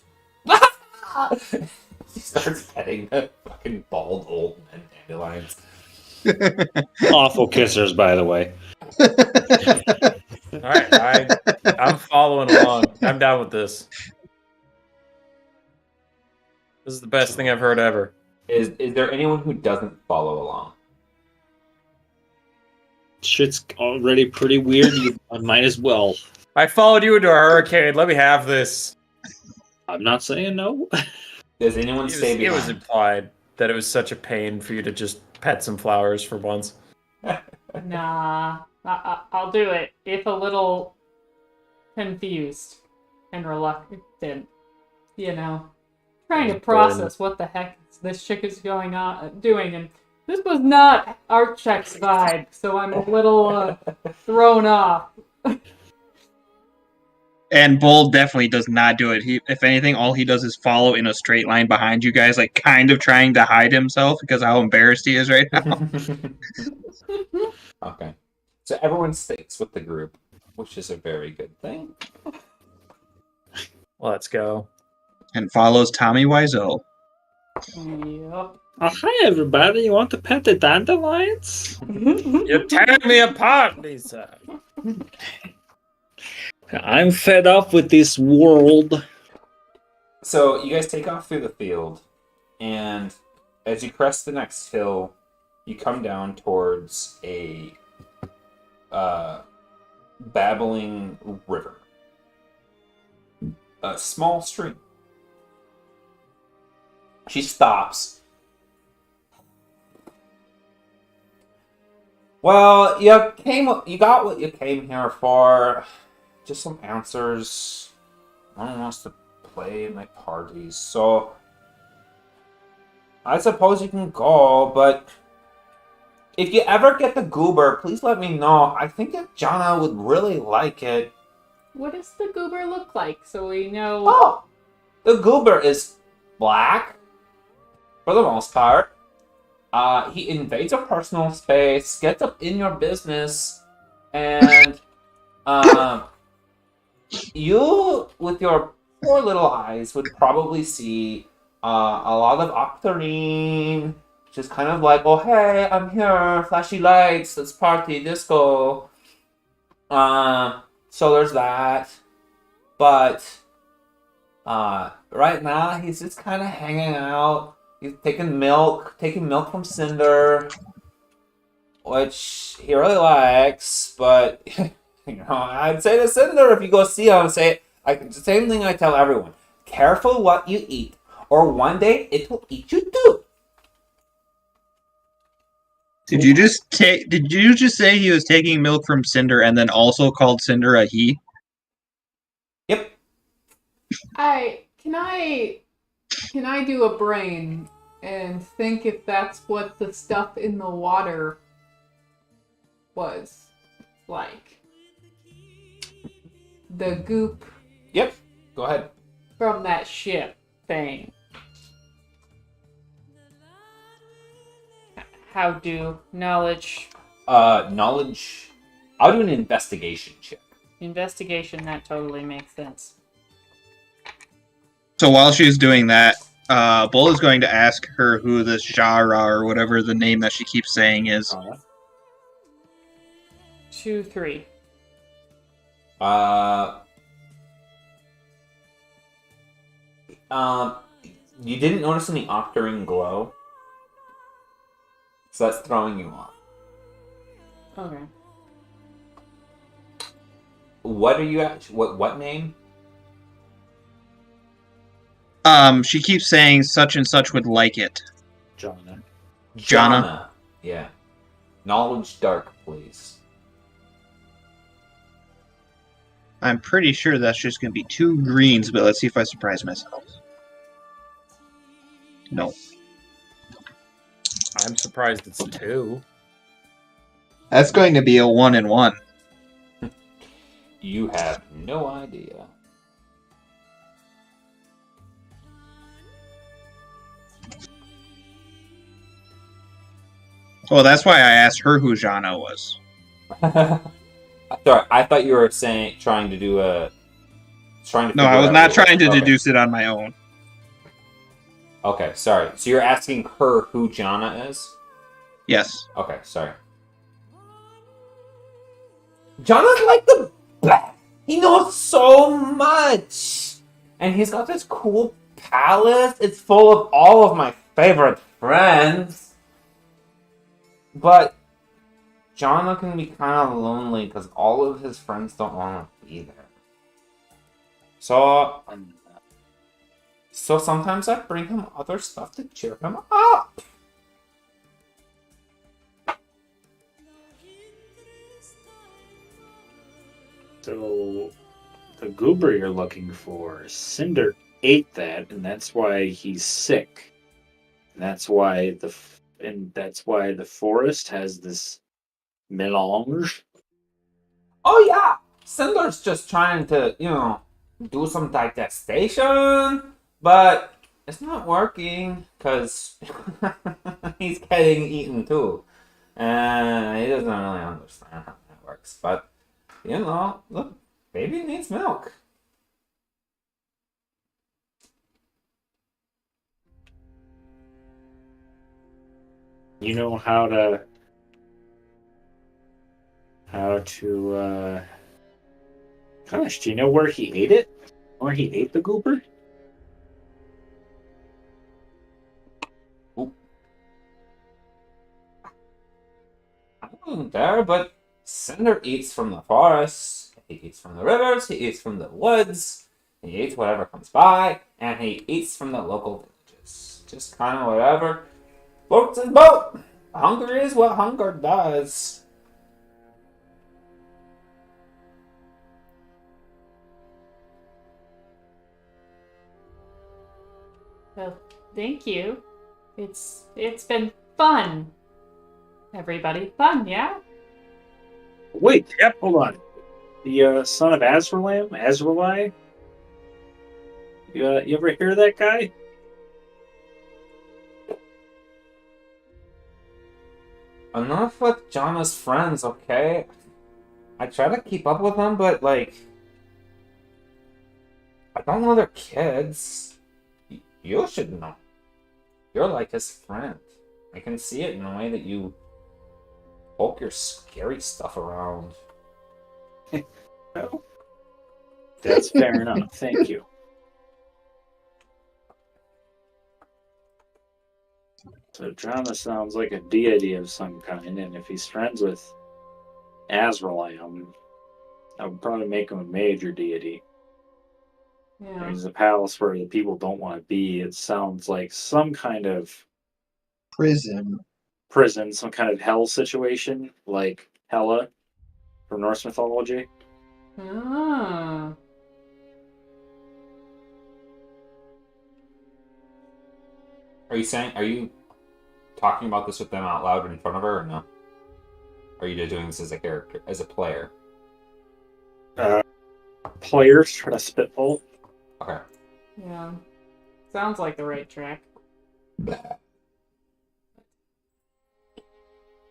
She starts petting the fucking bald old men dandelions. Awful kissers, by the way. Alright, I'm following along. I'm down with this. This is the best thing I've heard ever. Is there anyone who doesn't follow along? Shit's already pretty weird. I might as well. I followed you into a hurricane. Let me have this. I'm not saying no. Does anyone stay It was behind? implied that it was such a pain for you to just pet some flowers for once. Nah, I'll do it. If a little confused and reluctant, you know, trying to process what the heck this chick is doing, and this was not Art Check's vibe, so I'm a little thrown off. And Bull definitely does not do it. If anything, all he does is follow in a straight line behind you guys, like kind of trying to hide himself because of how embarrassed he is right now. Okay. So everyone sticks with the group, which is a very good thing. Let's go. And follows Tommy Wiseau. Yep. Oh, hi, everybody. You want to pet the dandelions? You're tearing me apart, Lisa. I'm fed up with this world. So you guys take off through the field, and as you crest the next hill, you come down towards a babbling river. A small stream. She stops. Well, you got what you came here for. Just some answers. No one wants to play in my parties, so I suppose you can go, but if you ever get the goober, please let me know. I think that Jana would really like it. What does the goober look like so we know? Oh! The goober is black, for the most part. He invades your personal space, gets up in your business, and you, with your poor little eyes, would probably see a lot of octarine, just kind of like, oh hey, I'm here, flashy lights, let's party, disco. So there's that. But right now he's just kind of hanging out. He's taking milk from Cinder, which he really likes. But I'd say to Cinder, if you go see him, say the same thing I tell everyone: careful what you eat, or one day it will eat you too. Did you just say he was taking milk from Cinder and then also called Cinder a he? Yep. Can I do a brain and think if that's what the stuff in the water was like? The goop Yep. Go ahead. from that ship thing. How do knowledge Knowledge. I'll do an investigation check. investigation? That totally makes sense. So while she's doing that, Bull is going to ask her who this Jara or whatever the name that she keeps saying is. 2, 3. You didn't notice any octarine glow, so that's throwing you off. Okay. What are you actually? What name? She keeps saying such and such would like it. Jana. Jana. Yeah. Knowledge dark, please. I'm pretty sure that's just going to be 2 greens, but let's see if I surprise myself. No. I'm surprised it's 2. That's going to be a 1 and 1. You have no idea. Well, that's why I asked her who Jana was. Sorry, I thought you were trying to do. No, I was not trying to Okay. deduce it on my own. Okay, sorry. So you're asking her who Jana is? Yes. Okay, sorry. Jana's like the best. He knows so much. And he's got this cool palace. It's full of all of my favorite friends. But Jana can be kind of lonely because all of his friends don't want to be there. So sometimes I bring him other stuff to cheer him up. So, the goober you're looking for, Cinder ate that, and that's why he's sick. And that's why the forest has this melange. Oh yeah, Cinder's just trying to, do some digestion, but it's not working because he's getting eaten too, and he doesn't really understand how that works. But look, baby needs milk. You know how to gosh, do you know where he ate it? Where he ate the goober? there, but Cinder eats from the forest, he eats from the rivers, he eats from the woods, he eats whatever comes by, and he eats from the local villages. Just kind of whatever floats his boat. Hunger is what hunger does. Well, thank you. It's been fun. Everybody, fun, yeah? Wait, yep, hold on. The son of Azraeli? You ever hear that guy? Enough with Jonna's friends, okay? I try to keep up with them, but like, I don't know their kids. You should know. You're like his friend. I can see it in the way that you poke your scary stuff around. No. That's fair enough. Thank you. So Drama sounds like a deity of some kind, and if he's friends with Azrael, I would probably make him a major deity. Yeah. There's a palace where the people don't want to be. It sounds like some kind of Prison. prison, some kind of hell situation, like Hela from Norse mythology. Ah. Are you talking about this with them out loud in front of her, or no? Or are you just doing this as a character, as a player? Players try to spitball. Okay. Yeah. Sounds like the right track.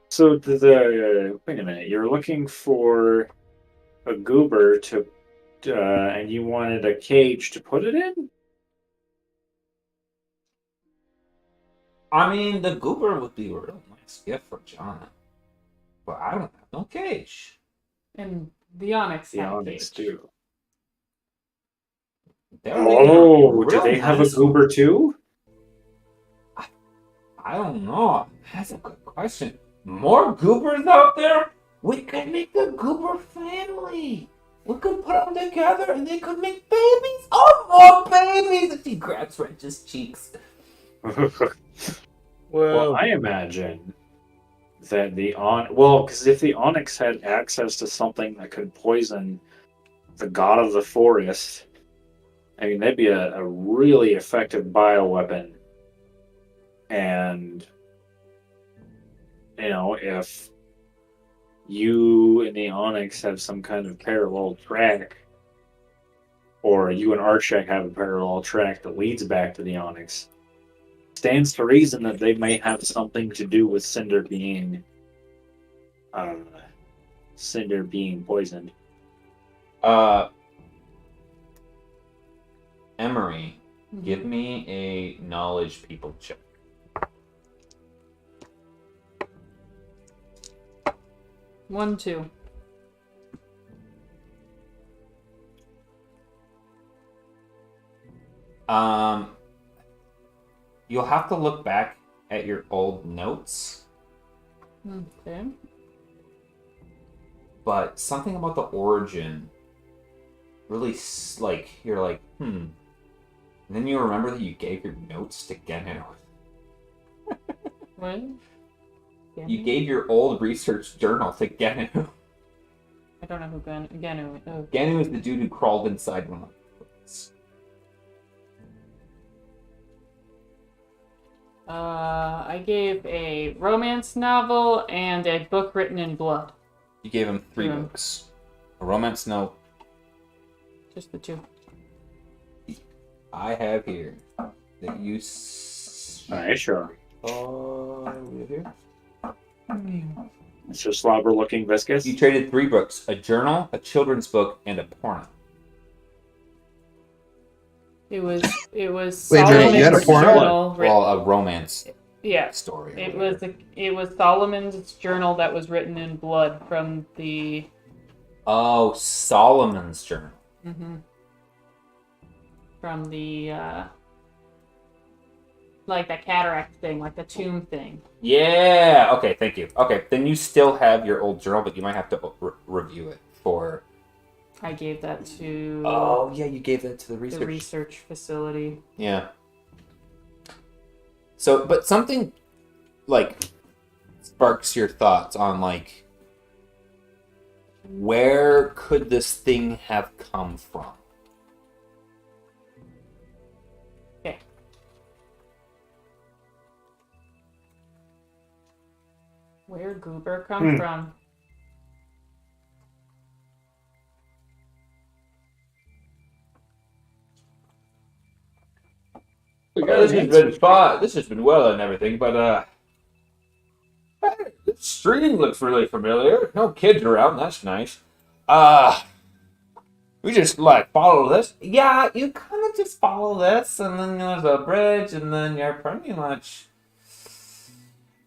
So wait a minute. You're looking for a goober to, and you wanted a cage to put it in. I mean, the goober would be a real nice gift for Jonna. But I don't have no cage. And the Onyx The had a Onyx cage. do. They're making a Oh, do real they have a nice goober too? I don't know. That's a good question. More goobers out there? We could make a goober family. We could put them together and they could make babies. Oh, more babies! If he grabs Wrench's cheeks. Well, I imagine that because if the Onyx had access to something that could poison the god of the forest, I mean, that'd be a really effective bioweapon. And, if you and the Onyx have some kind of parallel track, or you and Archek have a parallel track that leads back to the Onyx, stands to reason that they may have something to do with Cinder being poisoned. Emery, give me a knowledge people check. One, two. You'll have to look back at your old notes, Okay. but something about the origin really, you're like, And then you remember that you gave your notes to Genu. What? You gave your old research journal to Genu. I don't know who Genu. Oh. Genu is the dude who crawled inside one of the books. I gave a romance novel and a book written in blood. You gave him 3 Yeah. books. A romance note. Just the 2. I have here that you Alright, sure. here. It's just slobber-looking viscous. You traded 3 books: a journal, a children's book, and a porno. It was Wait, Jenny, you had a Solomon's porno? journal. Well, a romance Yeah. story. or It whatever. was Solomon's journal that was written in blood from the Oh, Solomon's journal. from the Like the cataract thing, like the tomb thing. Yeah. Okay. Thank you. Okay. Then you still have your old journal, but you might have to review it for. I gave that to Oh yeah, you gave that to the the research facility. Yeah. So, but something like sparks your thoughts on like where could this thing have come from? Okay. Where goober come from? This has been fun. This has been well and everything, but hey, this stream looks really familiar. No kids around. That's nice. We just like follow this. Yeah, you kind of just follow this, and then there's a bridge, and then you're pretty much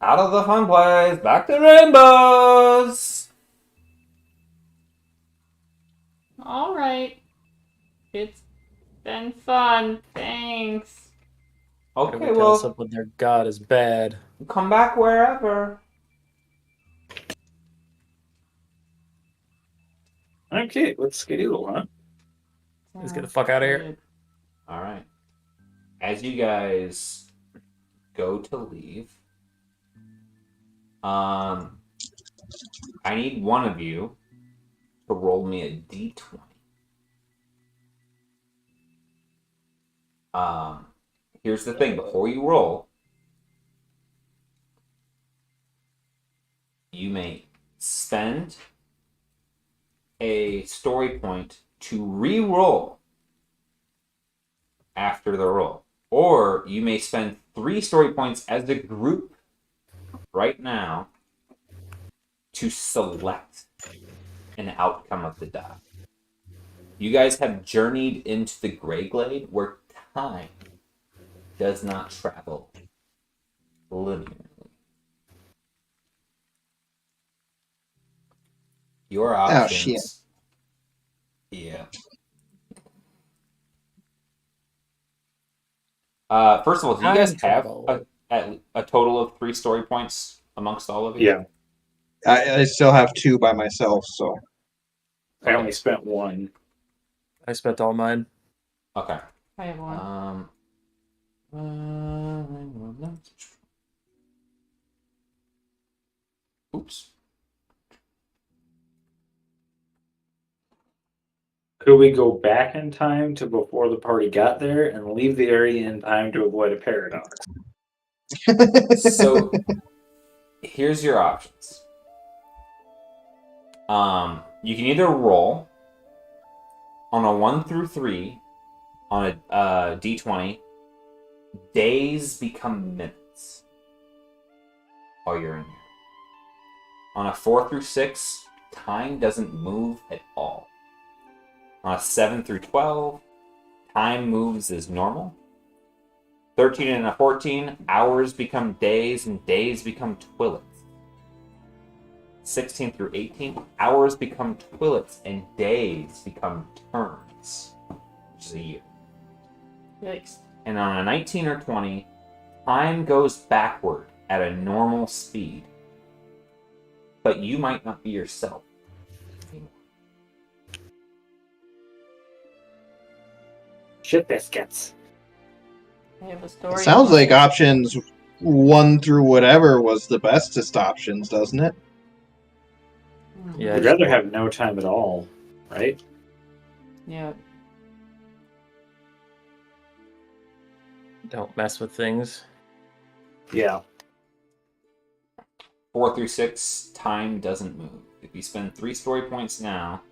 out of the fun place, back to rainbows. All right. It's been fun. Thanks. Okay, Whoever well, tells someone their god is bad. come back wherever. Okay, let's skedaddle, huh? Let's get the fuck out of here. All right. As you guys go to leave, I need one of you to roll me a d20. Here's the thing: before you roll, you may spend a story point to re-roll after the roll. Or you may spend 3 story points as a group right now to select an outcome of the die. You guys have journeyed into the Grey Glade where time does not travel linearly. Your options. Yeah. First of all, do you guys have a total of 3 story points amongst all of you? Yeah, I still have 2 by myself, so. I only spent 1. I spent all mine. Okay. I have one. Oops. Could we go back in time to before the party got there and leave the area in time to avoid a paradox? So here's your options. You can either roll on a 1 through 3 on a d20. Days become minutes while you're in here. On a 4 through 6, time doesn't move at all. On a 7 through 12, time moves as normal. 13 and a 14, hours become days and days become twillets. 16 through 18, hours become twillets and days become turns, which is a year. Yikes. And on a 19 or 20, time goes backward at a normal speed. But you might not be yourself anymore. Shit biscuits. I have a story. It sounds like options 1 through whatever was the bestest options, doesn't it? Yeah, I'd rather have no time at all, right? Yeah. don't mess with things. Yeah. 4 through 6, time doesn't move. If you spend 3 story points now,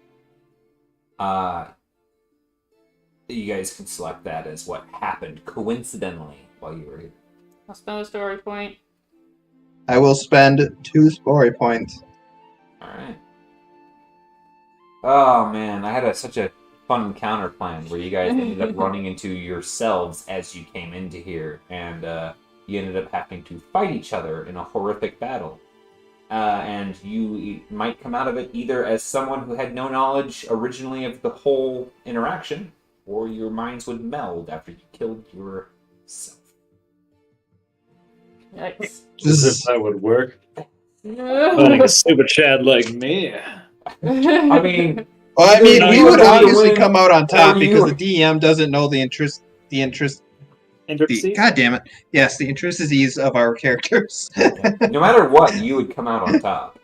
you guys can select that as what happened coincidentally while you were here. I'll spend a story point. I will spend 2 story points. Alright. Oh man, I had such a fun encounter plan where you guys ended up running into yourselves as you came into here, and you ended up having to fight each other in a horrific battle. And you might come out of it either as someone who had no knowledge originally of the whole interaction, or your minds would meld after you killed yourself. Yikes. As if that would work. Finding a stupid Chad like me. I mean, Well, I mean, No, we you would win, obviously win, come out on top or because you- the DM doesn't know the Intricacies? God damn it. Yes, the intricacies of our characters. no matter what, you would come out on top.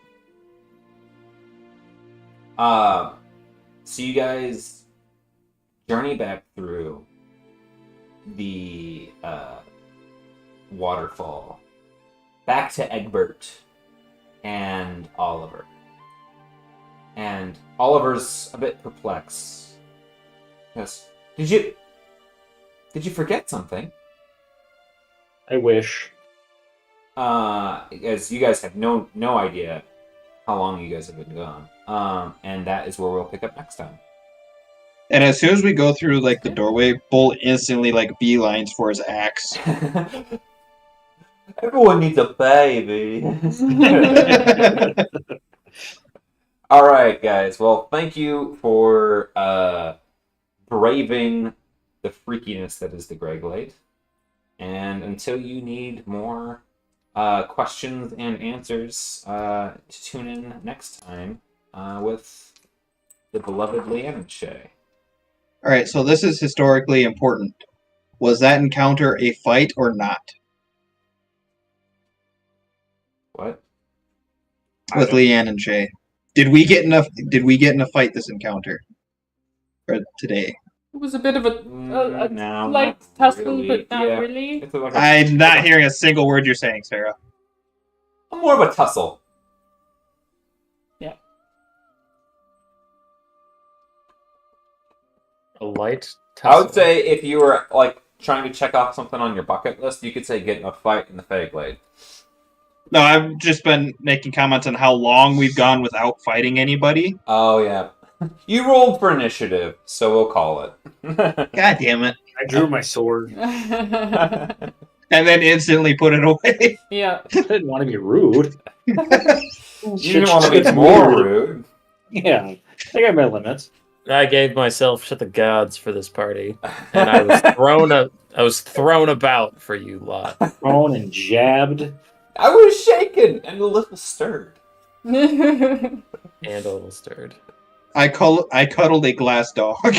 So you guys journey back through the waterfall, back to Egbert and Oliver. And Oliver's a bit perplexed. Yes. Did you forget something? I wish. As you guys have no idea how long you guys have been gone. And that is where we'll pick up next time. And as soon as we go through like the doorway, Bull instantly like beelines for his axe. Everyone needs a baby. All right, guys. Well, thank you for braving the freakiness that is the Grey Glade. And until you need more questions and answers, tune in next time with the beloved Leanne and Shay. All right, so this is historically important. Was that encounter a fight or not What? with Leanne and Shay? Did we get in a fight this encounter or today? It was a bit of a No, light not tussle, really. but not Yeah. really. It's like I'm not hearing a single word you're saying, Sarah. more of a tussle. A light I would tussle. say if you were like trying to check off something on your bucket list, you could say get in a fight in the Fey Glade. No, I've just been making comments on how long we've gone without fighting anybody. Oh yeah, you rolled for initiative, so we'll call it. God damn it. I drew my sword. And then instantly put it away. Yeah. I didn't want to be rude. You didn't want to be more rude. Yeah, I got my limits. I gave myself to the gods for this party, and I was thrown about for you lot. Thrown and jabbed. I was shaken and a little stirred. And a little stirred. I cuddled a glass dog. Well,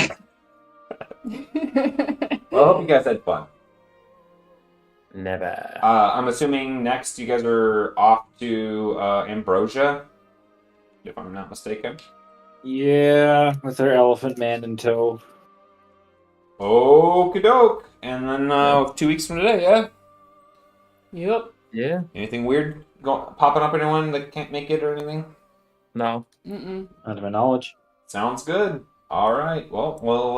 I hope you guys had fun. Never. I'm assuming next you guys are off to Ambrosia, if I'm not mistaken. Yeah, with their elephant man in tow. Okie doke. And then 2 weeks from today, yeah? Yep. Yeah. Anything weird popping up anyone that can't make it or anything? No. Mm-mm. Not to my knowledge. Sounds good. All right. Well, we'll